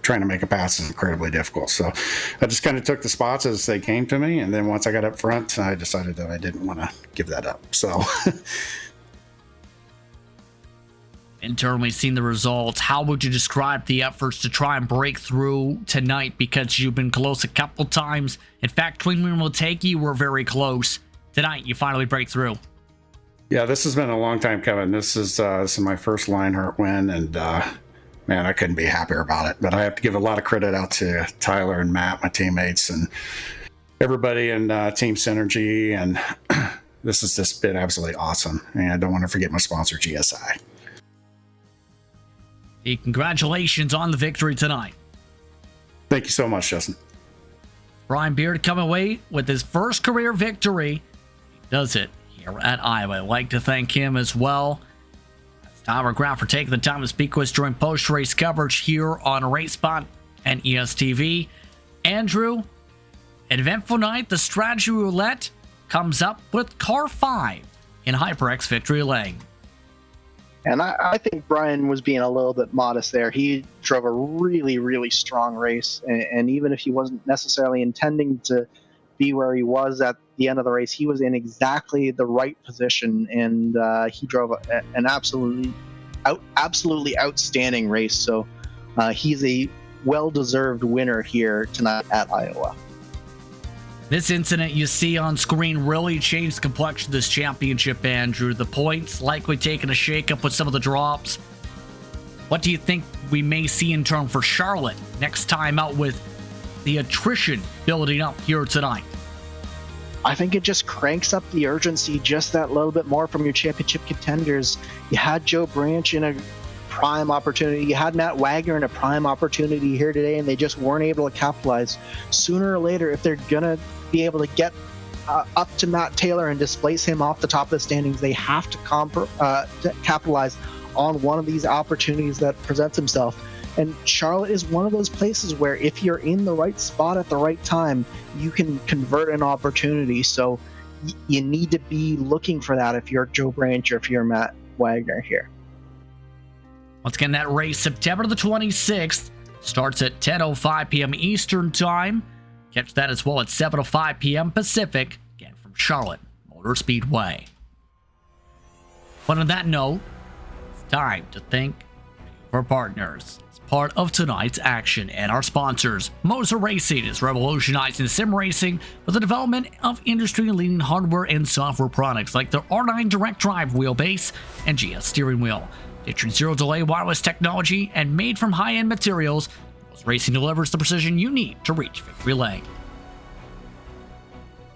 trying to make a pass is incredibly difficult. So I just kind of took the spots as they came to me, and then once I got up front, I decided that I didn't want to give that up. So internally seeing the results, how would you describe the efforts to try and break through tonight? Because you've been close a couple times. In fact, Twin Moon will take you were very close. Tonight, you finally break through. Yeah, this has been a long time coming. This is my first Lionheart win, and man, I couldn't be happier about it. But I have to give a lot of credit out to Tyler and Matt, my teammates, and everybody in Team Synergy. And this has just been absolutely awesome. And I don't want to forget my sponsor, GSI. Hey, congratulations on the victory tonight. Thank you so much, Justin. Brian Beard coming away with his first career victory. He does it here at Iowa. I'd like to thank him as well. Tower Graf for taking the time to speak with us during post-race coverage here on RaceSpot and ESTV. Andrew, an eventful night. The strategy roulette comes up with car 5 in HyperX Victory Lane. And I think Brian was being a little bit modest there. He drove a really, really strong race. And even if he wasn't necessarily intending to be where he was at the end of the race, he was in exactly the right position, and he drove an absolutely outstanding race. So he's a well-deserved winner here tonight at Iowa. This incident you see on screen really changed the complexion of this championship, Andrew. The points likely taking a shakeup with some of the drops. What do you think we may see in turn for Charlotte next time out with the attrition building up here tonight? I think it just cranks up the urgency just that little bit more from your championship contenders. You had Joe Branch in a prime opportunity. You had Matt Wagner in a prime opportunity here today, and they just weren't able to capitalize. Sooner or later, if they're going to be able to get up to Matt Taylor and displace him off the top of the standings, they have to capitalize on one of these opportunities that presents himself. And Charlotte is one of those places where if you're in the right spot at the right time, you can convert an opportunity. So you need to be looking for that if you're Joe Branch or if you're Matt Wagner here. Once again, that race, September the 26th, starts at 10:05 p.m. Eastern Time. Catch that as well at 7:05 p.m. Pacific, again from Charlotte Motor Speedway. But on that note, it's time to thank our partners. Part of tonight's action and our sponsors. Motor Racing is revolutionizing sim racing with the development of industry-leading hardware and software products like the R9 direct drive wheelbase and GS steering wheel. Featuring zero-delay wireless technology and made from high-end materials, Motor Racing delivers the precision you need to reach victory lane.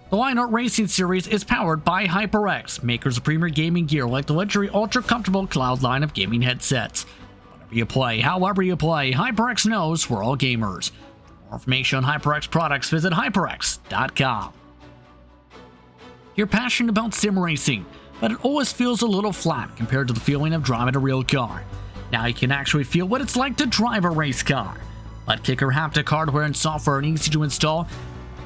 The Lionheart Racing Series is powered by HyperX, makers of premier gaming gear like the luxury ultra-comfortable Cloud line of gaming headsets. You play, however you play, HyperX knows we're all gamers. For more information on HyperX products, visit hyperx.com. You're passionate about sim racing, but it always feels a little flat compared to the feeling of driving a real car. Now you can actually feel what it's like to drive a race car. ButtKicker haptic hardware and software are easy to install.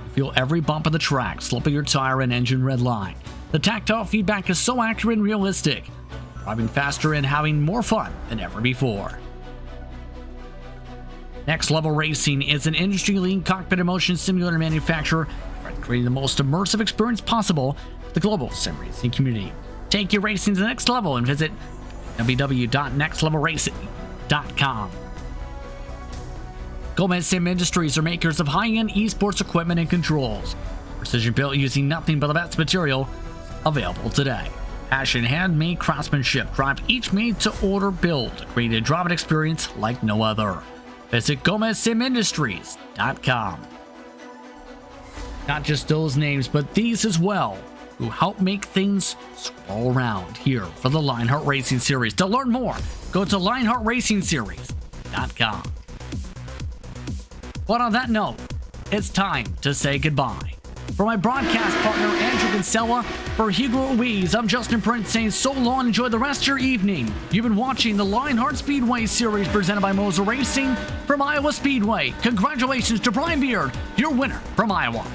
You feel every bump of the track, slip of your tire, and engine red line. The tactile feedback is so accurate and realistic, driving faster and having more fun than ever before. Next Level Racing is an industry-leading cockpit and motion simulator manufacturer creating the most immersive experience possible for the global sim racing community. Take your racing to the next level and visit www.nextlevelracing.com. Gomez Sim Industries are makers of high-end esports equipment and controls. Precision built using nothing but the best material available today. Passion handmade craftsmanship drive each made-to-order build to create a driving experience like no other. Visit GomezSimIndustries.com. Not just those names, but these as well, who help make things swirl around here for the Lionheart Racing Series. To learn more, go to LionheartRacingSeries.com. But on that note, it's time to say goodbye. For my broadcast partner, Andrew Kinsella, for Hugo Ruiz, I'm Justin Prince saying so long, enjoy the rest of your evening. You've been watching the Lionheart Speedway Series presented by Moser Racing from Iowa Speedway. Congratulations to Brian Beard, your winner from Iowa.